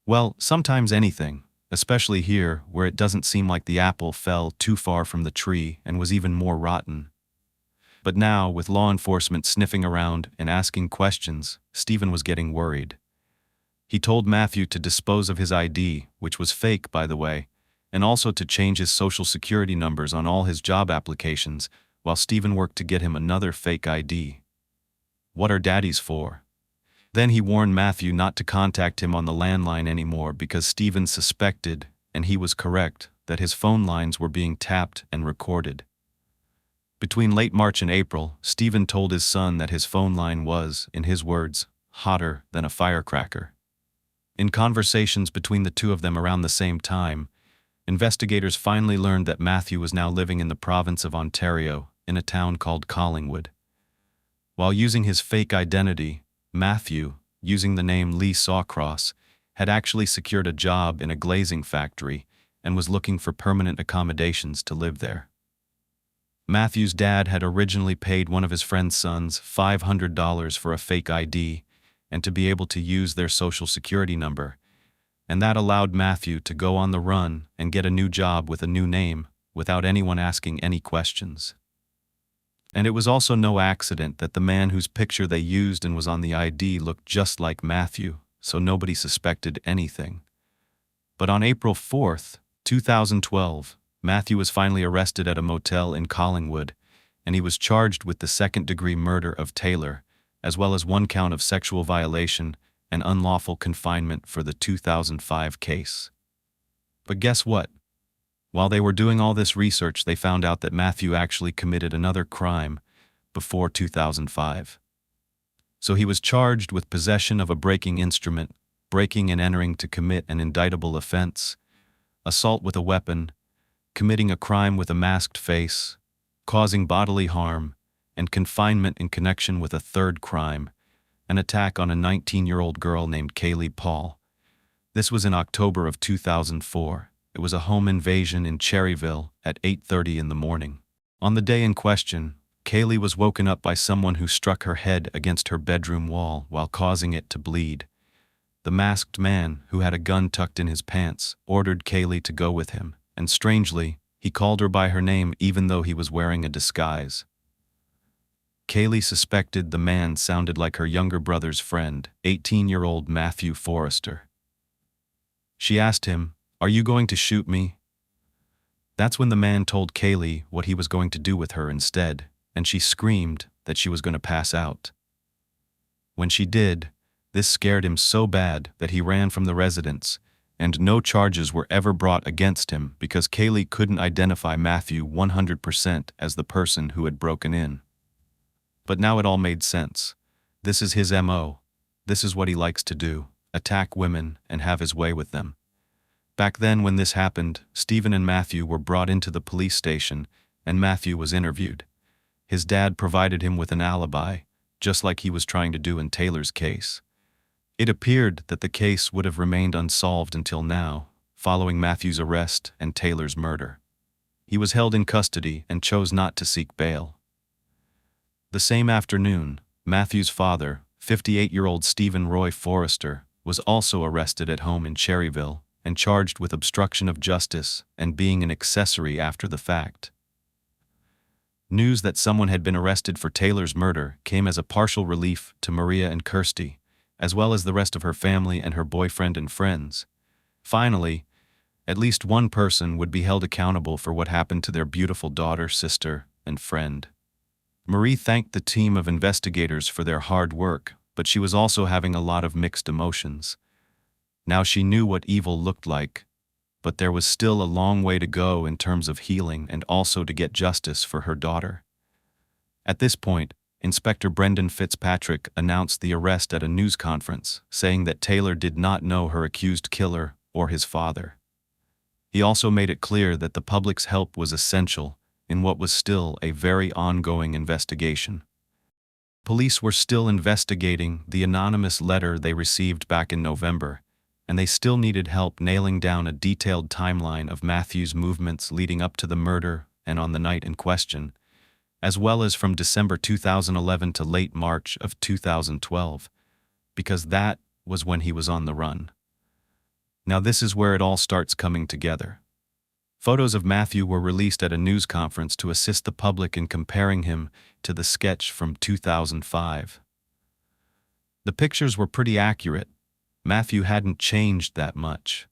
Well, sometimes anything, especially here where it doesn't seem like the apple fell too far from the tree and was even more rotten. But now, with law enforcement sniffing around and asking questions, Stephen was getting worried. He told Matthew to dispose of his ID, which was fake, by the way, and also to change his social security numbers on all his job applications, while Stephen worked to get him another fake ID. What are daddies for? Then he warned Matthew not to contact him on the landline anymore because Stephen suspected, and he was correct, that his phone lines were being tapped and recorded. Between late March and April, Stephen told his son that his phone line was, in his words, hotter than a firecracker. In conversations between the two of them around the same time, investigators finally learned that Matthew was now living in the province of Ontario, in a town called Collingwood. While using his fake identity, Matthew, using the name Lee Sawcross, had actually secured a job in a glazing factory and was looking for permanent accommodations to live there. Matthew's dad had originally paid one of his friend's sons $500 for a fake ID and to be able to use their social security number, and that allowed Matthew to go on the run and get a new job with a new name without anyone asking any questions. And it was also no accident that the man whose picture they used and was on the ID looked just like Matthew, so nobody suspected anything. But on April 4th, 2012, Matthew was finally arrested at a motel in Collingwood, and he was charged with the second-degree murder of Taylor, as well as one count of sexual violation and unlawful confinement for the 2005 case. But guess what? While they were doing all this research, they found out that Matthew actually committed another crime before 2005. So he was charged with possession of a breaking instrument, breaking and entering to commit an indictable offense, assault with a weapon, committing a crime with a masked face, causing bodily harm, and confinement in connection with a third crime, an attack on a 19-year-old girl named Kaylee Paul. This was in October of 2004. It was a home invasion in Cherryville at 8:30 in the morning. On the day in question, Kaylee was woken up by someone who struck her head against her bedroom wall while causing it to bleed. The masked man, who had a gun tucked in his pants, ordered Kaylee to go with him, and strangely, he called her by her name even though he was wearing a disguise. Kaylee suspected the man sounded like her younger brother's friend, 18-year-old Matthew Forrester. She asked him, "Are you going to shoot me?" That's when the man told Kaylee what he was going to do with her instead, and she screamed that she was going to pass out. When she did, this scared him so bad that he ran from the residence, and no charges were ever brought against him because Kaylee couldn't identify Matthew 100% as the person who had broken in. But now it all made sense. This is his MO. This is what he likes to do, attack women and have his way with them. Back then when this happened, Stephen and Matthew were brought into the police station, and Matthew was interviewed. His dad provided him with an alibi, just like he was trying to do in Taylor's case. It appeared that the case would have remained unsolved until now, following Matthew's arrest and Taylor's murder. He was held in custody and chose not to seek bail. The same afternoon, Matthew's father, 58-year-old Stephen Roy Forrester, was also arrested at home in Cherryville and charged with obstruction of justice and being an accessory after the fact. News that someone had been arrested for Taylor's murder came as a partial relief to Maria and Kirsty, as well as the rest of her family and her boyfriend and friends. Finally, at least one person would be held accountable for what happened to their beautiful daughter, sister, and friend. Marie thanked the team of investigators for their hard work, but she was also having a lot of mixed emotions. Now she knew what evil looked like, but there was still a long way to go in terms of healing and also to get justice for her daughter. At this point, Inspector Brendan Fitzpatrick announced the arrest at a news conference, saying that Taylor did not know her accused killer or his father. He also made it clear that the public's help was essential in what was still a very ongoing investigation. Police were still investigating the anonymous letter they received back in November, and they still needed help nailing down a detailed timeline of Matthew's movements leading up to the murder and on the night in question, as well as from December 2011 to late March of 2012, because that was when he was on the run. Now this is where it all starts coming together. Photos of Matthew were released at a news conference to assist the public in comparing him to the sketch from 2005. The pictures were pretty accurate. Matthew hadn't changed that much.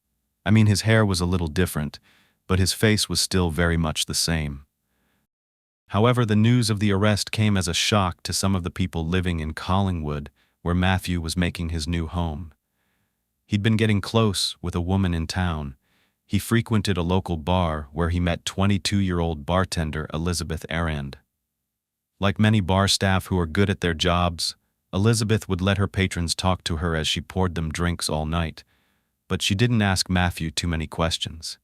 I mean, his hair was a little different, but his face was still very much the same. However, the news of the arrest came as a shock to some of the people living in Collingwood, where Matthew was making his new home. He'd been getting close with a woman in town. He frequented a local bar where he met 22-year-old bartender Elizabeth Arand. Like many bar staff who are good at their jobs, Elizabeth would let her patrons talk to her as she poured them drinks all night, but she didn't ask Matthew too many questions.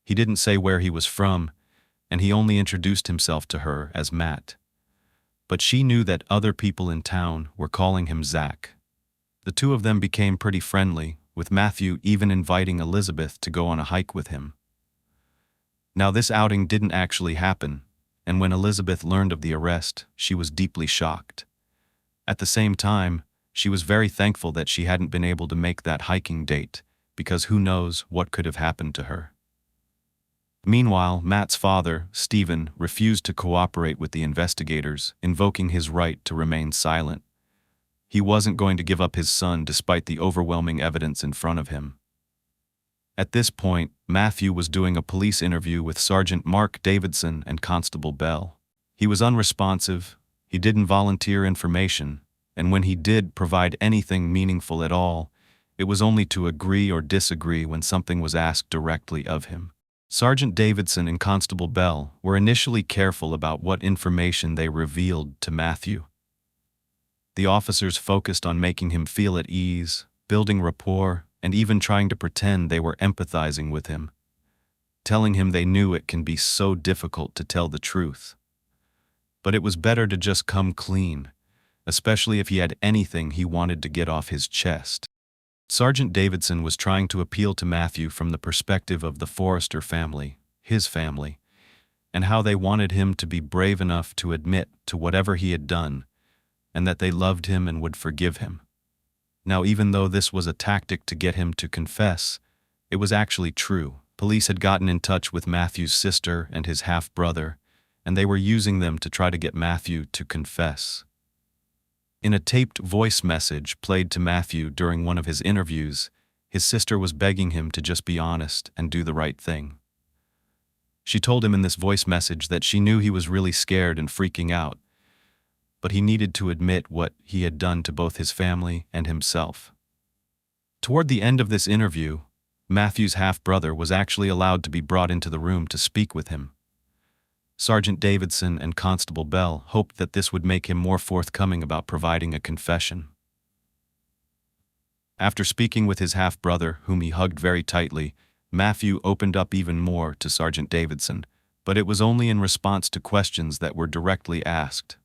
He didn't say where he was from, and he only introduced himself to her as Matt. But she knew that other people in town were calling him Zach. The two of them became pretty friendly, with Matthew even inviting Elizabeth to go on a hike with him. Now this outing didn't actually happen, and when Elizabeth learned of the arrest, she was deeply shocked. At the same time, she was very thankful that she hadn't been able to make that hiking date, because who knows what could have happened to her. Meanwhile, Matt's father, Stephen, refused to cooperate with the investigators, invoking his right to remain silent. He wasn't going to give up his son despite the overwhelming evidence in front of him. At this point, Matthew was doing a police interview with Sergeant Mark Davidson and Constable Bell. He was unresponsive, he didn't volunteer information, and when he did provide anything meaningful at all, it was only to agree or disagree when something was asked directly of him. Sergeant Davidson and Constable Bell were initially careful about what information they revealed to Matthew. The officers focused on making him feel at ease, building rapport, and even trying to pretend they were empathizing with him, telling him they knew it can be so difficult to tell the truth. But it was better to just come clean, especially if he had anything he wanted to get off his chest. Sergeant Davidson was trying to appeal to Matthew from the perspective of the Forrester family, his family, and how they wanted him to be brave enough to admit to whatever he had done, and that they loved him and would forgive him. Now, even though this was a tactic to get him to confess, it was actually true. Police had gotten in touch with Matthew's sister and his half-brother, and they were using them to try to get Matthew to confess. In a taped voice message played to Matthew during one of his interviews, his sister was begging him to just be honest and do the right thing. She told him in this voice message that she knew he was really scared and freaking out, but he needed to admit what he had done to both his family and himself. Toward the end of this interview, Matthew's half-brother was actually allowed to be brought into the room to speak with him. Sergeant Davidson and Constable Bell hoped that this would make him more forthcoming about providing a confession. After speaking with his half-brother, whom he hugged very tightly, Matthew opened up even more to Sergeant Davidson, but it was only in response to questions that were directly asked.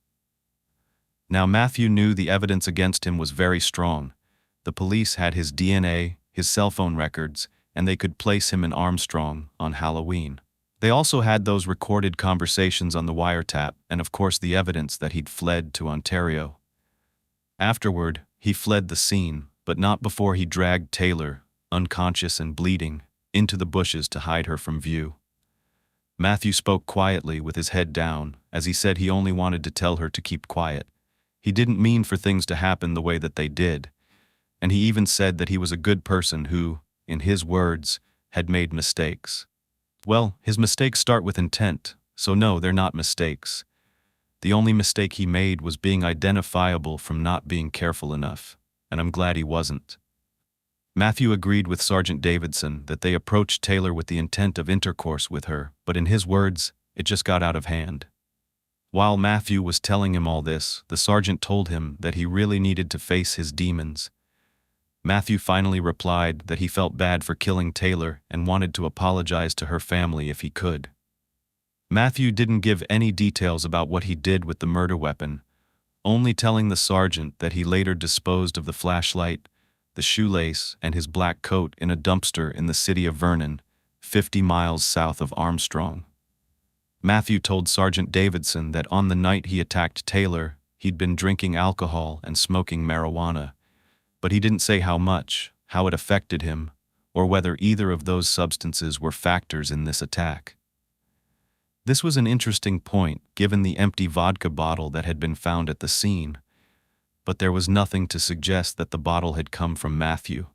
Now Matthew knew the evidence against him was very strong. The police had his DNA, his cell phone records, and they could place him in Armstrong on Halloween. They also had those recorded conversations on the wiretap and of course the evidence that he'd fled to Ontario. Afterward, he fled the scene, but not before he dragged Taylor, unconscious and bleeding, into the bushes to hide her from view. Matthew spoke quietly with his head down, as he said he only wanted to tell her to keep quiet. He didn't mean for things to happen the way that they did, and he even said that he was a good person who, in his words, had made mistakes. Well, his mistakes start with intent, so no, they're not mistakes. The only mistake he made was being identifiable from not being careful enough, and I'm glad he wasn't. Matthew agreed with Sergeant Davidson that they approached Taylor with the intent of intercourse with her, but in his words, it just got out of hand. While Matthew was telling him all this, the sergeant told him that he really needed to face his demons. Matthew finally replied that he felt bad for killing Taylor and wanted to apologize to her family if he could. Matthew didn't give any details about what he did with the murder weapon, only telling the sergeant that he later disposed of the flashlight, the shoelace, and his black coat in a dumpster in the city of Vernon, 50 miles south of Armstrong. Matthew told Sergeant Davidson that on the night he attacked Taylor, he'd been drinking alcohol and smoking marijuana, but he didn't say how much, how it affected him, or whether either of those substances were factors in this attack. This was an interesting point, given the empty vodka bottle that had been found at the scene, but there was nothing to suggest that the bottle had come from Matthew.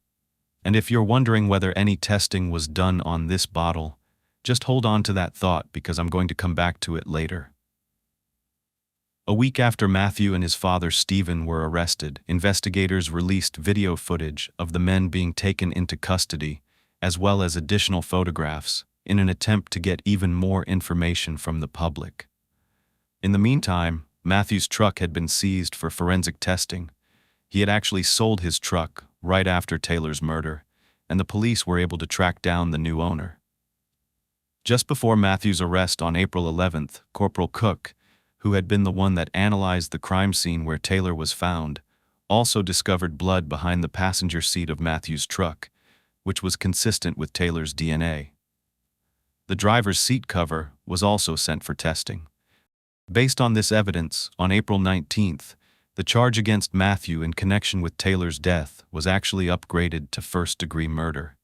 And if you're wondering whether any testing was done on this bottle, just hold on to that thought because I'm going to come back to it later. A week after Matthew and his father Stephen were arrested, investigators released video footage of the men being taken into custody, as well as additional photographs, in an attempt to get even more information from the public. In the meantime, Matthew's truck had been seized for forensic testing. He had actually sold his truck right after Taylor's murder, and the police were able to track down the new owner. Just before Matthew's arrest on April 11th, Corporal Cook, who had been the one that analyzed the crime scene where Taylor was found, also discovered blood behind the passenger seat of Matthew's truck, which was consistent with Taylor's DNA. The driver's seat cover was also sent for testing. Based on this evidence, on April 19th, the charge against Matthew in connection with Taylor's death was actually upgraded to first-degree murder.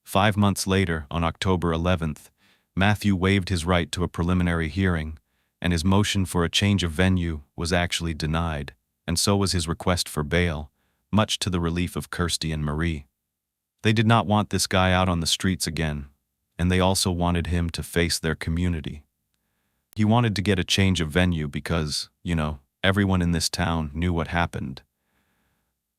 5 months later, on October 11th, Matthew waived his right to a preliminary hearing, and his motion for a change of venue was actually denied, and so was his request for bail, much to the relief of Kirsty and Marie. They did not want this guy out on the streets again, and they also wanted him to face their community. He wanted to get a change of venue because, everyone in this town knew what happened.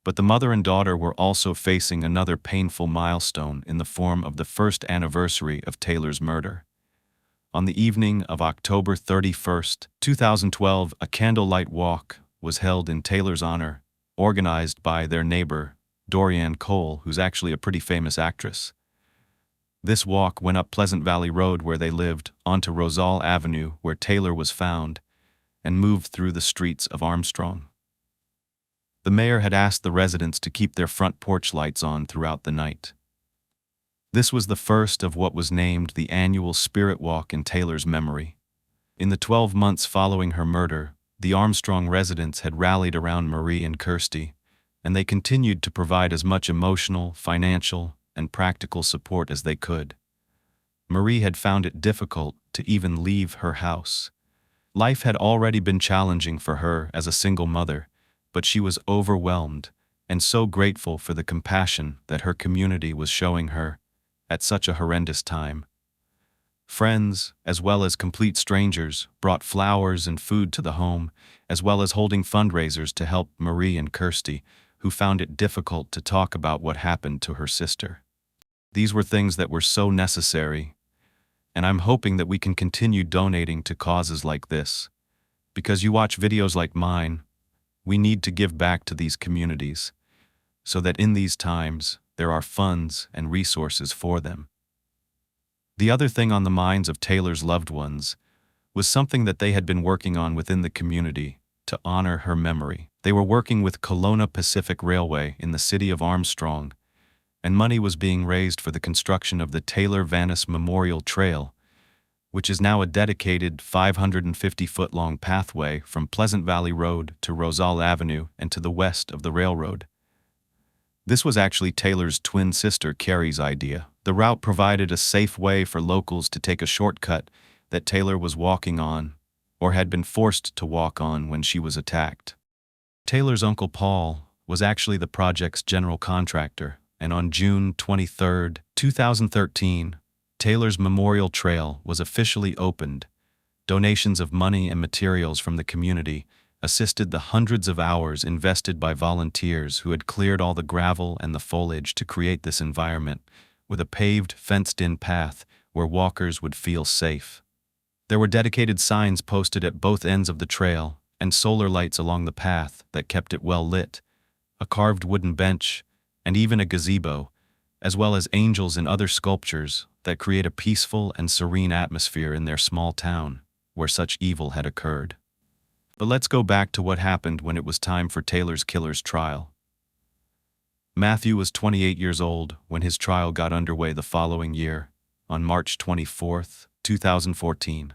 But the mother and daughter were also facing another painful milestone in the form of the first anniversary of Taylor's murder. On the evening of October 31st, 2012, a candlelight walk was held in Taylor's honor, organized by their neighbor, Dorianne Cole, who's actually a pretty famous actress. This walk went up Pleasant Valley Road where they lived, onto Rosal Avenue where Taylor was found, and moved through the streets of Armstrong. The mayor had asked the residents to keep their front porch lights on throughout the night. This was the first of what was named the annual Spirit Walk in Taylor's memory. In the 12 months following her murder, the Armstrong residents had rallied around Marie and Kirsty, and they continued to provide as much emotional, financial, and practical support as they could. Marie had found it difficult to even leave her house. Life had already been challenging for her as a single mother, but she was overwhelmed and so grateful for the compassion that her community was showing her at such a horrendous time. Friends, as well as complete strangers, brought flowers and food to the home, as well as holding fundraisers to help Marie and Kirsty, who found it difficult to talk about what happened to her sister. These were things that were so necessary, and I'm hoping that we can continue donating to causes like this. Because you watch videos like mine, we need to give back to these communities, so that in these times there are funds and resources for them. The other thing on the minds of Taylor's loved ones was something that they had been working on within the community to honor her memory. They were working with Kelowna Pacific Railway in the city of Armstrong, and money was being raised for the construction of the Taylor-Vanis Memorial Trail, which is now a dedicated 550-foot-long pathway from Pleasant Valley Road to Rosal Avenue and to the west of the railroad. This was actually Taylor's twin sister Carrie's idea. The route provided a safe way for locals to take a shortcut that Taylor was walking on, or had been forced to walk on when she was attacked. Taylor's uncle Paul was actually the project's general contractor, and on June 23, 2013, Taylor's Memorial Trail was officially opened. Donations of money and materials from the community assisted the hundreds of hours invested by volunteers who had cleared all the gravel and the foliage to create this environment, with a paved, fenced-in path where walkers would feel safe. There were dedicated signs posted at both ends of the trail and solar lights along the path that kept it well lit, a carved wooden bench, and even a gazebo, as well as angels and other sculptures that create a peaceful and serene atmosphere in their small town where such evil had occurred. But let's go back to what happened when it was time for Taylor's killer's trial. Matthew was 28 years old when his trial got underway the following year, on March 24, 2014.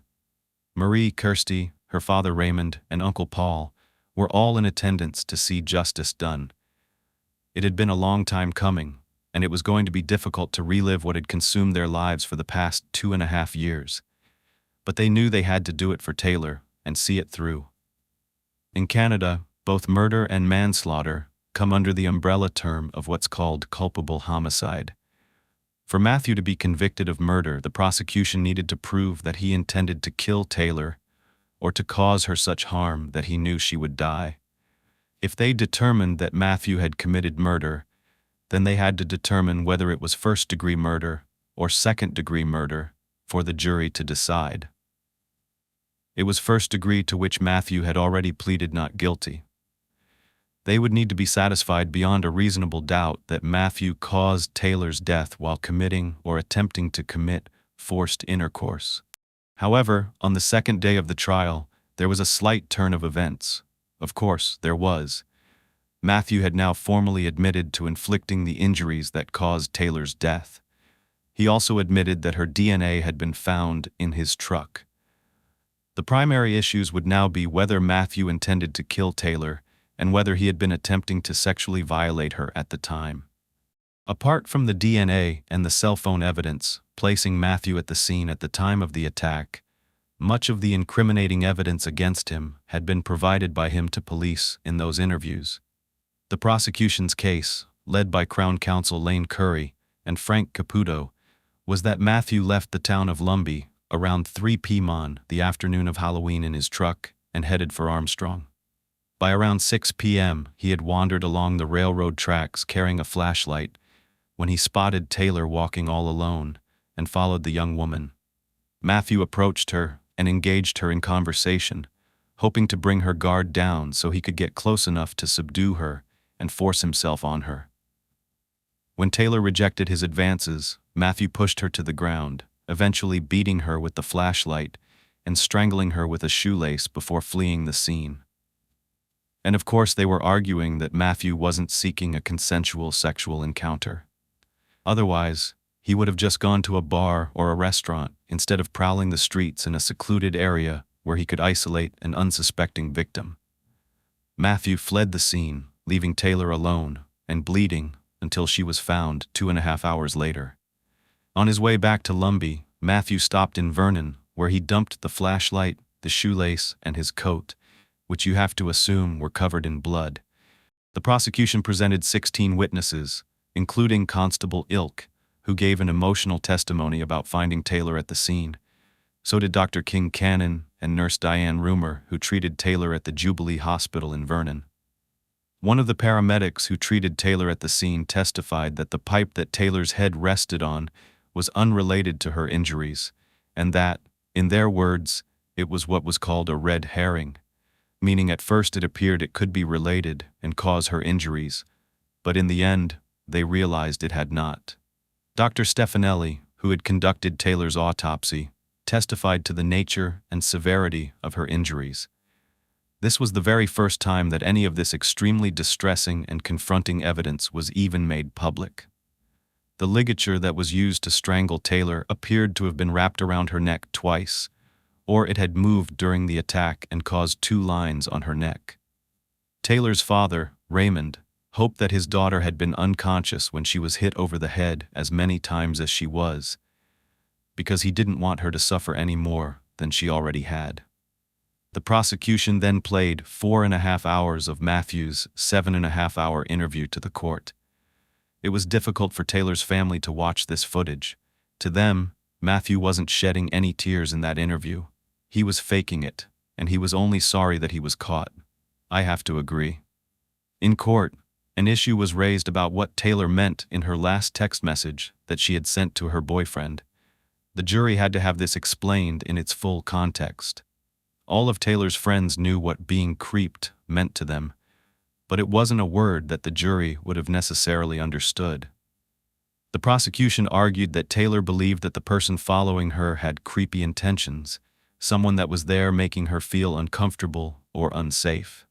Marie, Kirsty, her father Raymond, and Uncle Paul were all in attendance to see justice done. It had been a long time coming, and it was going to be difficult to relive what had consumed their lives for the past 2.5 years. But they knew they had to do it for Taylor and see it through. In Canada, both murder and manslaughter come under the umbrella term of what's called culpable homicide. For Matthew to be convicted of murder, the prosecution needed to prove that he intended to kill Taylor or to cause her such harm that he knew she would die. If they determined that Matthew had committed murder, then they had to determine whether it was first-degree murder or second-degree murder for the jury to decide. It was first-degree, to which Matthew had already pleaded not guilty. They would need to be satisfied beyond a reasonable doubt that Matthew caused Taylor's death while committing or attempting to commit forced intercourse. However, on the second day of the trial, there was a slight turn of events. Of course, there was. Matthew had now formally admitted to inflicting the injuries that caused Taylor's death. He also admitted that her DNA had been found in his truck. The primary issues would now be whether Matthew intended to kill Taylor and whether he had been attempting to sexually violate her at the time. Apart from the DNA and the cell phone evidence placing Matthew at the scene at the time of the attack, much of the incriminating evidence against him had been provided by him to police in those interviews. The prosecution's case, led by Crown Counsel Lane Curry and Frank Caputo, was that Matthew left the town of Lumbee around 3 p.m. the afternoon of Halloween in his truck and headed for Armstrong. By around 6 p.m., he had wandered along the railroad tracks carrying a flashlight when he spotted Taylor walking all alone and followed the young woman. Matthew approached her and engaged her in conversation, hoping to bring her guard down so he could get close enough to subdue her and force himself on her. When Taylor rejected his advances, Matthew pushed her to the ground, eventually beating her with the flashlight and strangling her with a shoelace before fleeing the scene. And of course they were arguing that Matthew wasn't seeking a consensual sexual encounter. Otherwise, he would have just gone to a bar or a restaurant instead of prowling the streets in a secluded area where he could isolate an unsuspecting victim. Matthew fled the scene, leaving Taylor alone and bleeding until she was found 2.5 hours later. On his way back to Lumbee, Matthew stopped in Vernon, where he dumped the flashlight, the shoelace, and his coat, which you have to assume were covered in blood. The prosecution presented 16 witnesses, including Constable Ilk, who gave an emotional testimony about finding Taylor at the scene. So did Dr. King Cannon and Nurse Diane Rumor, who treated Taylor at the Jubilee Hospital in Vernon. One of the paramedics who treated Taylor at the scene testified that the pipe that Taylor's head rested on was unrelated to her injuries, and that, in their words, it was what was called a red herring, meaning at first it appeared it could be related and cause her injuries, but in the end, they realized it had not. Dr. Stefanelli, who had conducted Taylor's autopsy, testified to the nature and severity of her injuries. This was the very first time that any of this extremely distressing and confronting evidence was even made public. The ligature that was used to strangle Taylor appeared to have been wrapped around her neck twice, or it had moved during the attack and caused 2 lines on her neck. Taylor's father, Raymond, hoped that his daughter had been unconscious when she was hit over the head as many times as she was, because he didn't want her to suffer any more than she already had. The prosecution then played 4.5 hours of Matthew's 7.5-hour interview to the court. It was difficult for Taylor's family to watch this footage. To them, Matthew wasn't shedding any tears in that interview. He was faking it, and he was only sorry that he was caught. I have to agree. In court, an issue was raised about what Taylor meant in her last text message that she had sent to her boyfriend. The jury had to have this explained in its full context. All of Taylor's friends knew what being creeped meant to them, but it wasn't a word that the jury would have necessarily understood. The prosecution argued that Taylor believed that the person following her had creepy intentions, someone that was there making her feel uncomfortable or unsafe.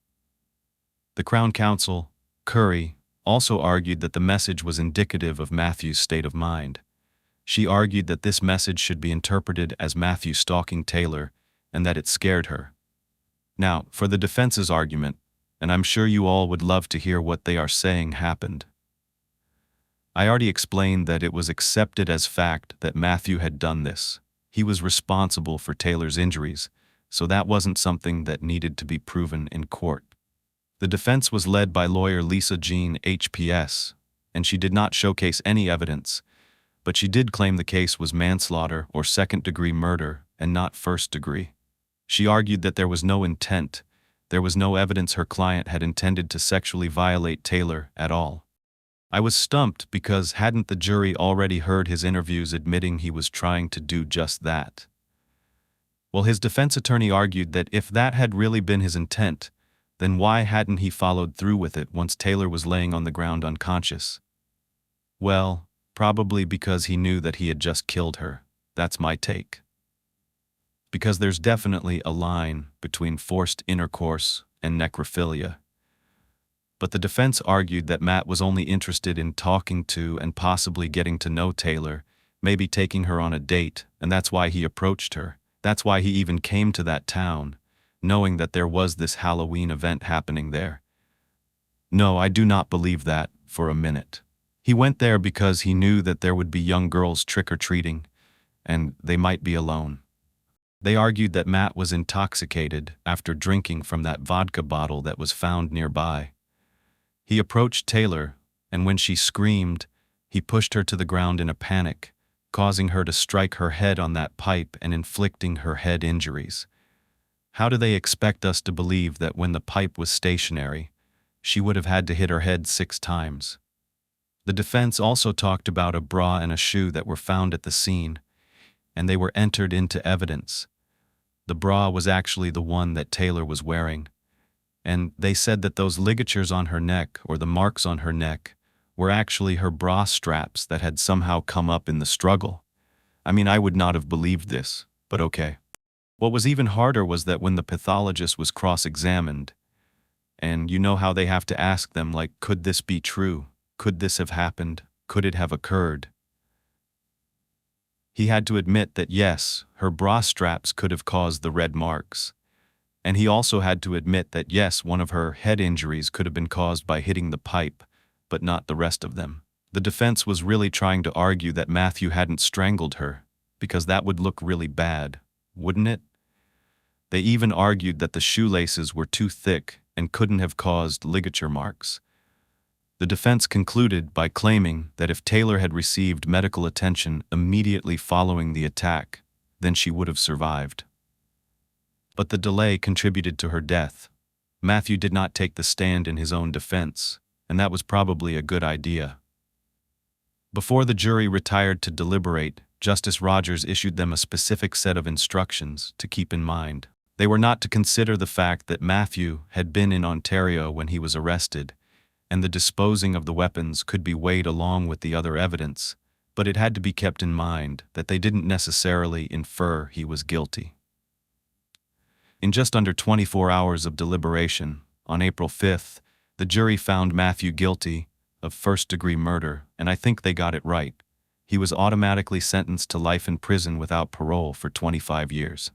The Crown Counsel, Curry, also argued that the message was indicative of Matthew's state of mind. She argued that this message should be interpreted as Matthew stalking Taylor and that it scared her. Now, for the defense's argument, and I'm sure you all would love to hear what they are saying happened. I already explained that it was accepted as fact that Matthew had done this. He was responsible for Taylor's injuries, so that wasn't something that needed to be proven in court. The defense was led by lawyer Lisa Jean HPS, and she did not showcase any evidence, but she did claim the case was manslaughter or second-degree murder and not first-degree. She argued that there was no intent. There was no evidence her client had intended to sexually violate Taylor at all. I was stumped because hadn't the jury already heard his interviews admitting he was trying to do just that? Well, his defense attorney argued that if that had really been his intent, then why hadn't he followed through with it once Taylor was laying on the ground unconscious? Well, probably because he knew that he had just killed her. That's my take. Because there's definitely a line between forced intercourse and necrophilia. But the defense argued that Matt was only interested in talking to and possibly getting to know Taylor, maybe taking her on a date, and that's why he approached her. That's why he even came to that town, knowing that there was this Halloween event happening there. No, I do not believe that, for a minute. He went there because he knew that there would be young girls trick-or-treating, and they might be alone. They argued that Matt was intoxicated after drinking from that vodka bottle that was found nearby. He approached Taylor, and when she screamed, he pushed her to the ground in a panic, causing her to strike her head on that pipe and inflicting her head injuries. How do they expect us to believe that when the pipe was stationary, she would have had to hit her head 6 times? The defense also talked about a bra and a shoe that were found at the scene, and they were entered into evidence. The bra was actually the one that Taylor was wearing, and they said that those ligatures on her neck, or the marks on her neck, were actually her bra straps that had somehow come up in the struggle. I mean, I would not have believed this, but okay. What was even harder was that when the pathologist was cross-examined, and you know how they have to ask them, like, could this be true? Could this have happened? Could it have occurred? He had to admit that yes, her bra straps could have caused the red marks. And he also had to admit that yes, one of her head injuries could have been caused by hitting the pipe, but not the rest of them. The defense was really trying to argue that Matthew hadn't strangled her, because that would look really bad, wouldn't it? They even argued that the shoelaces were too thick and couldn't have caused ligature marks. The defense concluded by claiming that if Taylor had received medical attention immediately following the attack, then she would have survived. But the delay contributed to her death. Matthew did not take the stand in his own defense, and that was probably a good idea. Before the jury retired to deliberate, Justice Rogers issued them a specific set of instructions to keep in mind. They were not to consider the fact that Matthew had been in Ontario when he was arrested, and the disposing of the weapons could be weighed along with the other evidence, but it had to be kept in mind that they didn't necessarily infer he was guilty. In just under 24 hours of deliberation, on April 5th, the jury found Matthew guilty of first-degree murder, and I think they got it right. He was automatically sentenced to life in prison without parole for 25 years.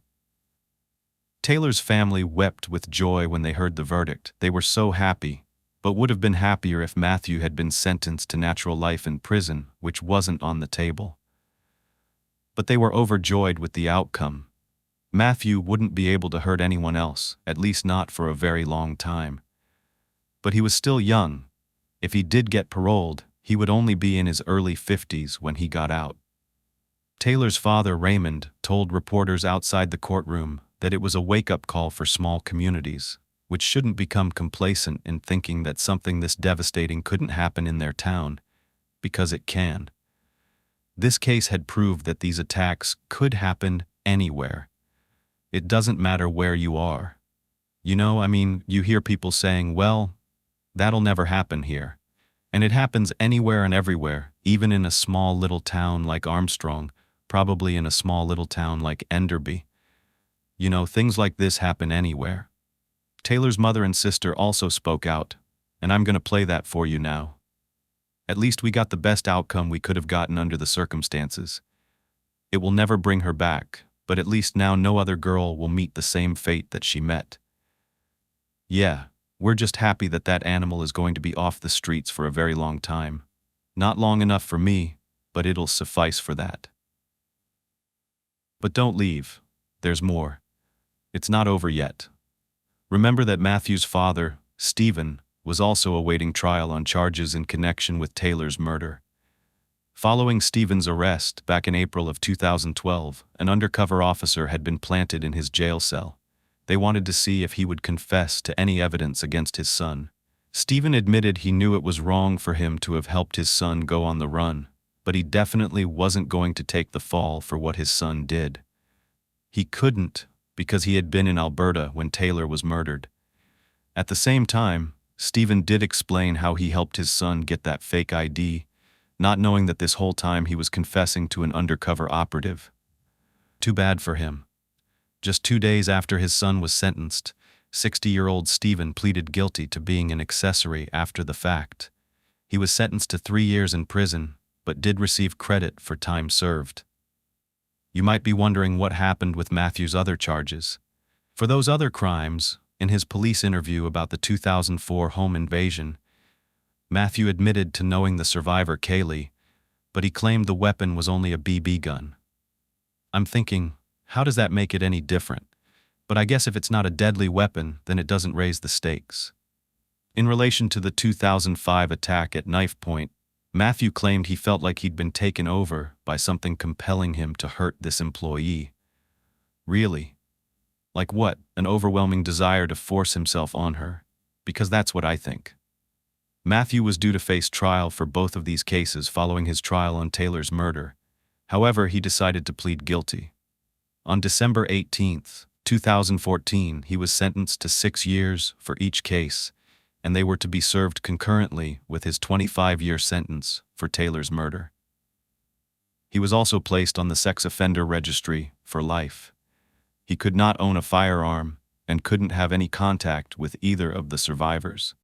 Taylor's family wept with joy when they heard the verdict. They were so happy, but would have been happier if Matthew had been sentenced to natural life in prison, which wasn't on the table. But they were overjoyed with the outcome. Matthew wouldn't be able to hurt anyone else, at least not for a very long time. But he was still young. If he did get paroled, he would only be in his early 50s when he got out. Taylor's father, Raymond, told reporters outside the courtroom that it was a wake-up call for small communities, which shouldn't become complacent in thinking that something this devastating couldn't happen in their town, because it can. This case had proved that these attacks could happen anywhere. It doesn't matter where you are. You hear people saying, well, that'll never happen here. And it happens anywhere and everywhere, even in a small little town like Armstrong, probably in a small little town like Enderby. Things like this happen anywhere. Taylor's mother and sister also spoke out, and I'm going to play that for you now. At least we got the best outcome we could have gotten under the circumstances. It will never bring her back, but at least now no other girl will meet the same fate that she met. Yeah, we're just happy that that animal is going to be off the streets for a very long time. Not long enough for me, but it'll suffice for that. But don't leave. There's more. It's not over yet. Remember that Matthew's father, Stephen, was also awaiting trial on charges in connection with Taylor's murder. Following Stephen's arrest back in April of 2012, an undercover officer had been planted in his jail cell. They wanted to see if he would confess to any evidence against his son. Stephen admitted he knew it was wrong for him to have helped his son go on the run, but he definitely wasn't going to take the fall for what his son did. He couldn't, because he had been in Alberta when Taylor was murdered. At the same time, Stephen did explain how he helped his son get that fake ID, not knowing that this whole time he was confessing to an undercover operative. Too bad for him. Just 2 days after his son was sentenced, 60-year-old Stephen pleaded guilty to being an accessory after the fact. He was sentenced to 3 years in prison, but did receive credit for time served. You might be wondering what happened with Matthew's other charges. For those other crimes, in his police interview about the 2004 home invasion, Matthew admitted to knowing the survivor Kaylee, but he claimed the weapon was only a BB gun. I'm thinking, how does that make it any different? But I guess if it's not a deadly weapon, then it doesn't raise the stakes. In relation to the 2005 attack at knife point, Matthew claimed he felt like he'd been taken over by something compelling him to hurt this employee. Really? Like what? An overwhelming desire to force himself on her? Because that's what I think. Matthew was due to face trial for both of these cases following his trial on Taylor's murder. However, he decided to plead guilty. On December 18, 2014, he was sentenced to 6 years for each case, and they were to be served concurrently with his 25-year sentence for Taylor's murder. He was also placed on the sex offender registry for life. He could not own a firearm and couldn't have any contact with either of the survivors.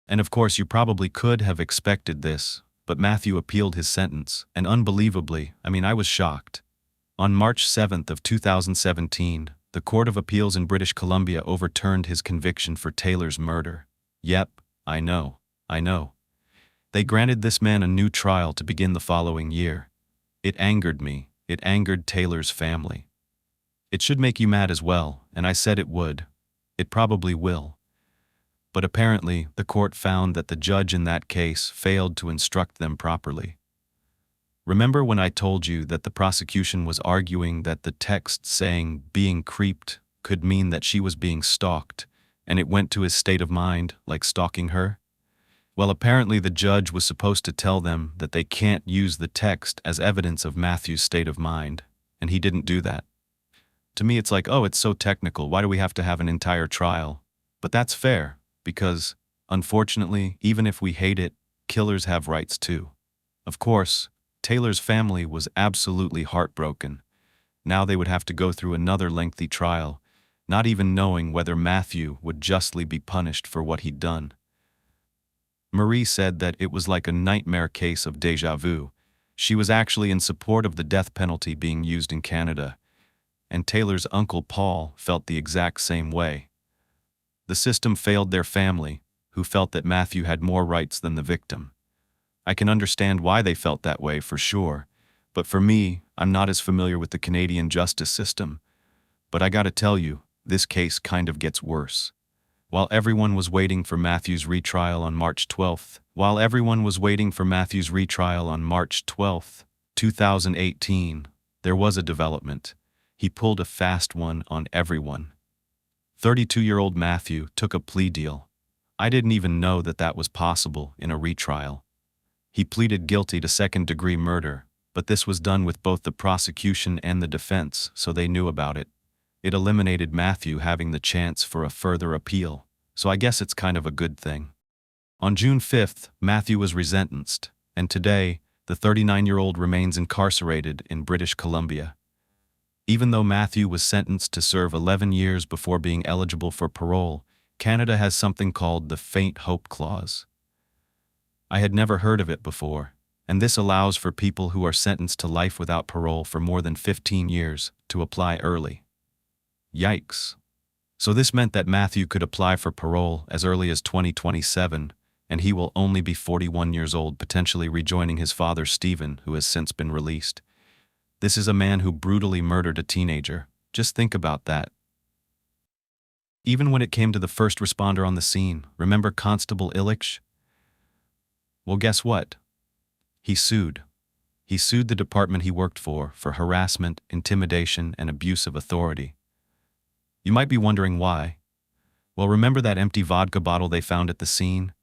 And of course, you probably could have expected this, but Matthew appealed his sentence, and unbelievably, I was shocked. On March 7 of 2017, the Court of Appeals in British Columbia overturned his conviction for Taylor's murder. Yep, I know. They granted this man a new trial to begin the following year. It angered me. It angered Taylor's family. It should make you mad as well, and I said it would. It probably will. But apparently, the court found that the judge in that case failed to instruct them properly. Remember when I told you that the prosecution was arguing that the text saying being creeped could mean that she was being stalked, and it went to his state of mind, like stalking her? Well, apparently the judge was supposed to tell them that they can't use the text as evidence of Matthew's state of mind, and he didn't do that. To me, it's like, oh, it's so technical, why do we have to have an entire trial? But that's fair. Because, unfortunately, even if we hate it, killers have rights too. Of course, Taylor's family was absolutely heartbroken. Now they would have to go through another lengthy trial, not even knowing whether Matthew would justly be punished for what he'd done. Marie said that it was like a nightmare case of déjà vu. She was actually in support of the death penalty being used in Canada, and Taylor's uncle Paul felt the exact same way. The system failed their family, who felt that Matthew had more rights than the victim. I can understand why they felt that way for sure, but for me, I'm not as familiar with the Canadian justice system. But I gotta tell you, this case kind of gets worse. While everyone was waiting for Matthew's retrial on March 12, 2018, there was a development. He pulled a fast one on everyone. 32-year-old Matthew took a plea deal. I didn't even know that that was possible in a retrial. He pleaded guilty to second-degree murder, but this was done with both the prosecution and the defense, so they knew about it. It eliminated Matthew having the chance for a further appeal, so I guess it's kind of a good thing. On June 5th, Matthew was resentenced, and today, the 39-year-old remains incarcerated in British Columbia. Even though Matthew was sentenced to serve 11 years before being eligible for parole, Canada has something called the Faint Hope Clause. I had never heard of it before, and this allows for people who are sentenced to life without parole for more than 15 years to apply early. Yikes. So this meant that Matthew could apply for parole as early as 2027, and he will only be 41 years old, potentially rejoining his father Stephen, who has since been released. This is a man who brutally murdered a teenager. Just think about that. Even when it came to the first responder on the scene, remember Constable Illich? Well, guess what? He sued. He sued the department he worked for harassment, intimidation, and abuse of authority. You might be wondering why. Well, remember that empty vodka bottle they found at the scene?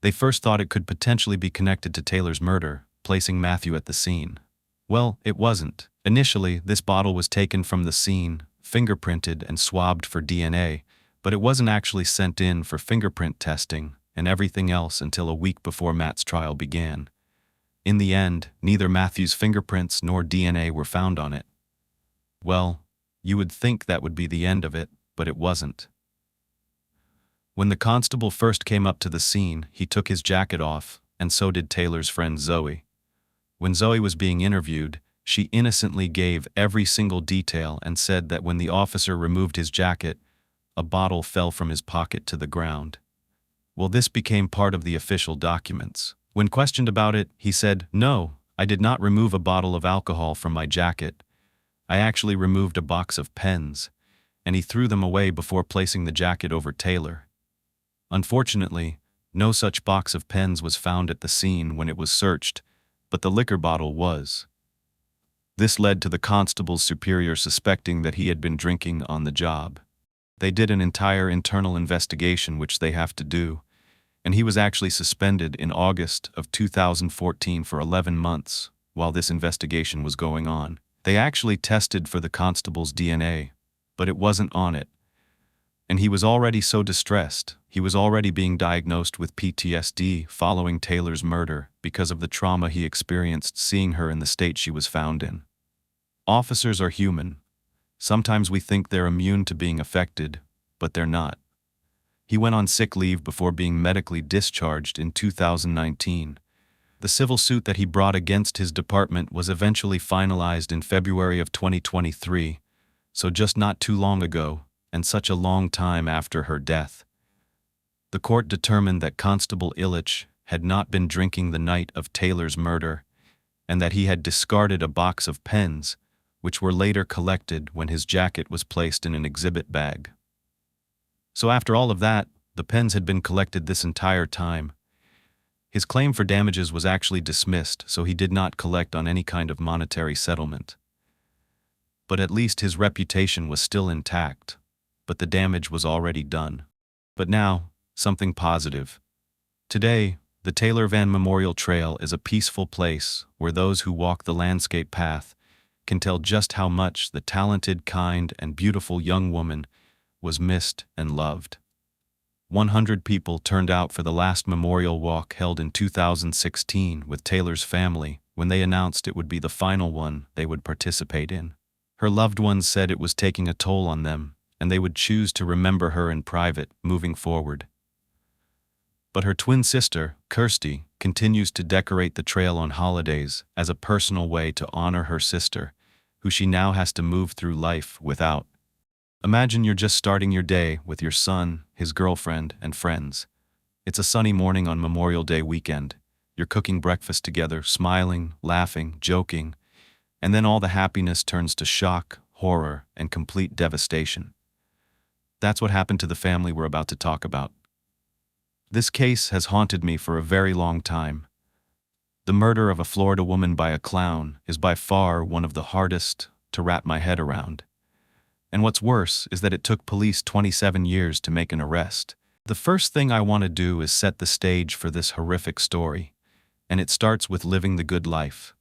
They first thought it could potentially be connected to Taylor's murder, placing Matthew at the scene. Well, it wasn't. Initially, this bottle was taken from the scene, fingerprinted and swabbed for DNA, but it wasn't actually sent in for fingerprint testing and everything else until a week before Matt's trial began. In the end, neither Matthew's fingerprints nor DNA were found on it. Well, you would think that would be the end of it, but it wasn't. When the constable first came up to the scene, he took his jacket off, and so did Taylor's friend Zoe. When Zoe was being interviewed, she innocently gave every single detail and said that when the officer removed his jacket, a bottle fell from his pocket to the ground. Well, this became part of the official documents. When questioned about it, he said, "No, I did not remove a bottle of alcohol from my jacket. I actually removed a box of pens," and he threw them away before placing the jacket over Taylor. Unfortunately, no such box of pens was found at the scene when it was searched, but the liquor bottle was. This led to the constable's superior suspecting that he had been drinking on the job. They did an entire internal investigation, which they have to do, and he was actually suspended in August of 2014 for 11 months while this investigation was going on. They actually tested for the constable's DNA, but it wasn't on it. And he was already so distressed, he was already being diagnosed with PTSD following Taylor's murder because of the trauma he experienced seeing her in the state she was found in. Officers are human. Sometimes we think they're immune to being affected, but they're not. He went on sick leave before being medically discharged in 2019. The civil suit that he brought against his department was eventually finalized in February of 2023, so just not too long ago, and such a long time after her death. The court determined that Constable Illich had not been drinking the night of Taylor's murder, and that he had discarded a box of pens, which were later collected when his jacket was placed in an exhibit bag. So after all of that, the pens had been collected this entire time. His claim for damages was actually dismissed, so he did not collect on any kind of monetary settlement. But at least his reputation was still intact, but the damage was already done. But now, something positive. Today, the Taylor Van Memorial Trail is a peaceful place where those who walk the landscape path can tell just how much the talented, kind, and beautiful young woman was missed and loved. 100 people turned out for the last memorial walk held in 2016 with Taylor's family when they announced it would be the final one they would participate in. Her loved ones said it was taking a toll on them, and they would choose to remember her in private moving forward. But her twin sister, Kirsty, continues to decorate the trail on holidays as a personal way to honor her sister, who she now has to move through life without. Imagine you're just starting your day with your son, his girlfriend, and friends. It's a sunny morning on Memorial Day weekend. You're cooking breakfast together, smiling, laughing, joking, and then all the happiness turns to shock, horror, and complete devastation. That's what happened to the family we're about to talk about. This case has haunted me for a very long time. The murder of a Florida woman by a clown is by far one of the hardest to wrap my head around. And what's worse is that it took police 27 years to make an arrest. The first thing I want to do is set the stage for this horrific story, and it starts with living the good life.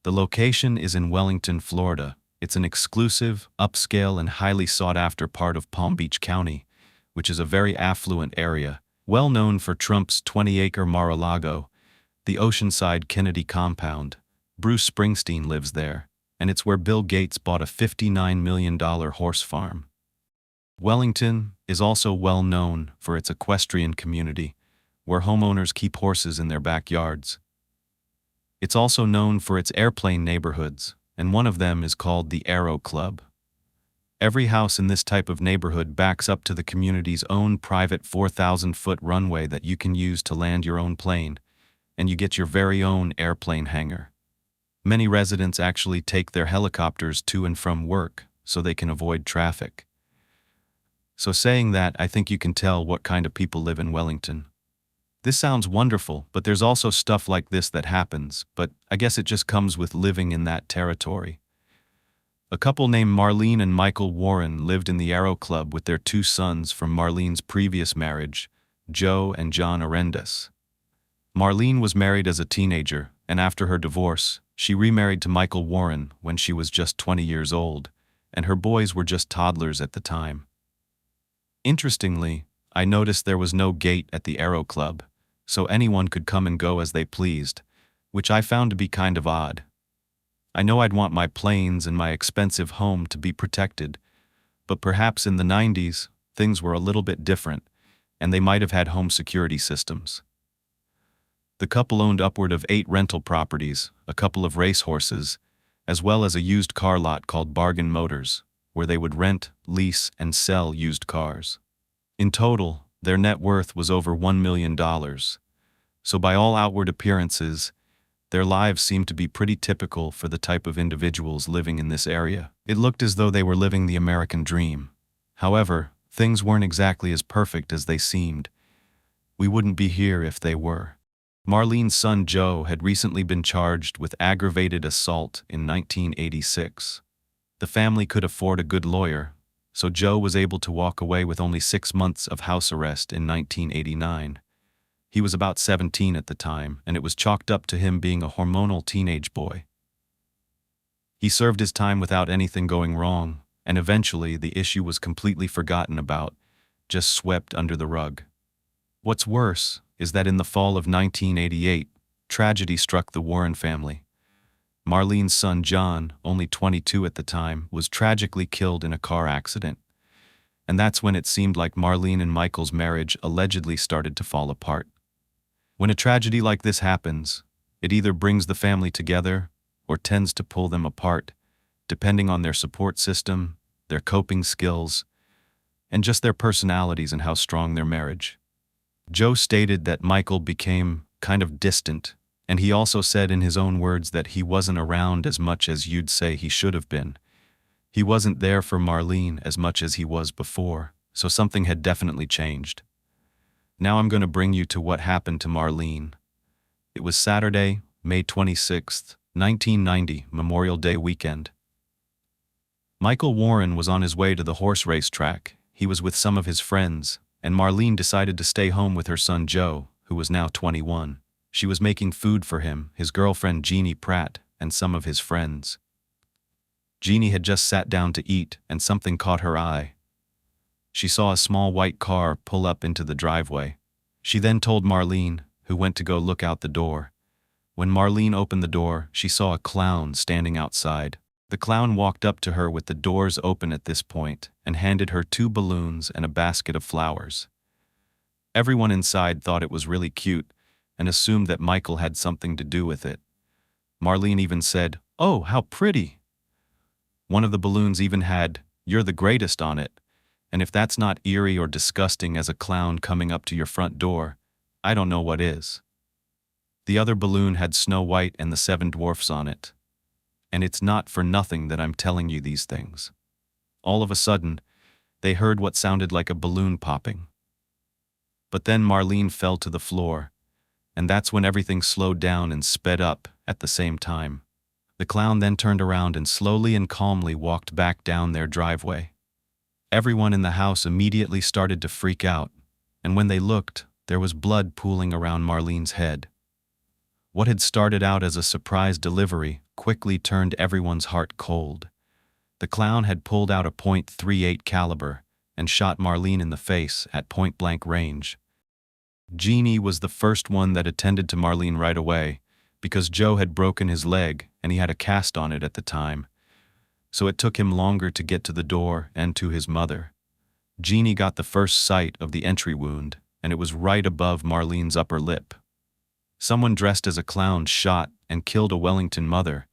The location is in Wellington, Florida. It's an exclusive, upscale, and highly sought-after part of Palm Beach County, which is a very affluent area, well known for Trump's 20-acre Mar-a-Lago, the Oceanside Kennedy compound. Bruce Springsteen lives there, and it's where Bill Gates bought a $59 million horse farm. Wellington is also well known for its equestrian community, where homeowners keep horses in their backyards. It's also known for its airplane neighborhoods, and one of them is called the Aero Club. Every house in this type of neighborhood backs up to the community's own private 4,000-foot runway that you can use to land your own plane, and you get your very own airplane hangar. Many residents actually take their helicopters to and from work so they can avoid traffic. So saying that, I think you can tell what kind of people live in Wellington. This sounds wonderful, but there's also stuff like this that happens, but I guess it just comes with living in that territory. A couple named Marlene and Michael Warren lived in the Aero Club with their 2 sons from Marlene's previous marriage, Joe and John Arendas. Marlene was married as a teenager, and after her divorce, she remarried to Michael Warren when she was just 20 years old, and her boys were just toddlers at the time. Interestingly, I noticed there was no gate at the Aero Club, so anyone could come and go as they pleased, which I found to be kind of odd. I know I'd want my planes and my expensive home to be protected, but perhaps in the 90s, things were a little bit different, and they might have had home security systems. The couple owned upward of 8 rental properties, a couple of racehorses, as well as a used car lot called Bargain Motors, where they would rent, lease, and sell used cars. In total, their net worth was over $1 million. So by all outward appearances, their lives seemed to be pretty typical for the type of individuals living in this area. It looked as though they were living the American dream. However, things weren't exactly as perfect as they seemed. We wouldn't be here if they were. Marlene's son Joe had recently been charged with aggravated assault in 1986. The family could afford a good lawyer, so Joe was able to walk away with only 6 months of house arrest in 1989. He was about 17 at the time, and it was chalked up to him being a hormonal teenage boy. He served his time without anything going wrong, and eventually the issue was completely forgotten about, just swept under the rug. What's worse is that in the fall of 1988, tragedy struck the Warren family. Marlene's son John, only 22 at the time, was tragically killed in a car accident. And that's when it seemed like Marlene and Michael's marriage allegedly started to fall apart. When a tragedy like this happens, it either brings the family together or tends to pull them apart, depending on their support system, their coping skills, and just their personalities and how strong their marriage. Joe stated that Michael became kind of distant, and he also said in his own words that he wasn't around as much as you'd say he should have been. He wasn't there for Marlene as much as he was before, so something had definitely changed. Now I'm going to bring you to what happened to Marlene. It was Saturday, May 26, 1990, Memorial Day weekend. Michael Warren was on his way to the horse race track. He was with some of his friends, and Marlene decided to stay home with her son Joe, who was now 21. She was making food for him, his girlfriend Jeannie Pratt, and some of his friends. Jeannie had just sat down to eat, and something caught her eye. She saw a small white car pull up into the driveway. She then told Marlene, who went to go look out the door. When Marlene opened the door, she saw a clown standing outside. The clown walked up to her with the doors open at this point and handed her 2 balloons and a basket of flowers. Everyone inside thought it was really cute and assumed that Michael had something to do with it. Marlene even said, "Oh, how pretty." One of the balloons even had, "You're the greatest" on it. And if that's not eerie or disgusting as a clown coming up to your front door, I don't know what is. The other balloon had Snow White and the 7 dwarfs on it. And it's not for nothing that I'm telling you these things. All of a sudden, they heard what sounded like a balloon popping. But then Marlene fell to the floor, and that's when everything slowed down and sped up at the same time. The clown then turned around and slowly and calmly walked back down their driveway. Everyone in the house immediately started to freak out, and when they looked, there was blood pooling around Marlene's head. What had started out as a surprise delivery quickly turned everyone's heart cold. The clown had pulled out a .38 caliber and shot Marlene in the face at point-blank range. Jeannie was the first one that attended to Marlene right away, because Joe had broken his leg and he had a cast on it at the time. So it took him longer to get to the door and to his mother. Jeannie got the first sight of the entry wound, and it was right above Marlene's upper lip. Someone dressed as a clown shot and killed a Wellington mother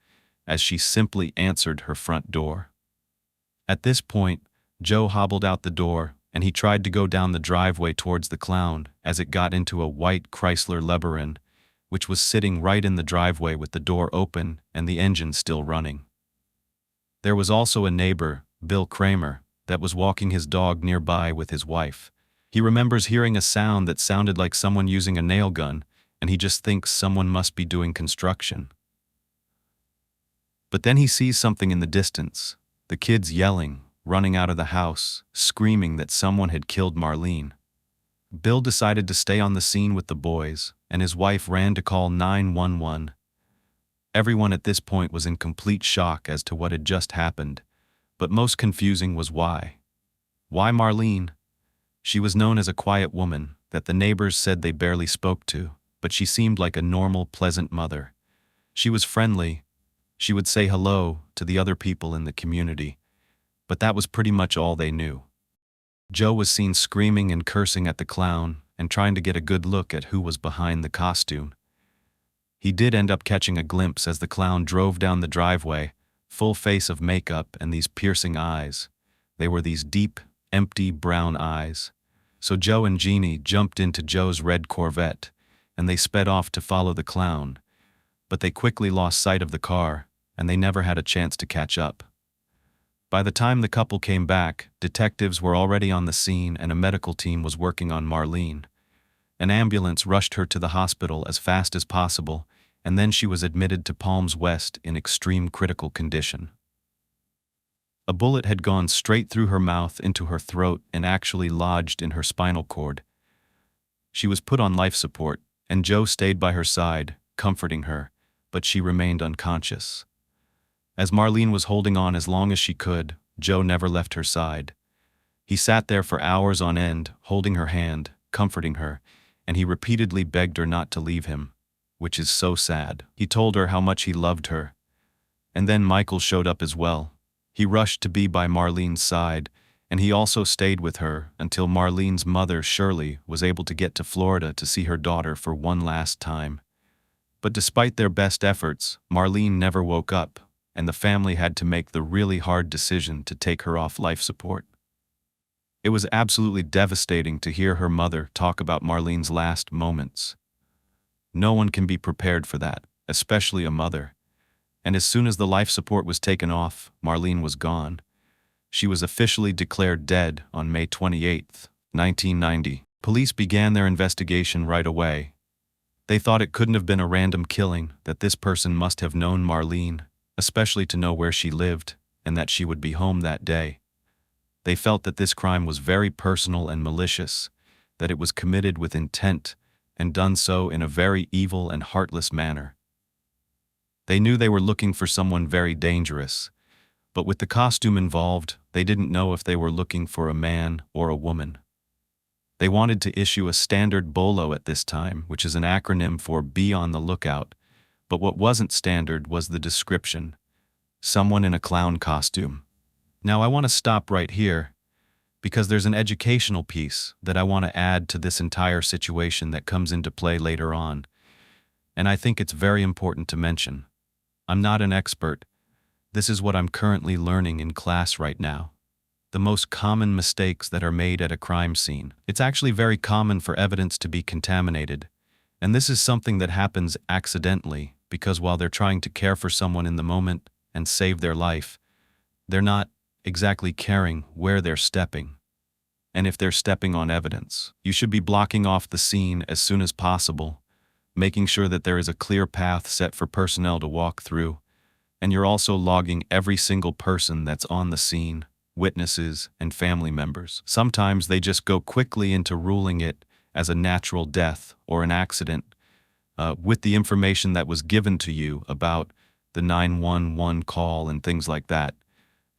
as she simply answered her front door. At this point, Joe hobbled out the door, and he tried to go down the driveway towards the clown as it got into a white Chrysler Lebaron, which was sitting right in the driveway with the door open and the engine still running. There was also a neighbor, Bill Kramer, that was walking his dog nearby with his wife. He remembers hearing a sound that sounded like someone using a nail gun, and he just thinks someone must be doing construction. But then he sees something in the distance, the kids yelling, running out of the house, screaming that someone had killed Marlene. Bill decided to stay on the scene with the boys, and his wife ran to call 911. Everyone at this point was in complete shock as to what had just happened, but most confusing was why. Why Marlene? She was known as a quiet woman that the neighbors said they barely spoke to, but she seemed like a normal, pleasant mother. She was friendly. She would say hello to the other people in the community, but that was pretty much all they knew. Joe was seen screaming and cursing at the clown and trying to get a good look at who was behind the costume. He did end up catching a glimpse as the clown drove down the driveway, full face of makeup and these piercing eyes. They were these deep, empty brown eyes. So Joe and Jeannie jumped into Joe's red Corvette, and they sped off to follow the clown. But they quickly lost sight of the car, and they never had a chance to catch up. By the time the couple came back, detectives were already on the scene and a medical team was working on Marlene. An ambulance rushed her to the hospital as fast as possible, and then she was admitted to Palms West in extreme critical condition. A bullet had gone straight through her mouth into her throat and actually lodged in her spinal cord. She was put on life support, and Joe stayed by her side, comforting her, but she remained unconscious. As Marlene was holding on as long as she could, Joe never left her side. He sat there for hours on end, holding her hand, comforting her, and he repeatedly begged her not to leave him, which is so sad. He told her how much he loved her. And then Michael showed up as well. He rushed to be by Marlene's side, and he also stayed with her until Marlene's mother, Shirley, was able to get to Florida to see her daughter for one last time. But despite their best efforts, Marlene never woke up, and the family had to make the really hard decision to take her off life support. It was absolutely devastating to hear her mother talk about Marlene's last moments. No one can be prepared for that, especially a mother. And as soon as the life support was taken off, Marlene was gone. She was officially declared dead on May 28, 1990. Police began their investigation right away. They thought it couldn't have been a random killing, that this person must have known Marlene, especially to know where she lived, and that she would be home that day. They felt that this crime was very personal and malicious, that it was committed with intent, and done so in a very evil and heartless manner. They knew they were looking for someone very dangerous, but with the costume involved, they didn't know if they were looking for a man or a woman. They wanted to issue a standard BOLO at this time, which is an acronym for Be on the Lookout, but what wasn't standard was the description: someone in a clown costume. Now I want to stop right here, because there's an educational piece that I want to add to this entire situation that comes into play later on, and I think it's very important to mention. I'm not an expert. This is what I'm currently learning in class right now. The most common mistakes that are made at a crime scene. It's actually very common for evidence to be contaminated, and this is something that happens accidentally because while they're trying to care for someone in the moment and save their life, they're not exactly caring where they're stepping. And if they're stepping on evidence, you should be blocking off the scene as soon as possible, making sure that there is a clear path set for personnel to walk through, and you're also logging every single person that's on the scene, witnesses, and family members. Sometimes they just go quickly into ruling it as a natural death or an accident, with the information that was given to you about the 911 call and things like that.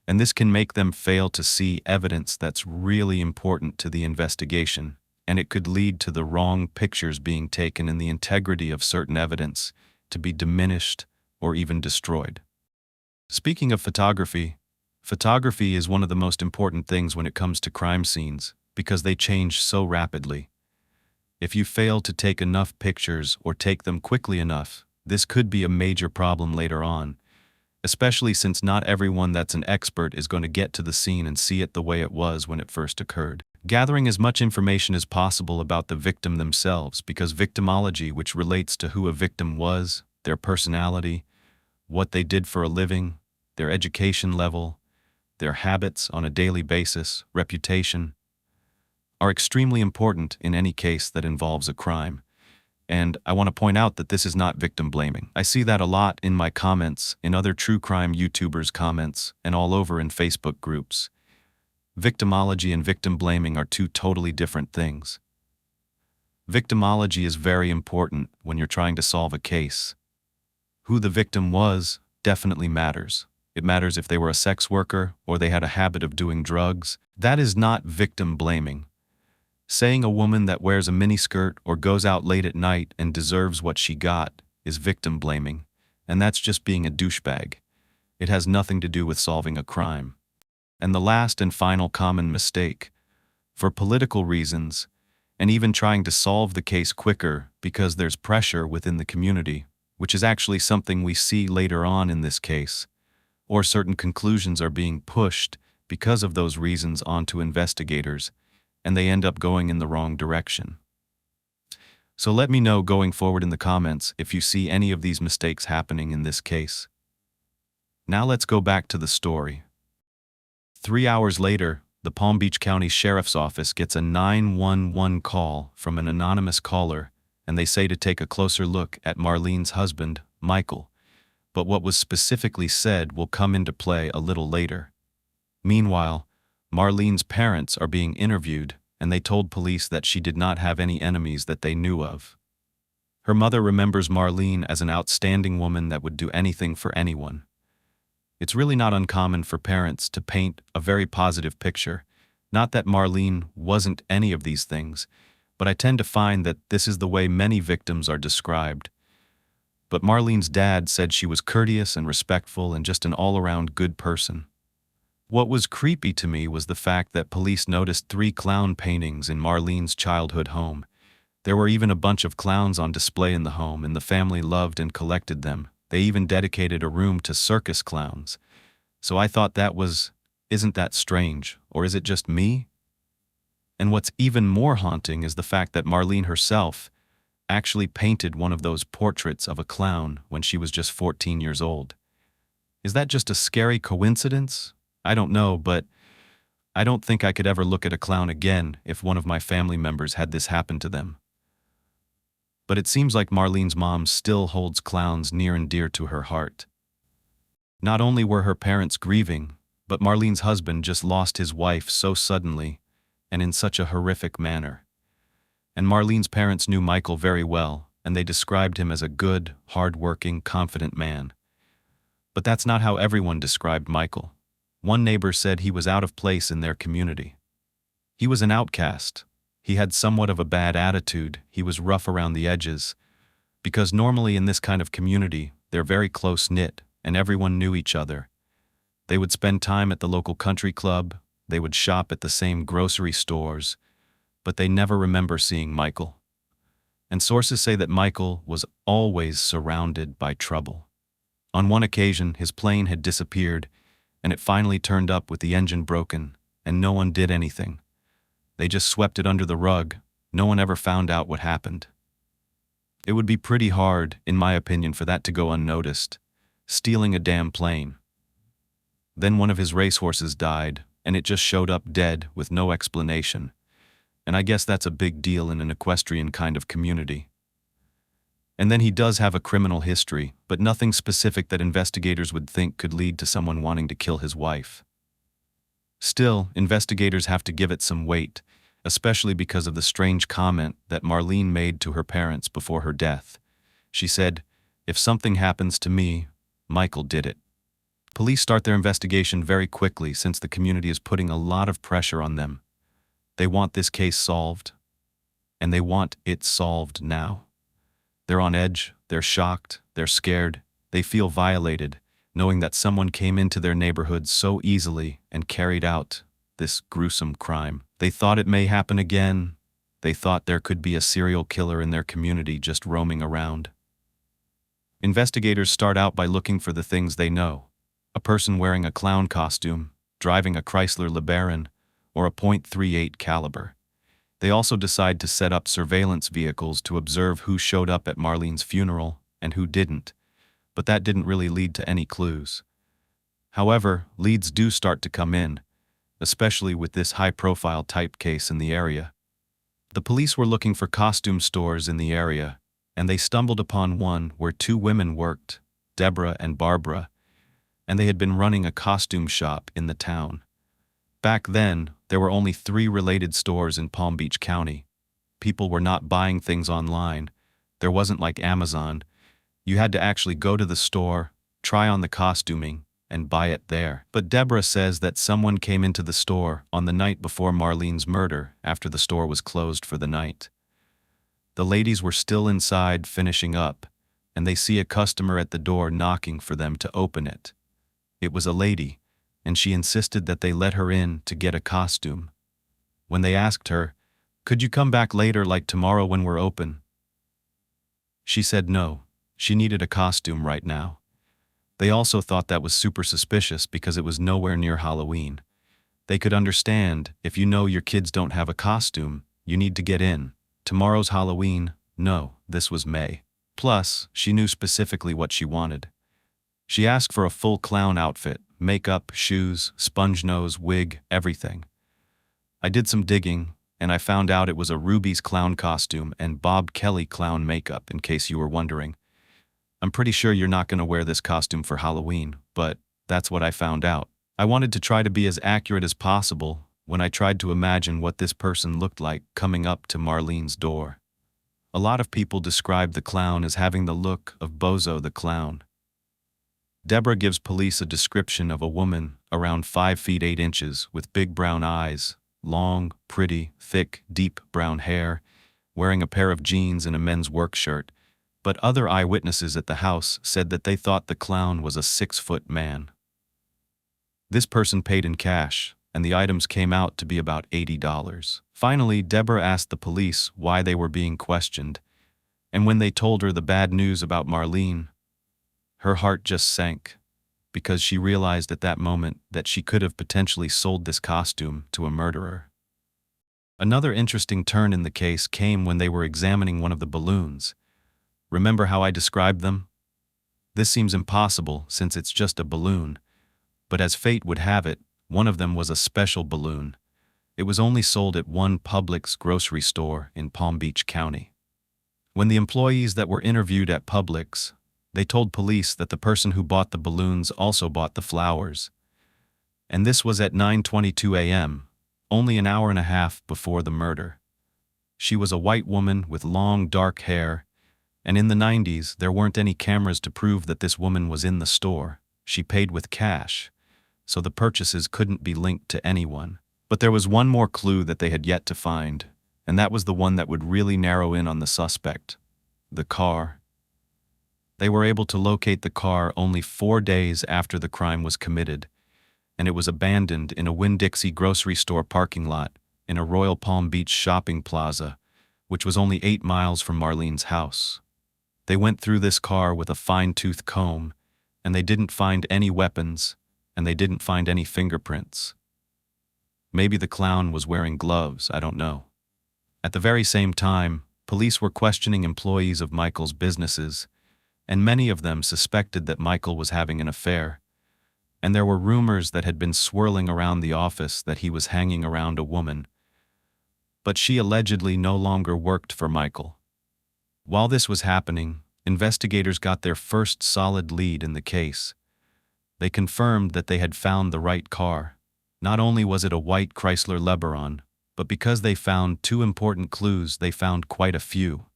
And this can make them fail to see evidence that's really important to the investigation, and it could lead to the wrong pictures being taken and the integrity of certain evidence to be diminished or even destroyed. Speaking of photography, photography is one of the most important things when it comes to crime scenes because they change so rapidly. If you fail to take enough pictures or take them quickly enough, this could be a major problem later on, especially since not everyone that's an expert is going to get to the scene and see it the way it was when it first occurred. Gathering as much information as possible about the victim themselves, because victimology, which relates to who a victim was, their personality, what they did for a living, their education level, their habits on a daily basis, reputation, are extremely important in any case that involves a crime. And I want to point out that this is not victim blaming. I see that a lot in my comments, in other true crime YouTubers' comments, and all over in Facebook groups. Victimology and victim blaming are two totally different things. Victimology is very important when you're trying to solve a case. Who the victim was definitely matters. It matters if they were a sex worker or they had a habit of doing drugs. That is not victim blaming. Saying a woman that wears a miniskirt or goes out late at night and deserves what she got is victim blaming, and that's just being a douchebag. It has nothing to do with solving a crime. And the last and final common mistake, for political reasons, and even trying to solve the case quicker because there's pressure within the community, which is actually something we see later on in this case, or certain conclusions are being pushed because of those reasons onto investigators, and they end up going in the wrong direction. So let me know going forward in the comments if you see any of these mistakes happening in this case. Now let's go back to the story. 3 hours later, the Palm Beach County Sheriff's Office gets a 911 call from an anonymous caller, and they say to take a closer look at Marlene's husband, Michael. But what was specifically said will come into play a little later. Meanwhile, Marlene's parents are being interviewed, and they told police that she did not have any enemies that they knew of. Her mother remembers Marlene as an outstanding woman that would do anything for anyone. It's really not uncommon for parents to paint a very positive picture. Not that Marlene wasn't any of these things, but I tend to find that this is the way many victims are described. But Marlene's dad said she was courteous and respectful and just an all-around good person. What was creepy to me was the fact that police noticed 3 clown paintings in Marlene's childhood home. There were even a bunch of clowns on display in the home, and the family loved and collected them. They even dedicated a room to circus clowns. So I thought isn't that strange, or is it just me? And what's even more haunting is the fact that Marlene herself actually painted one of those portraits of a clown when she was just 14 years old. Is that just a scary coincidence? I don't know, but I don't think I could ever look at a clown again if one of my family members had this happen to them. But it seems like Marlene's mom still holds clowns near and dear to her heart. Not only were her parents grieving, but Marlene's husband just lost his wife so suddenly and in such a horrific manner. And Marlene's parents knew Michael very well, and they described him as a good, hard-working, confident man. But that's not how everyone described Michael. One neighbor said he was out of place in their community. He was an outcast. He had somewhat of a bad attitude. He was rough around the edges. Because normally in this kind of community, they're very close-knit, and everyone knew each other. They would spend time at the local country club, they would shop at the same grocery stores, but they never remember seeing Michael. And sources say that Michael was always surrounded by trouble. On one occasion, his plane had disappeared, and it finally turned up with the engine broken, and no one did anything. They just swept it under the rug. No one ever found out what happened. It would be pretty hard, in my opinion, for that to go unnoticed. Stealing a damn plane. Then one of his racehorses died, and it just showed up dead with no explanation. And I guess that's a big deal in an equestrian kind of community. And then he does have a criminal history, but nothing specific that investigators would think could lead to someone wanting to kill his wife. Still, investigators have to give it some weight, especially because of the strange comment that Marlene made to her parents before her death. She said, "If something happens to me, Michael did it." Police start their investigation very quickly since the community is putting a lot of pressure on them. They want this case solved, and they want it solved now. They're on edge, they're shocked, they're scared, they feel violated, knowing that someone came into their neighborhood so easily and carried out this gruesome crime. They thought it may happen again. They thought there could be a serial killer in their community just roaming around. Investigators start out by looking for the things they know. A person wearing a clown costume, driving a Chrysler LeBaron, or a .38 caliber. They also decide to set up surveillance vehicles to observe who showed up at Marlene's funeral and who didn't, but that didn't really lead to any clues. However, leads do start to come in, especially with this high-profile type case in the area. The police were looking for costume stores in the area, and they stumbled upon one where 2 women worked, Deborah and Barbara, and they had been running a costume shop in the town. Back then, there were only 3 related stores in Palm Beach County. People were not buying things online. There wasn't like Amazon. You had to actually go to the store, try on the costuming, and buy it there. But Deborah says that someone came into the store on the night before Marlene's murder after the store was closed for the night. The ladies were still inside finishing up, and they see a customer at the door knocking for them to open it. It was a lady, and she insisted that they let her in to get a costume. when they asked her, "Could you come back later, like tomorrow when we're open?" She said no, she needed a costume right now. They also thought that was super suspicious because it was nowhere near Halloween. They could understand, if you know your kids don't have a costume, you need to get in. Tomorrow's Halloween. No, this was May. Plus, she knew specifically what she wanted. She asked for a full clown outfit, makeup, shoes, sponge nose, wig, everything. I did some digging, and I found out it was a Ruby's clown costume and Bob Kelly clown makeup, in case you were wondering. I'm pretty sure you're not going to wear this costume for Halloween, but that's what I found out. I wanted to try to be as accurate as possible when I tried to imagine what this person looked like coming up to Marlene's door. A lot of people describe the clown as having the look of Bozo the Clown. Deborah gives police a description of a woman around 5 feet 8 inches with big brown eyes, long, pretty, thick, deep brown hair, wearing a pair of jeans and a men's work shirt, but other eyewitnesses at the house said that they thought the clown was a 6-foot man. This person paid in cash, and the items came out to be about $80. Finally, Deborah asked the police why they were being questioned, and when they told her the bad news about Marlene, her heart just sank, because she realized at that moment that she could have potentially sold this costume to a murderer. Another interesting turn in the case came when they were examining one of the balloons. Remember how I described them? This seems impossible since it's just a balloon, but as fate would have it, one of them was a special balloon. It was only sold at one Publix grocery store in Palm Beach County. When the employees that were interviewed at Publix, they told police that the person who bought the balloons also bought the flowers. And this was at 9:22 a.m., only an hour and a half before the murder. She was a white woman with long dark hair, and in the 90s there weren't any cameras to prove that this woman was in the store. She paid with cash, so the purchases couldn't be linked to anyone. But there was one more clue that they had yet to find, and that was the one that would really narrow in on the suspect: the car. They were able to locate the car only 4 days after the crime was committed, and it was abandoned in a Winn-Dixie grocery store parking lot in a Royal Palm Beach shopping plaza, which was only 8 miles from Marlene's house. They went through this car with a fine-tooth comb, and they didn't find any weapons, and they didn't find any fingerprints. Maybe the clown was wearing gloves, I don't know. At the very same time, police were questioning employees of Michael's businesses, and many of them suspected that Michael was having an affair. And there were rumors that had been swirling around the office that he was hanging around a woman. But she allegedly no longer worked for Michael. While this was happening, investigators got their first solid lead in the case. They confirmed that they had found the right car. Not only was it a white Chrysler LeBaron, but because they found 2 important clues, they found quite a few.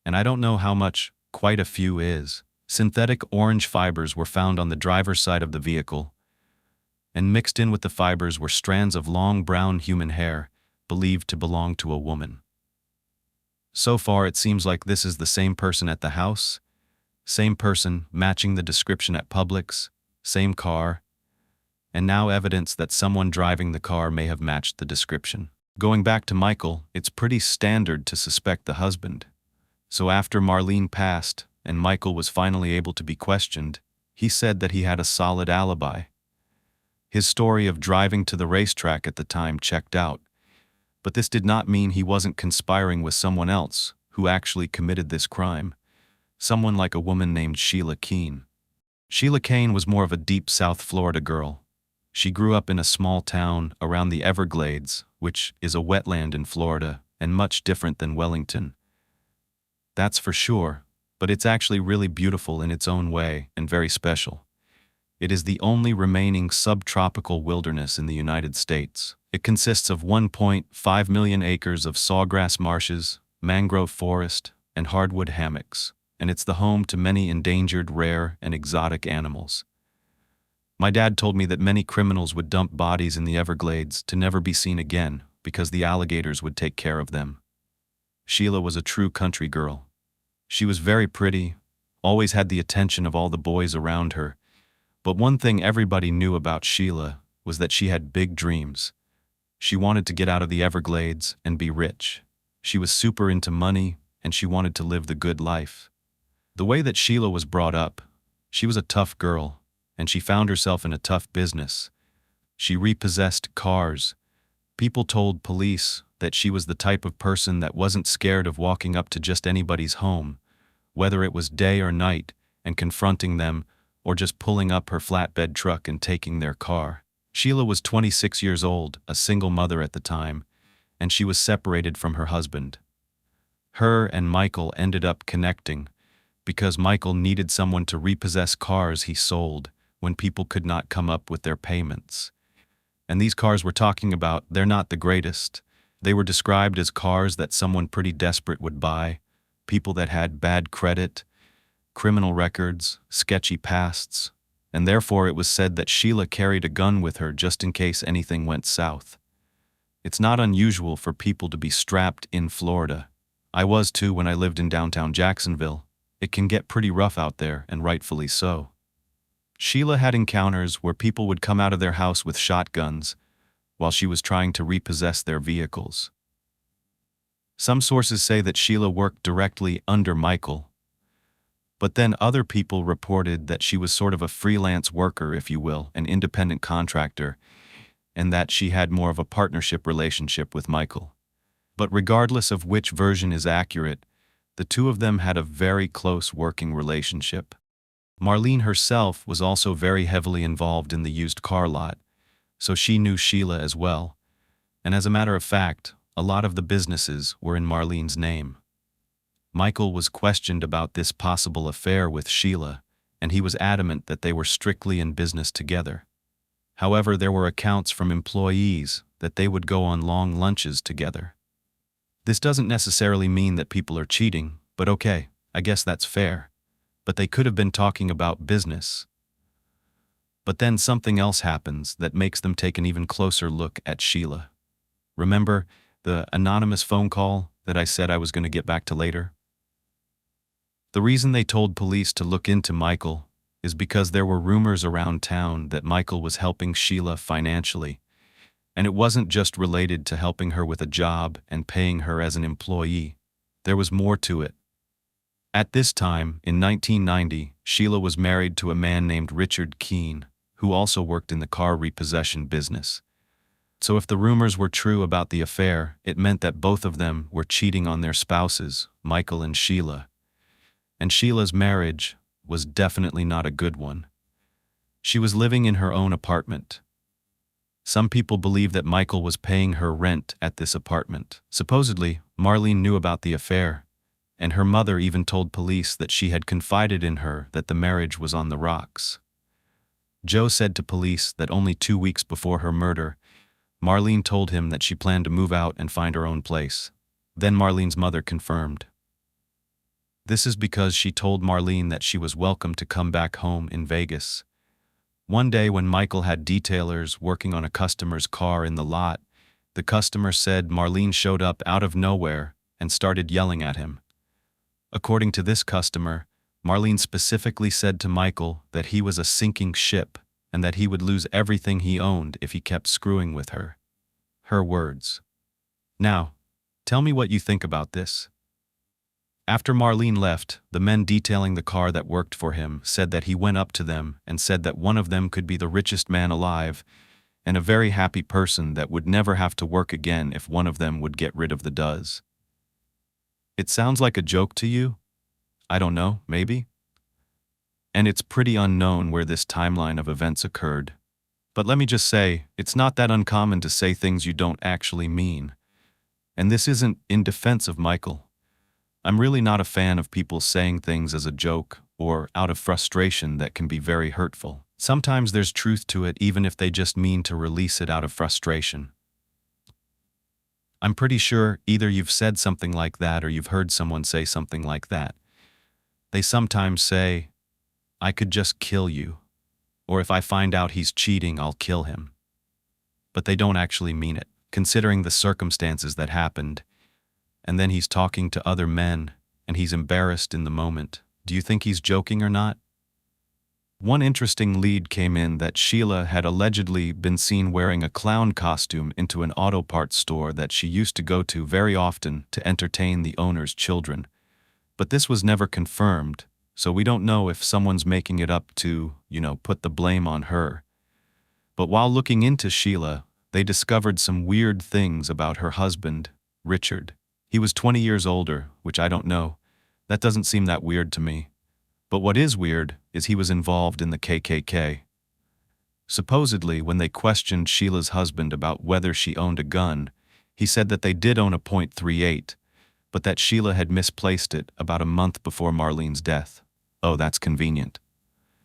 And I don't know how much quite a few is. Synthetic orange fibers were found on the driver's side of the vehicle, and mixed in with the fibers were strands of long brown human hair, believed to belong to a woman. So far, it seems like this is the same person at the house, same person matching the description at Publix, same car, and now evidence that someone driving the car may have matched the description. Going back to Michael, it's pretty standard to suspect the husband. So after Marlene passed, and Michael was finally able to be questioned, he said that he had a solid alibi. His story of driving to the racetrack at the time checked out, but this did not mean he wasn't conspiring with someone else who actually committed this crime, someone like a woman named Sheila Keene. Sheila Kane was more of a deep South Florida girl. She grew up in a small town around the Everglades, which is a wetland in Florida and much different than Wellington. That's for sure, but it's actually really beautiful in its own way and very special. It is the only remaining subtropical wilderness in the United States. It consists of 1.5 million acres of sawgrass marshes, mangrove forest, and hardwood hammocks, and it's the home to many endangered, rare, and exotic animals. My dad told me that many criminals would dump bodies in the Everglades to never be seen again because the alligators would take care of them. Sheila was a true country girl. She was very pretty, always had the attention of all the boys around her, but one thing everybody knew about Sheila was that she had big dreams. She wanted to get out of the Everglades and be rich. She was super into money, and she wanted to live the good life. The way that Sheila was brought up, she was a tough girl, and she found herself in a tough business. She repossessed cars. People told police that she was the type of person that wasn't scared of walking up to just anybody's home, whether it was day or night, and confronting them, or just pulling up her flatbed truck and taking their car. Sheila was 26 years old, a single mother at the time, and she was separated from her husband. Her and Michael ended up connecting because Michael needed someone to repossess cars he sold when people could not come up with their payments. And these cars we're talking about, they're not the greatest. They were described as cars that someone pretty desperate would buy, people that had bad credit, criminal records, sketchy pasts, and therefore it was said that Sheila carried a gun with her just in case anything went south. It's not unusual for people to be strapped in Florida. I was too when I lived in downtown Jacksonville. It can get pretty rough out there, and rightfully so. Sheila had encounters where people would come out of their house with shotguns while she was trying to repossess their vehicles. Some sources say that Sheila worked directly under Michael, but then other people reported that she was sort of a freelance worker, if you will, an independent contractor, and that she had more of a partnership relationship with Michael. But regardless of which version is accurate, the two of them had a very close working relationship. Marlene herself was also very heavily involved in the used car lot, so she knew Sheila as well, and as a matter of fact, a lot of the businesses were in Marlene's name. Michael was questioned about this possible affair with Sheila, and he was adamant that they were strictly in business together. However, there were accounts from employees that they would go on long lunches together. This doesn't necessarily mean that people are cheating, but okay, I guess that's fair. But they could have been talking about business. But then something else happens that makes them take an even closer look at Sheila. Remember the anonymous phone call that I said I was going to get back to later? The reason they told police to look into Michael is because there were rumors around town that Michael was helping Sheila financially, and it wasn't just related to helping her with a job and paying her as an employee. There was more to it. At this time, in 1990, Sheila was married to a man named Richard Keene, who also worked in the car repossession business. So if the rumors were true about the affair, it meant that both of them were cheating on their spouses, Michael and Sheila. And Sheila's marriage was definitely not a good one. She was living in her own apartment. Some people believe that Michael was paying her rent at this apartment. Supposedly, Marlene knew about the affair, and her mother even told police that she had confided in her that the marriage was on the rocks. Joe said to police that only 2 weeks before her murder, Marlene told him that she planned to move out and find her own place. Then Marlene's mother confirmed. This is because she told Marlene that she was welcome to come back home in Vegas. One day when Michael had detailers working on a customer's car in the lot, the customer said Marlene showed up out of nowhere and started yelling at him. According to this customer, Marlene specifically said to Michael that he was a sinking ship and that he would lose everything he owned if he kept screwing with her. Her words. Now, tell me what you think about this. After Marlene left, the men detailing the car that worked for him said that he went up to them and said that one of them could be the richest man alive and a very happy person that would never have to work again if one of them would get rid of the does. It sounds like a joke to you? I don't know, maybe? And it's pretty unknown where this timeline of events occurred. But let me just say, it's not that uncommon to say things you don't actually mean. And this isn't in defense of Michael. I'm really not a fan of people saying things as a joke or out of frustration that can be very hurtful. Sometimes there's truth to it even if they just mean to release it out of frustration. I'm pretty sure either you've said something like that or you've heard someone say something like that. They sometimes say, "I could just kill you," or "If I find out he's cheating, I'll kill him." But they don't actually mean it, considering the circumstances that happened. And then he's talking to other men, and he's embarrassed in the moment. Do you think he's joking or not? One interesting lead came in that Sheila had allegedly been seen wearing a clown costume into an auto parts store that she used to go to very often to entertain the owner's children. But this was never confirmed, so we don't know if someone's making it up to, put the blame on her. But while looking into Sheila, they discovered some weird things about her husband, Richard. He was 20 years older, which I don't know. That doesn't seem that weird to me. But what is weird is he was involved in the KKK. Supposedly, when they questioned Sheila's husband about whether she owned a gun, he said that they did own a .38, but that Sheila had misplaced it about a month before Marlene's death. Oh, that's convenient.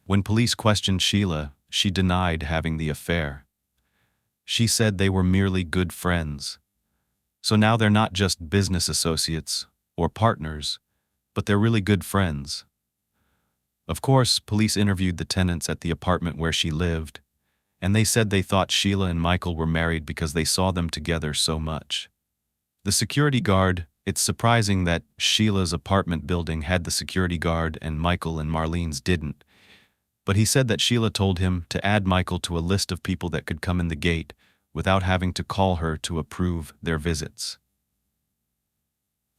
When police questioned Sheila, she denied having the affair. She said they were merely good friends. So now they're not just business associates or partners, but they're really good friends. Of course, police interviewed the tenants at the apartment where she lived, and they said they thought Sheila and Michael were married because they saw them together so much. The security guard, it's surprising that Sheila's apartment building had the security guard and Michael and Marlene's didn't, but he said that Sheila told him to add Michael to a list of people that could come in the gate without having to call her to approve their visits.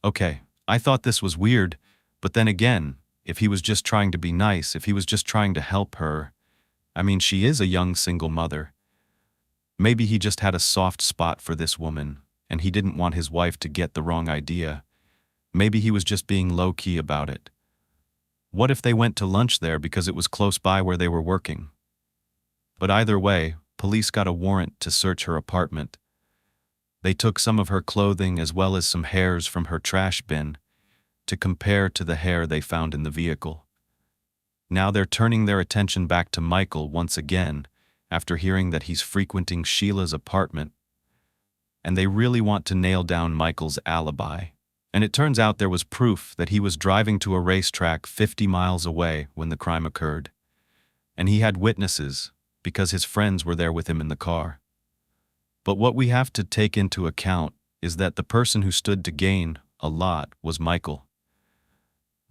Okay, I thought this was weird, but then again, if he was just trying to be nice, if he was just trying to help her, she is a young single mother. Maybe he just had a soft spot for this woman, and he didn't want his wife to get the wrong idea. Maybe he was just being low-key about it. What if they went to lunch there because it was close by where they were working? But either way, police got a warrant to search her apartment. They took some of her clothing as well as some hairs from her trash bin to compare to the hair they found in the vehicle. Now they're turning their attention back to Michael once again after hearing that he's frequenting Sheila's apartment. And they really want to nail down Michael's alibi. And it turns out there was proof that he was driving to a racetrack 50 miles away when the crime occurred. And he had witnesses because his friends were there with him in the car. But what we have to take into account is that the person who stood to gain a lot was Michael.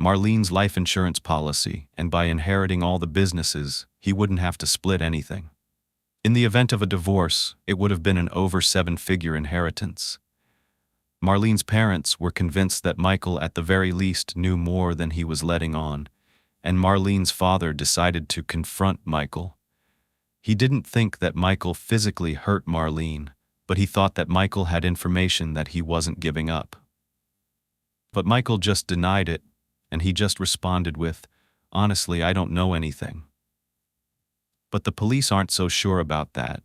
Marlene's life insurance policy, and by inheriting all the businesses, he wouldn't have to split anything. In the event of a divorce, it would have been an over 7-figure inheritance. Marlene's parents were convinced that Michael at the very least knew more than he was letting on, and Marlene's father decided to confront Michael. He didn't think that Michael physically hurt Marlene, but he thought that Michael had information that he wasn't giving up. But Michael just denied it, and he just responded with, "Honestly, I don't know anything." But the police aren't so sure about that.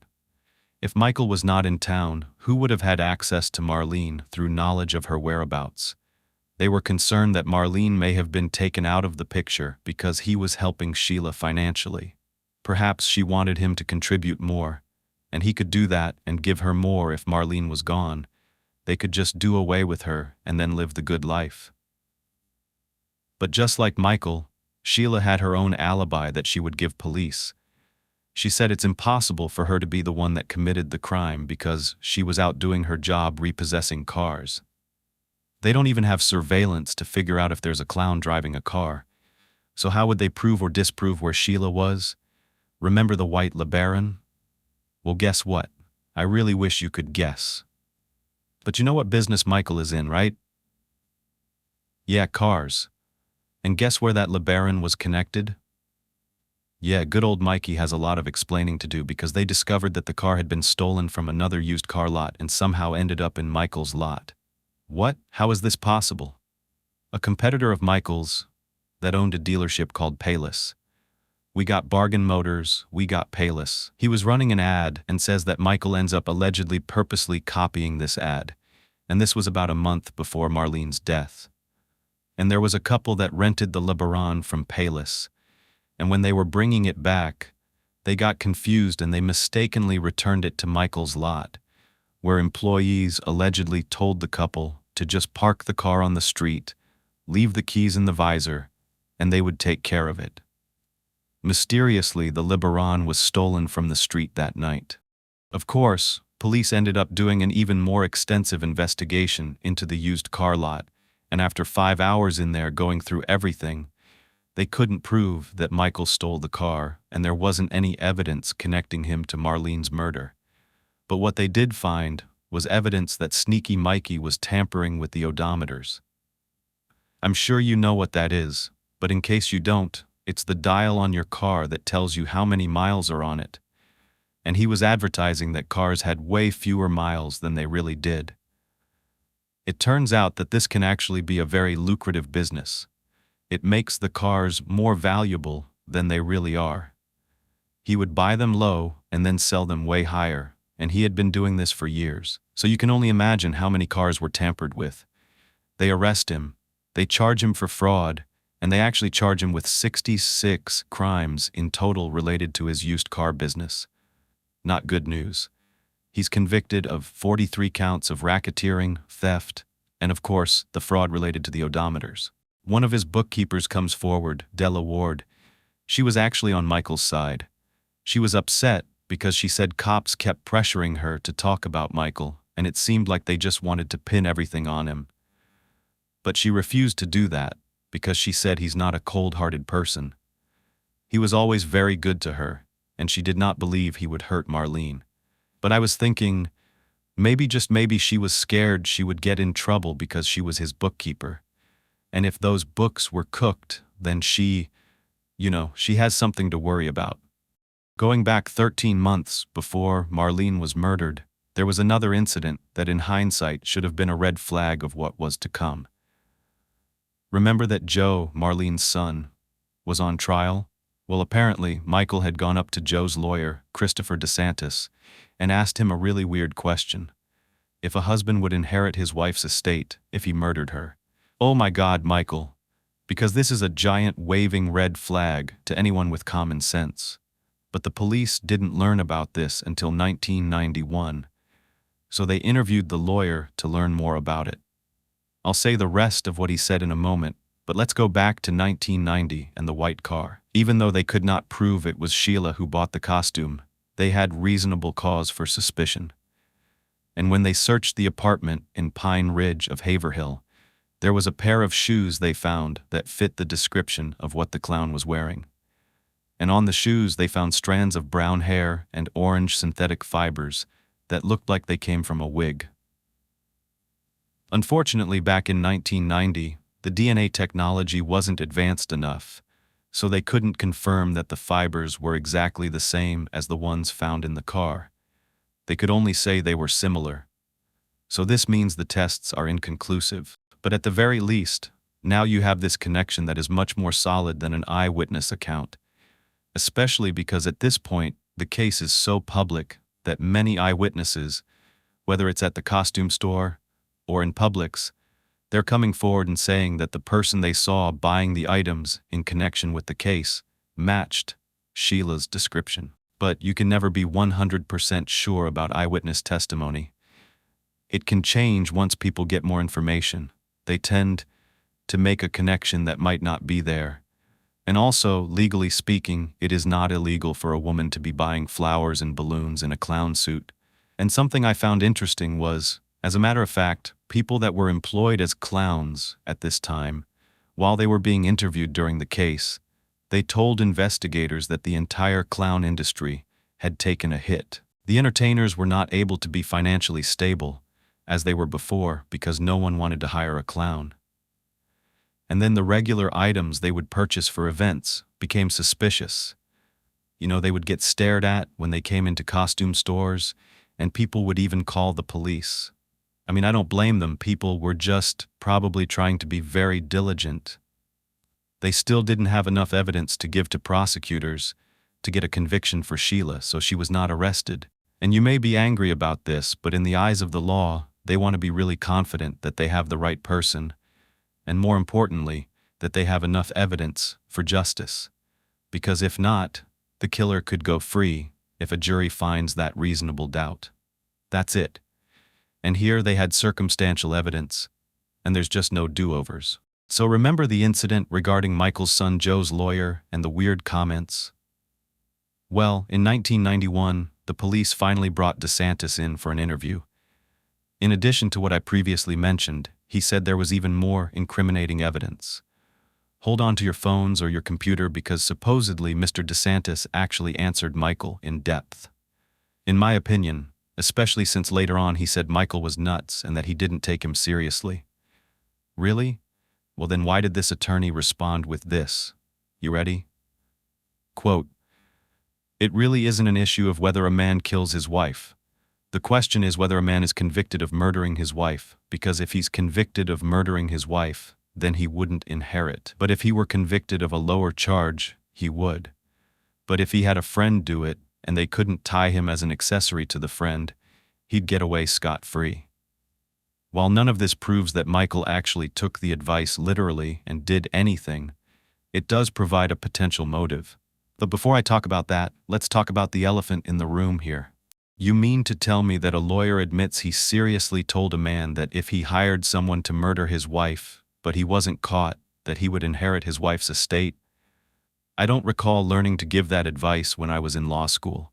If Michael was not in town, who would have had access to Marlene through knowledge of her whereabouts? They were concerned that Marlene may have been taken out of the picture because he was helping Sheila financially. Perhaps she wanted him to contribute more, and he could do that and give her more if Marlene was gone. They could just do away with her and then live the good life. But just like Michael, Sheila had her own alibi that she would give police. She said it's impossible for her to be the one that committed the crime because she was out doing her job repossessing cars. They don't even have surveillance to figure out if there's a clown driving a car. So how would they prove or disprove where Sheila was? Remember the white LeBaron? Well, guess what? I really wish you could guess. But you know what business Michael is in, right? Yeah, cars. And guess where that LeBaron was connected? Yeah, good old Mikey has a lot of explaining to do because they discovered that the car had been stolen from another used car lot and somehow ended up in Michael's lot. What? How is this possible? A competitor of Michael's that owned a dealership called Payless. We got Bargain Motors, we got Payless. He was running an ad and says that Michael ends up allegedly purposely copying this ad. And this was about a month before Marlene's death. And there was a couple that rented the LeBaron from Payless. And when they were bringing it back, they got confused and they mistakenly returned it to Michael's lot, where employees allegedly told the couple to just park the car on the street, leave the keys in the visor, and they would take care of it. Mysteriously, the LeBaron was stolen from the street that night. Of course, police ended up doing an even more extensive investigation into the used car lot, and after 5 hours in there going through everything, They couldn't prove that Michael stole the car, and there wasn't any evidence connecting him to Marlene's murder. But what they did find was evidence that Sneaky Mikey was tampering with the odometers. I'm sure you know what that is, but in case you don't, it's the dial on your car that tells you how many miles are on it. And he was advertising that cars had way fewer miles than they really did. It turns out that this can actually be a very lucrative business. It makes the cars more valuable than they really are. He would buy them low and then sell them way higher, and he had been doing this for years. So you can only imagine how many cars were tampered with. They arrest him, they charge him for fraud, and they actually charge him with 66 crimes in total related to his used car business. Not good news. He's convicted of 43 counts of racketeering, theft, and of course, the fraud related to the odometers. One of his bookkeepers comes forward, Della Ward. She was actually on Michael's side. She was upset because she said cops kept pressuring her to talk about Michael, and it seemed like they just wanted to pin everything on him. But she refused to do that because she said he's not a cold-hearted person. He was always very good to her, and she did not believe he would hurt Marlene. But I was thinking, maybe just maybe she was scared she would get in trouble because she was his bookkeeper. And if those books were cooked, then she has something to worry about. Going back 13 months before Marlene was murdered, there was another incident that in hindsight should have been a red flag of what was to come. Remember that Joe, Marlene's son, was on trial? Well, apparently, Michael had gone up to Joe's lawyer, Christopher DeSantis, and asked him a really weird question. If a husband would inherit his wife's estate if he murdered her. Oh my God, Michael. Because this is a giant waving red flag to anyone with common sense. But the police didn't learn about this until 1991. So they interviewed the lawyer to learn more about it. I'll say the rest of what he said in a moment, but let's go back to 1990 and the white car. Even though they could not prove it was Sheila who bought the costume, they had reasonable cause for suspicion. And when they searched the apartment in Pine Ridge of Haverhill, there was a pair of shoes they found that fit the description of what the clown was wearing. And on the shoes they found strands of brown hair and orange synthetic fibers that looked like they came from a wig. Unfortunately, back in 1990, the DNA technology wasn't advanced enough, so they couldn't confirm that the fibers were exactly the same as the ones found in the car. They could only say they were similar. So this means the tests are inconclusive. But at the very least, now you have this connection that is much more solid than an eyewitness account, especially because at this point, the case is so public that many eyewitnesses, whether it's at the costume store or in Publix, they're coming forward and saying that the person they saw buying the items in connection with the case matched Sheila's description. But you can never be 100% sure about eyewitness testimony. It can change once people get more information. They tend to make a connection that might not be there. And also, legally speaking, it is not illegal for a woman to be buying flowers and balloons in a clown suit. And something I found interesting was, as a matter of fact, people that were employed as clowns at this time, while they were being interviewed during the case, they told investigators that the entire clown industry had taken a hit. The entertainers were not able to be financially stable, as they were before, because no one wanted to hire a clown. And then the regular items they would purchase for events became suspicious. They would get stared at when they came into costume stores, and people would even call the police. I don't blame them. People were just probably trying to be very diligent. They still didn't have enough evidence to give to prosecutors to get a conviction for Sheila, so she was not arrested. And you may be angry about this, but in the eyes of the law, they want to be really confident that they have the right person, and more importantly, that they have enough evidence for justice. Because if not, the killer could go free if a jury finds that reasonable doubt. That's it. And here they had circumstantial evidence, and there's just no do-overs. So remember the incident regarding Michael's son Joe's lawyer and the weird comments? Well, in 1991, the police finally brought DeSantis in for an interview. In addition to what I previously mentioned, he said there was even more incriminating evidence. Hold on to your phones or your computer because supposedly Mr. DeSantis actually answered Michael in depth. In my opinion, especially since later on he said Michael was nuts and that he didn't take him seriously. Really? Well then why did this attorney respond with this? You ready? Quote, "It really isn't an issue of whether a man kills his wife. The question is whether a man is convicted of murdering his wife, because if he's convicted of murdering his wife, then he wouldn't inherit. But if he were convicted of a lower charge, he would. But if he had a friend do it, and they couldn't tie him as an accessory to the friend, he'd get away scot-free." While none of this proves that Michael actually took the advice literally and did anything, it does provide a potential motive. But before I talk about that, let's talk about the elephant in the room here. You mean to tell me that a lawyer admits he seriously told a man that if he hired someone to murder his wife, but he wasn't caught, that he would inherit his wife's estate? I don't recall learning to give that advice when I was in law school.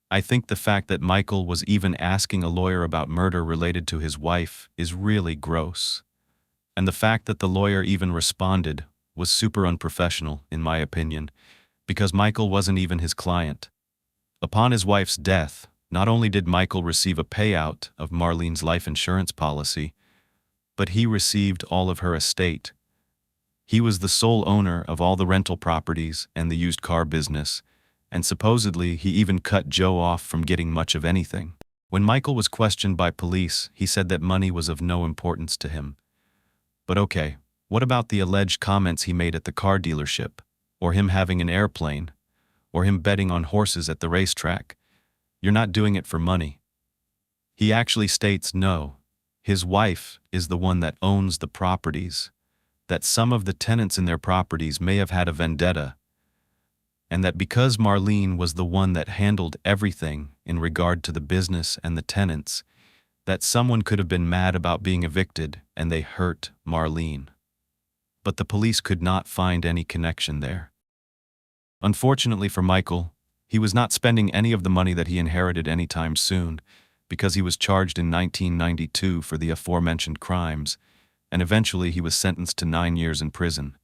I think the fact that Michael was even asking a lawyer about murder related to his wife is really gross. And the fact that the lawyer even responded was super unprofessional, in my opinion, because Michael wasn't even his client. Upon his wife's death, not only did Michael receive a payout of Marlene's life insurance policy, but he received all of her estate. He was the sole owner of all the rental properties and the used car business, and supposedly he even cut Joe off from getting much of anything. When Michael was questioned by police, he said that money was of no importance to him. But okay, what about the alleged comments he made at the car dealership, or him having an airplane, or him betting on horses at the racetrack? You're not doing it for money. He actually states no, his wife is the one that owns the properties, that some of the tenants in their properties may have had a vendetta, and that because Marlene was the one that handled everything in regard to the business and the tenants, that someone could have been mad about being evicted and they hurt Marlene. But the police could not find any connection there. Unfortunately for Michael, he was not spending any of the money that he inherited anytime soon, because he was charged in 1992 for the aforementioned crimes, and eventually he was sentenced to 9 years in prison.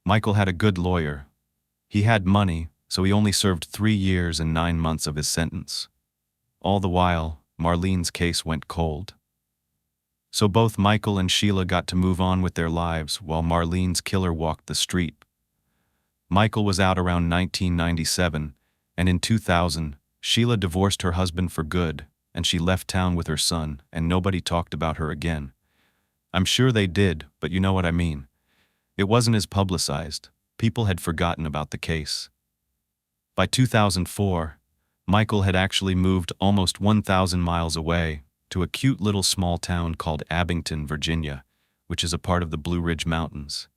Michael had a good lawyer. He had money, so he only served 3 years and 9 months of his sentence. All the while, Marlene's case went cold. So both Michael and Sheila got to move on with their lives while Marlene's killer walked the street. Michael was out around 1997, and in 2000, Sheila divorced her husband for good, and she left town with her son, and nobody talked about her again. I'm sure they did, but you know what I mean. It wasn't as publicized. People had forgotten about the case. By 2004, Michael had actually moved almost 1,000 miles away to a cute little small town called Abington, Virginia, which is a part of the Blue Ridge Mountains.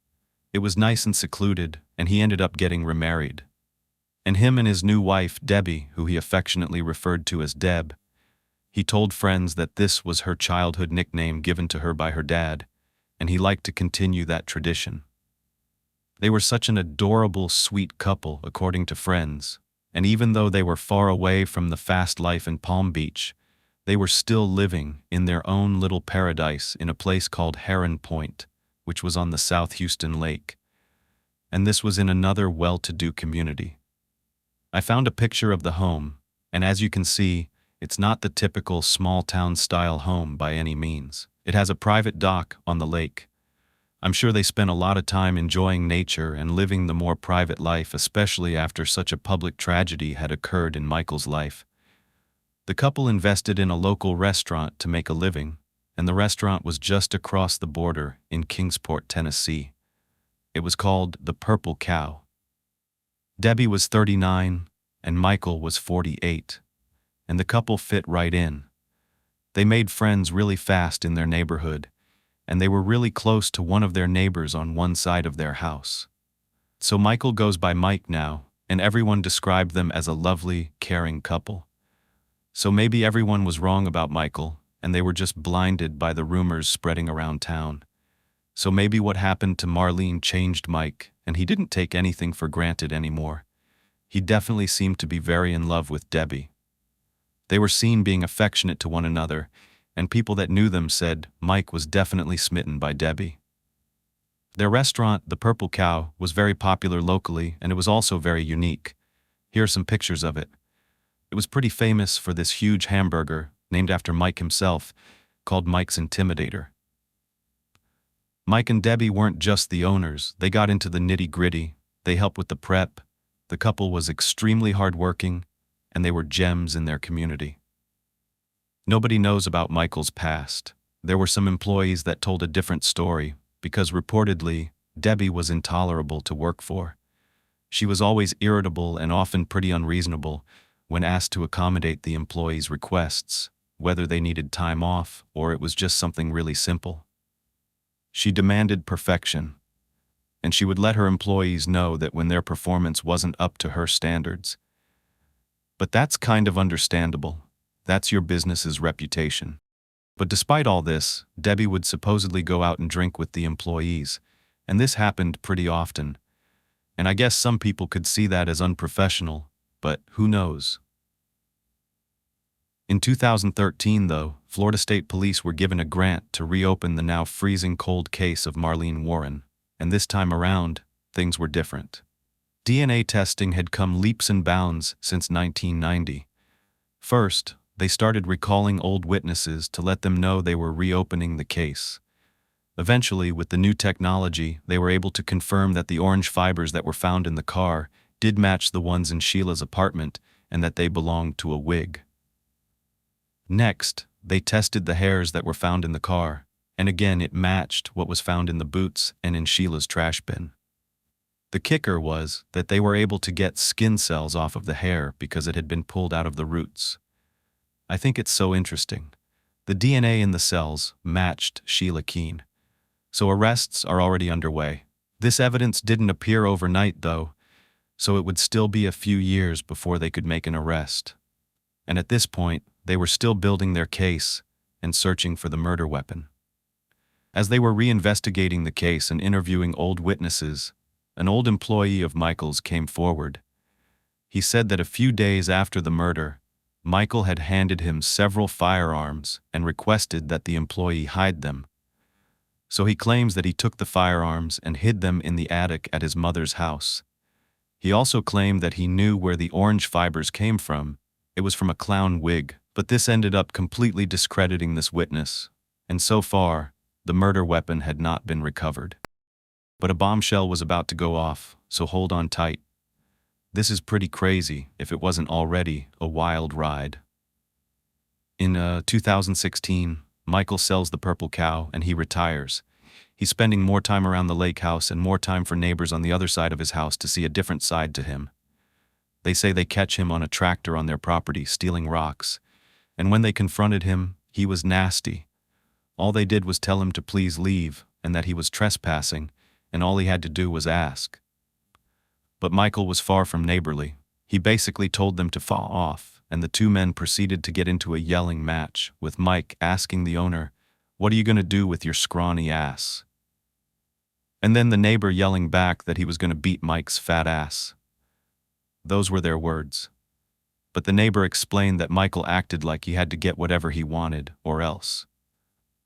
It was nice and secluded, and he ended up getting remarried. And him and his new wife, Debbie, who he affectionately referred to as Deb, he told friends that this was her childhood nickname given to her by her dad, and he liked to continue that tradition. They were such an adorable, sweet couple, according to friends, and even though they were far away from the fast life in Palm Beach, they were still living in their own little paradise in a place called Heron Point, which was on the South Houston Lake. And this was in another well-to-do community. I found a picture of the home, and as you can see, it's not the typical small-town style home by any means. It has a private dock on the lake. I'm sure they spent a lot of time enjoying nature and living the more private life, especially after such a public tragedy had occurred in Michael's life. The couple invested in a local restaurant to make a living, and the restaurant was just across the border in Kingsport, Tennessee. It was called the Purple Cow. Debbie was 39, and Michael was 48, and the couple fit right in. They made friends really fast in their neighborhood, and they were really close to one of their neighbors on one side of their house. So Michael goes by Mike now, and everyone described them as a lovely, caring couple. So maybe everyone was wrong about Michael, and they were just blinded by the rumors spreading around town. So maybe what happened to Marlene changed Mike, and he didn't take anything for granted anymore. He definitely seemed to be very in love with Debbie. They were seen being affectionate to one another, and people that knew them said Mike was definitely smitten by Debbie. Their restaurant, the Purple Cow, was very popular locally, and it was also very unique. Here are some pictures of it. It was pretty famous for this huge hamburger, named after Mike himself, called Mike's Intimidator. Mike and Debbie weren't just the owners, they got into the nitty-gritty, they helped with the prep, the couple was extremely hardworking, and they were gems in their community. Nobody knows about Michael's past. There were some employees that told a different story, because reportedly, Debbie was intolerable to work for. She was always irritable and often pretty unreasonable when asked to accommodate the employees' requests, whether they needed time off or it was just something really simple. She demanded perfection, and she would let her employees know that when their performance wasn't up to her standards. But that's kind of understandable. That's your business's reputation. But despite all this, Debbie would supposedly go out and drink with the employees, and this happened pretty often. And I guess some people could see that as unprofessional, but who knows? In 2013, though, Florida State Police were given a grant to reopen the now freezing cold case of Marlene Warren, and this time around, things were different. DNA testing had come leaps and bounds since 1990. First, they started recalling old witnesses to let them know they were reopening the case. Eventually, with the new technology, they were able to confirm that the orange fibers that were found in the car did match the ones in Sheila's apartment and that they belonged to a wig. Next, they tested the hairs that were found in the car, and again it matched what was found in the boots and in Sheila's trash bin. The kicker was that they were able to get skin cells off of the hair because it had been pulled out of the roots. I think it's so interesting. The DNA in the cells matched Sheila Keene. So arrests are already underway. This evidence didn't appear overnight, though, so it would still be a few years before they could make an arrest. And at this point, they were still building their case and searching for the murder weapon. As they were reinvestigating the case and interviewing old witnesses, an old employee of Michael's came forward. He said that a few days after the murder, Michael had handed him several firearms and requested that the employee hide them. So he claims that he took the firearms and hid them in the attic at his mother's house. He also claimed that he knew where the orange fibers came from. It was from a clown wig, but this ended up completely discrediting this witness, and so far, the murder weapon had not been recovered. But a bombshell was about to go off, so hold on tight. This is pretty crazy if it wasn't already a wild ride. In 2016, Michael sells the Purple Cow and he retires. He's spending more time around the lake house and more time for neighbors on the other side of his house to see a different side to him. They say they catch him on a tractor on their property stealing rocks, and when they confronted him, he was nasty. All they did was tell him to please leave and that he was trespassing, and all he had to do was ask. But Michael was far from neighborly. He basically told them to fall off, and the two men proceeded to get into a yelling match, with Mike asking the owner, "What are you going to do with your scrawny ass?" And then the neighbor yelling back that he was going to beat Mike's fat ass. Those were their words. But the neighbor explained that Michael acted like he had to get whatever he wanted, or else.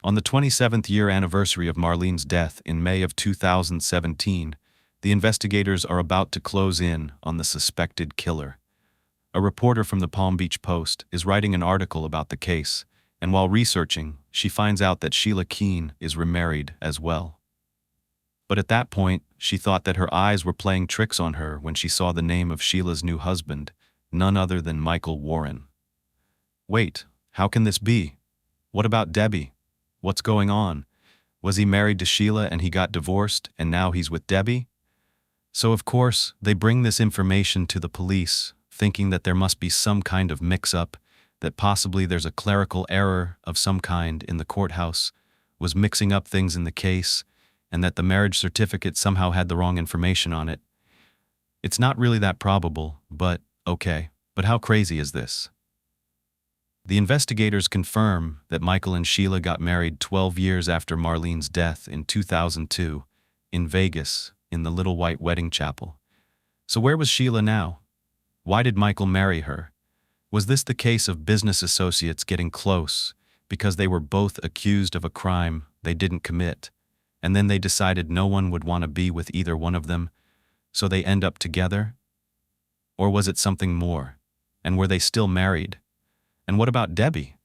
On the 27th year anniversary of Marlene's death in May of 2017, the investigators are about to close in on the suspected killer. A reporter from the Palm Beach Post is writing an article about the case, and while researching, she finds out that Sheila Keene is remarried as well. But at that point, she thought that her eyes were playing tricks on her when she saw the name of Sheila's new husband, none other than Michael Warren. Wait, how can this be? What about Debbie? What's going on? Was he married to Sheila and he got divorced and now he's with Debbie? So of course, they bring this information to the police, thinking that there must be some kind of mix-up, that possibly there's a clerical error of some kind in the courthouse, was mixing up things in the case, and that the marriage certificate somehow had the wrong information on it. It's not really that probable, but okay. But how crazy is this? The investigators confirm that Michael and Sheila got married 12 years after Marlene's death in 2002, in Vegas, in the Little White Wedding Chapel. So where was Sheila now? Why did Michael marry her? Was this the case of business associates getting close because they were both accused of a crime they didn't commit? and then they decided no one would want to be with either one of them, so they end up together? Or was it something more? And were they still married? And what about Debbie?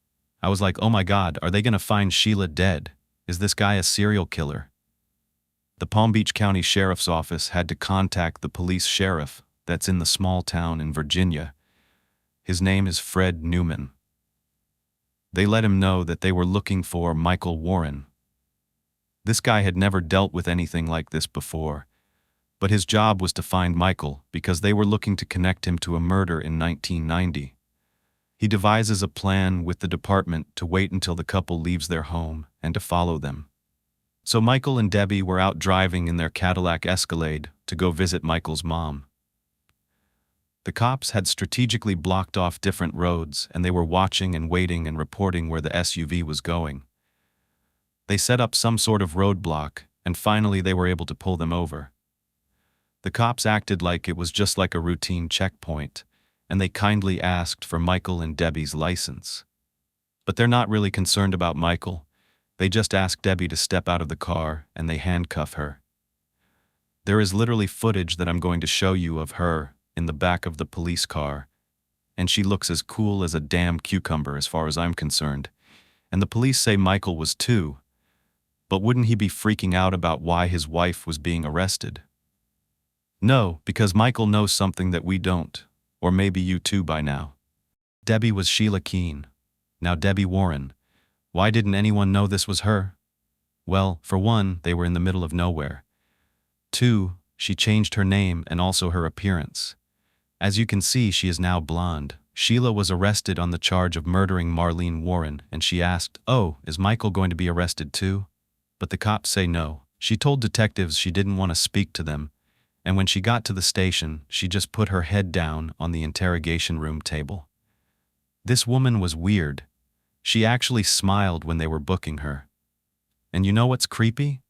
I was like, oh my God, are they going to find Sheila dead? Is this guy a serial killer? The Palm Beach County Sheriff's Office had to contact the police sheriff that's in the small town in Virginia. His name is Fred Newman. They let him know that they were looking for Michael Warren. This guy had never dealt with anything like this before, but his job was to find Michael because they were looking to connect him to a murder in 1990. He devises a plan with the department to wait until the couple leaves their home and to follow them. So Michael and Debbie were out driving in their Cadillac Escalade to go visit Michael's mom. The cops had strategically blocked off different roads, and they were watching and waiting and reporting where the SUV was going. They set up some sort of roadblock, and finally they were able to pull them over. The cops acted like it was just like a routine checkpoint, and they kindly asked for Michael and Debbie's license. But they're not really concerned about Michael. They just ask Debbie to step out of the car, and they handcuff her. There is literally footage that I'm going to show you of her in the back of the police car, and she looks as cool as a damn cucumber as far as I'm concerned. And the police say Michael was too, but wouldn't he be freaking out about why his wife was being arrested? No, because Michael knows something that we don't, or maybe you too by now. Debbie was Sheila Keene. Now Debbie Warren. Why didn't anyone know this was her? Well, for one, they were in the middle of nowhere. Two, she changed her name and also her appearance. As you can see, she is now blonde. Sheila was arrested on the charge of murdering Marlene Warren, and she asked, "Oh, is Michael going to be arrested too?" But the cops say no. She told detectives she didn't want to speak to them, and when she got to the station, she just put her head down on the interrogation room table. This woman was weird. She actually smiled when they were booking her. And you know what's creepy?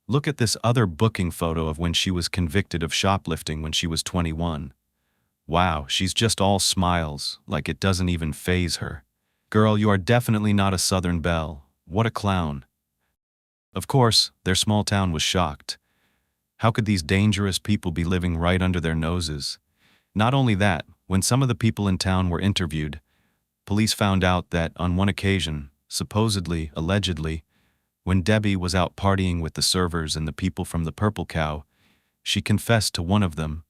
Look at this other booking photo of when she was convicted of shoplifting when she was 21. Wow, she's just all smiles, like it doesn't even faze her. Girl, you are definitely not a Southern belle. What a clown. Of course, their small town was shocked. How could these dangerous people be living right under their noses? Not only that, when some of the people in town were interviewed, police found out that on one occasion, supposedly, allegedly, when Debbie was out partying with the servers and the people from the Purple Cow, she confessed to one of them,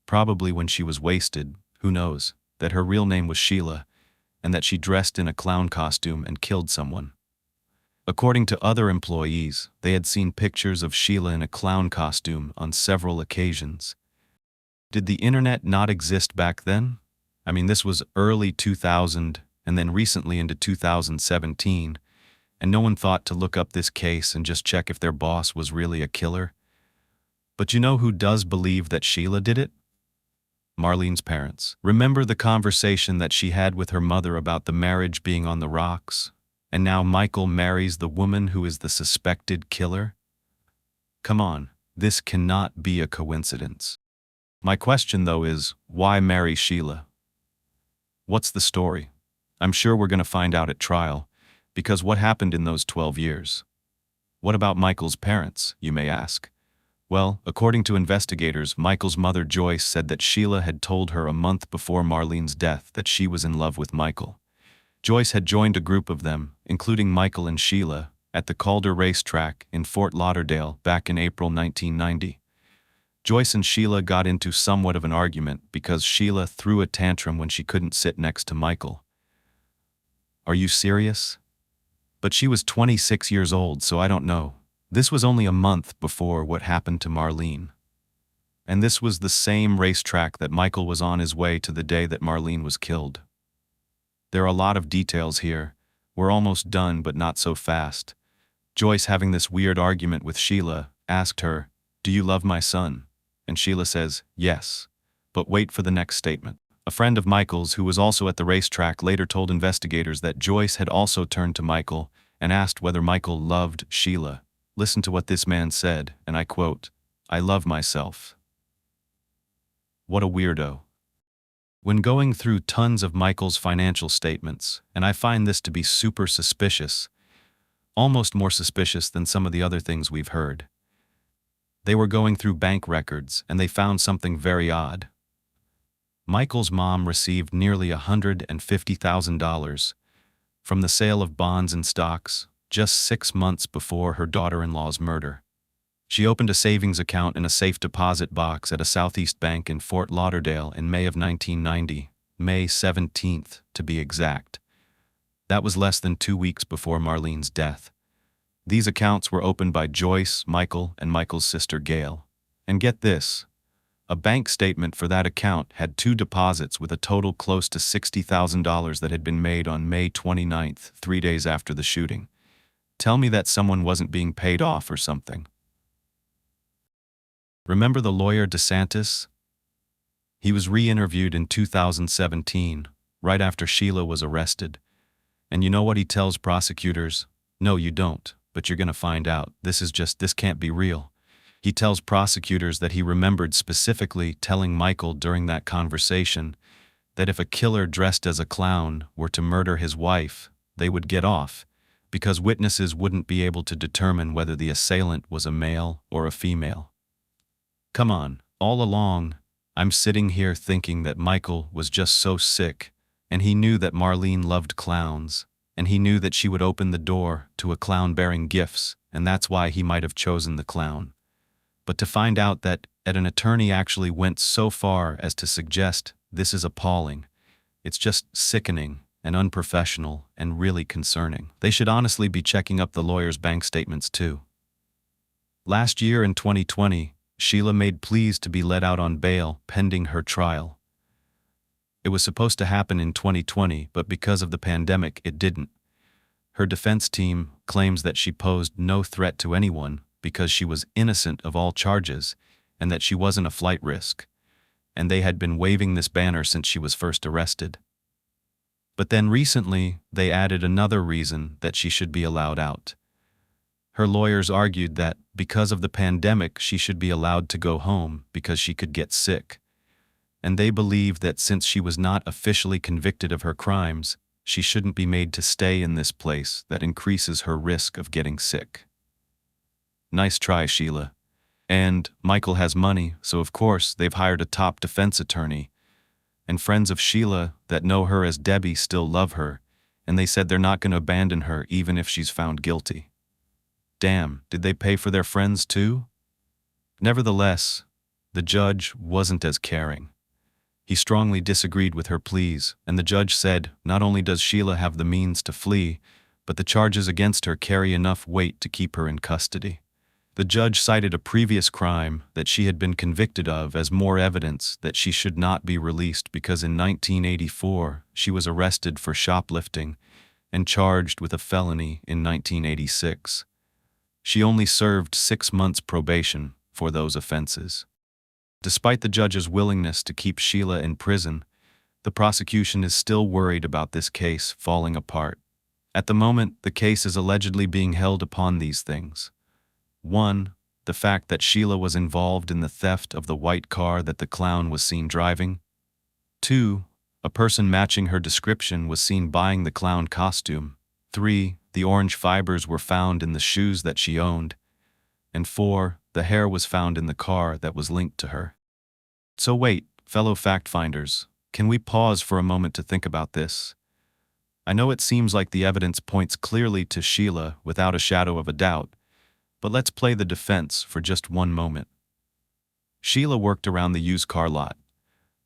probably when she was wasted, who knows, that her real name was Sheila, and that she dressed in a clown costume and killed someone. According to other employees, they had seen pictures of Sheila in a clown costume on several occasions. Did the internet not exist back then? I mean, this was early 2000 and then recently into 2017, and no one thought to look up this case and just check if their boss was really a killer. But you know who does believe that Sheila did it? Marlene's parents. Remember the conversation that she had with her mother about the marriage being on the rocks? And now Michael marries the woman who is the suspected killer? Come on, this cannot be a coincidence. My question though is, why marry Sheila? What's the story? I'm sure we're going to find out at trial, because what happened in those 12 years? What about Michael's parents, you may ask? Well, according to investigators, Michael's mother Joyce said that Sheila had told her a month before Marlene's death that she was in love with Michael. Joyce had joined a group of them, including Michael and Sheila, at the Calder racetrack in Fort Lauderdale back in April 1990. Joyce and Sheila got into somewhat of an argument because Sheila threw a tantrum when she couldn't sit next to Michael. Are you serious? But she was 26 years old, so I don't know. This was only a month before what happened to Marlene. And this was the same racetrack that Michael was on his way to the day that Marlene was killed. There are a lot of details here. We're almost done, but not so fast. Joyce, having this weird argument with Sheila, asked her, "Do you love my son?" And Sheila says, "Yes." But wait for the next statement. A friend of Michael's who was also at the racetrack later told investigators that Joyce had also turned to Michael and asked whether Michael loved Sheila. Listen to what this man said, and I quote, "I love myself." What a weirdo. When going through tons of Michael's financial statements, and I find this to be super suspicious, almost more suspicious than some of the other things we've heard. They were going through bank records and they found something very odd. Michael's mom received nearly $150,000 from the sale of bonds and stocks just 6 months before her daughter-in-law's murder. She opened a savings account in a safe deposit box at a Southeast bank in Fort Lauderdale in May of 1990, May 17th to be exact. That was less than 2 weeks before Marlene's death. These accounts were opened by Joyce, Michael, and Michael's sister Gail. And get this, a bank statement for that account had 2 deposits with a total close to $60,000 that had been made on May 29th, 3 days after the shooting. Tell me that someone wasn't being paid off or something. Remember the lawyer DeSantis? He was re-interviewed in 2017, right after Sheila was arrested. And you know what he tells prosecutors? No, you don't, but you're gonna find out. This can't be real. He tells prosecutors that he remembered specifically telling Michael during that conversation that if a killer dressed as a clown were to murder his wife, they would get off, because witnesses wouldn't be able to determine whether the assailant was a male or a female. Come on, all along, I'm sitting here thinking that Michael was just so sick, and he knew that Marlene loved clowns, and he knew that she would open the door to a clown bearing gifts, and that's why he might have chosen the clown. But to find out that an attorney actually went so far as to suggest this is appalling, it's just sickening and unprofessional and really concerning. They should honestly be checking up the lawyer's bank statements too. Last year in 2020, Sheila made pleas to be let out on bail pending her trial. It was supposed to happen in 2020, but because of the pandemic, it didn't. Her defense team claims that she posed no threat to anyone because she was innocent of all charges and that she wasn't a flight risk, and they had been waving this banner since she was first arrested. But then recently, they added another reason that she should be allowed out. Her lawyers argued that because of the pandemic, she should be allowed to go home because she could get sick. And they believe that since she was not officially convicted of her crimes, she shouldn't be made to stay in this place that increases her risk of getting sick. Nice try, Sheila. And Michael has money, so of course they've hired a top defense attorney. And friends of Sheila that know her as Debbie still love her, and they said they're not going to abandon her even if she's found guilty. Damn, did they pay for their friends too? Nevertheless, the judge wasn't as caring. He strongly disagreed with her pleas, and the judge said not only does Sheila have the means to flee, but the charges against her carry enough weight to keep her in custody. The judge cited a previous crime that she had been convicted of as more evidence that she should not be released because in 1984 she was arrested for shoplifting and charged with a felony in 1986. She only served 6 months probation for those offenses. Despite the judge's willingness to keep Sheila in prison, the prosecution is still worried about this case falling apart. At the moment, the case is allegedly being held upon these things. 1. The fact that Sheila was involved in the theft of the white car that the clown was seen driving. 2. A person matching her description was seen buying the clown costume. 3. The orange fibers were found in the shoes that she owned. And 4. The hair was found in the car that was linked to her. So wait, fellow fact-finders, can we pause for a moment to think about this? I know it seems like the evidence points clearly to Sheila without a shadow of a doubt, but let's play the defense for just one moment. Sheila worked around the used car lot.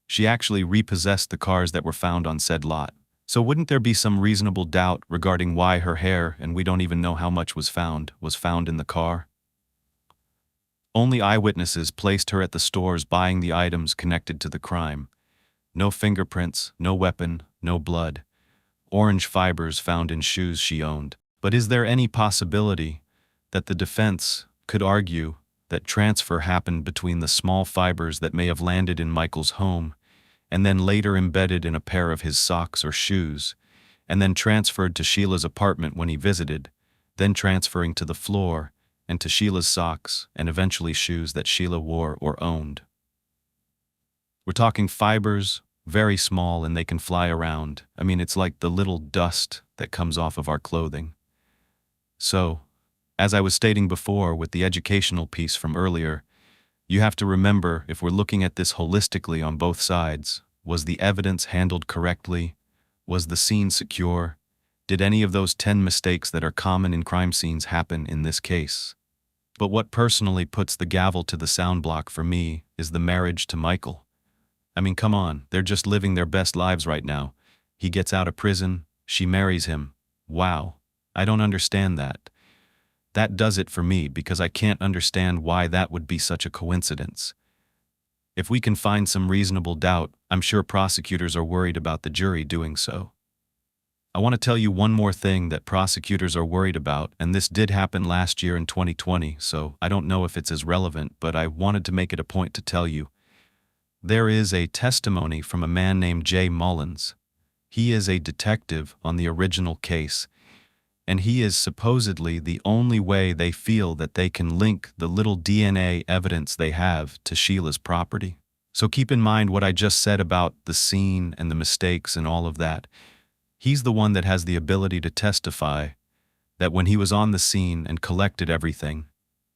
She actually repossessed the cars that were found on said lot. So wouldn't there be some reasonable doubt regarding why her hair, and we don't even know how much was found in the car? Only eyewitnesses placed her at the stores buying the items connected to the crime. No fingerprints, no weapon, no blood. Orange fibers found in shoes she owned. But is there any possibility that the defense could argue that transfer happened between the small fibers that may have landed in Michael's home and then later embedded in a pair of his socks or shoes, and then transferred to Sheila's apartment when he visited, then transferring to the floor and to Sheila's socks and eventually shoes that Sheila wore or owned? We're talking fibers, very small, and they can fly around. I mean, it's like the little dust that comes off of our clothing. So, as I was stating before with the educational piece from earlier, you have to remember, if we're looking at this holistically on both sides, was the evidence handled correctly? Was the scene secure? Did any of those 10 mistakes that are common in crime scenes happen in this case? But what personally puts the gavel to the sound block for me is the marriage to Michael. I mean, come on, they're just living their best lives right now. He gets out of prison, she marries him. Wow, I don't understand that. That does it for me because I can't understand why that would be such a coincidence. If we can find some reasonable doubt, I'm sure prosecutors are worried about the jury doing so. I want to tell you one more thing that prosecutors are worried about, and this did happen last year in 2020, so I don't know if it's as relevant, but I wanted to make it a point to tell you. There is a testimony from a man named Jay Mullins. He is a detective on the original case, and he is supposedly the only way they feel that they can link the little DNA evidence they have to Sheila's property. So keep in mind what I just said about the scene and the mistakes and all of that. He's the one that has the ability to testify that when he was on the scene and collected everything,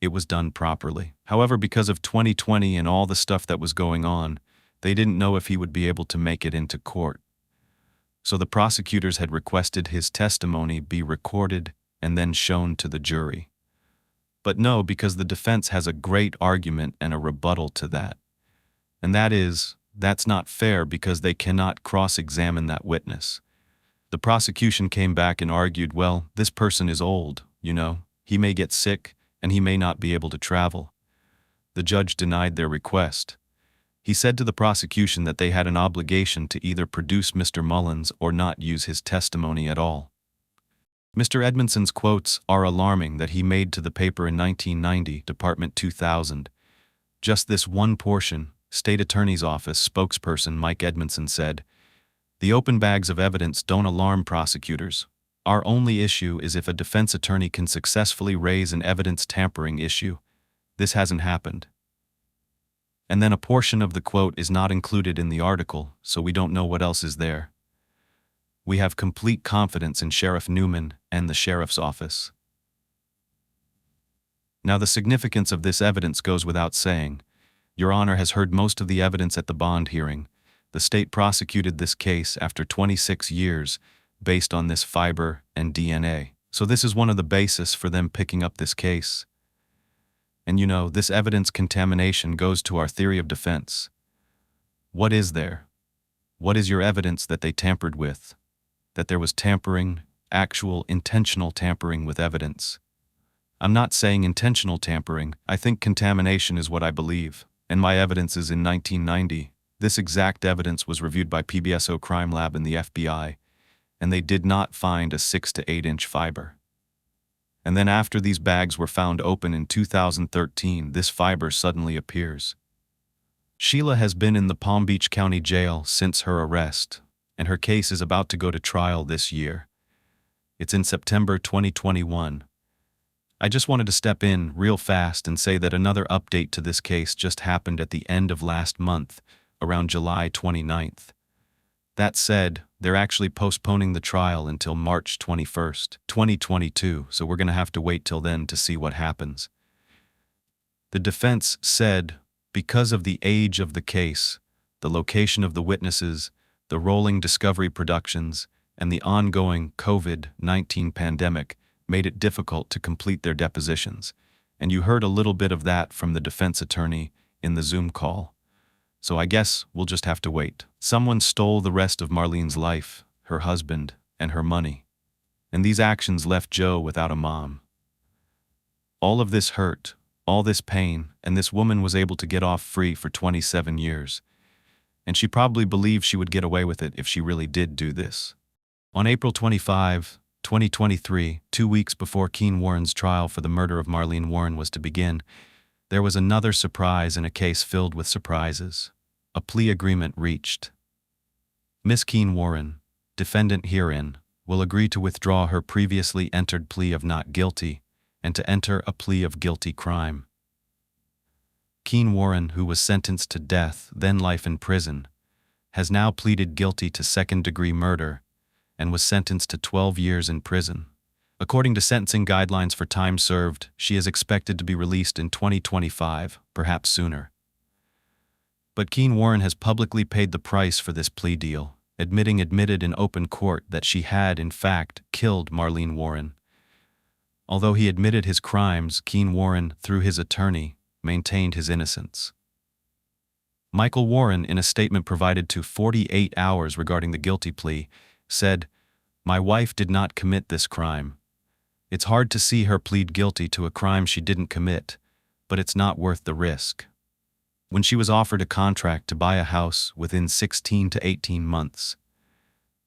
it was done properly. However, because of 2020 and all the stuff that was going on, they didn't know if he would be able to make it into court. So the prosecutors had requested his testimony be recorded and then shown to the jury. But no, because the defense has a great argument and a rebuttal to that. And that is, that's not fair because they cannot cross-examine that witness. The prosecution came back and argued, well, this person is old, he may get sick and he may not be able to travel. The judge denied their request. He said to the prosecution that they had an obligation to either produce Mr. Mullins or not use his testimony at all. Mr. Edmondson's quotes are alarming that he made to the paper in 1990, Department 2000. Just this one portion, State Attorney's Office spokesperson Mike Edmondson said, "The open bags of evidence don't alarm prosecutors. Our only issue is if a defense attorney can successfully raise an evidence tampering issue. This hasn't happened." And then a portion of the quote is not included in the article, so we don't know what else is there. We have complete confidence in Sheriff Newman and the sheriff's office. Now, the significance of this evidence goes without saying. Your Honor has heard most of the evidence at the bond hearing. The state prosecuted this case after 26 years based on this fiber and DNA. So this is one of the bases for them picking up this case. And this evidence contamination goes to our theory of defense. What is there? What is your evidence that they tampered with? That there was tampering, actual intentional tampering with evidence? I'm not saying intentional tampering. I think contamination is what I believe. And my evidence is in 1990. This exact evidence was reviewed by PBSO Crime Lab and the FBI, and they did not find a 6 to 8 inch fiber. And then after these bags were found open in 2013, this fiber suddenly appears. Sheila has been in the Palm Beach County Jail since her arrest, and her case is about to go to trial this year. It's in September 2021. I just wanted to step in real fast and say that another update to this case just happened at the end of last month, around July 29th. That said, they're actually postponing the trial until March 21st, 2022, so we're going to have to wait till then to see what happens. The defense said, because of the age of the case, the location of the witnesses, the rolling Discovery Productions, and the ongoing COVID-19 pandemic made it difficult to complete their depositions, and you heard a little bit of that from the defense attorney in the Zoom call. So I guess we'll just have to wait. Someone stole the rest of Marlene's life, her husband, and her money. And these actions left Joe without a mom. All of this hurt, all this pain, and this woman was able to get off free for 27 years. And she probably believed she would get away with it if she really did do this. On April 25, 2023, 2 weeks before Keen Warren's trial for the murder of Marlene Warren was to begin, there was another surprise in a case filled with surprises. A plea agreement reached. Miss Keen Warren, defendant herein, will agree to withdraw her previously entered plea of not guilty and to enter a plea of guilty crime. Keen Warren, who was sentenced to death, then life in prison, has now pleaded guilty to second-degree murder and was sentenced to 12 years in prison. According to sentencing guidelines for time served, she is expected to be released in 2025, perhaps sooner. But Keen Warren has publicly paid the price for this plea deal, admitted in open court that she had, in fact, killed Marlene Warren. Although he admitted his crimes, Keen Warren, through his attorney, maintained his innocence. Michael Warren, in a statement provided to 48 Hours regarding the guilty plea, said, "My wife did not commit this crime. It's hard to see her plead guilty to a crime she didn't commit, but it's not worth the risk." When she was offered a contract to buy a house within 16 to 18 months,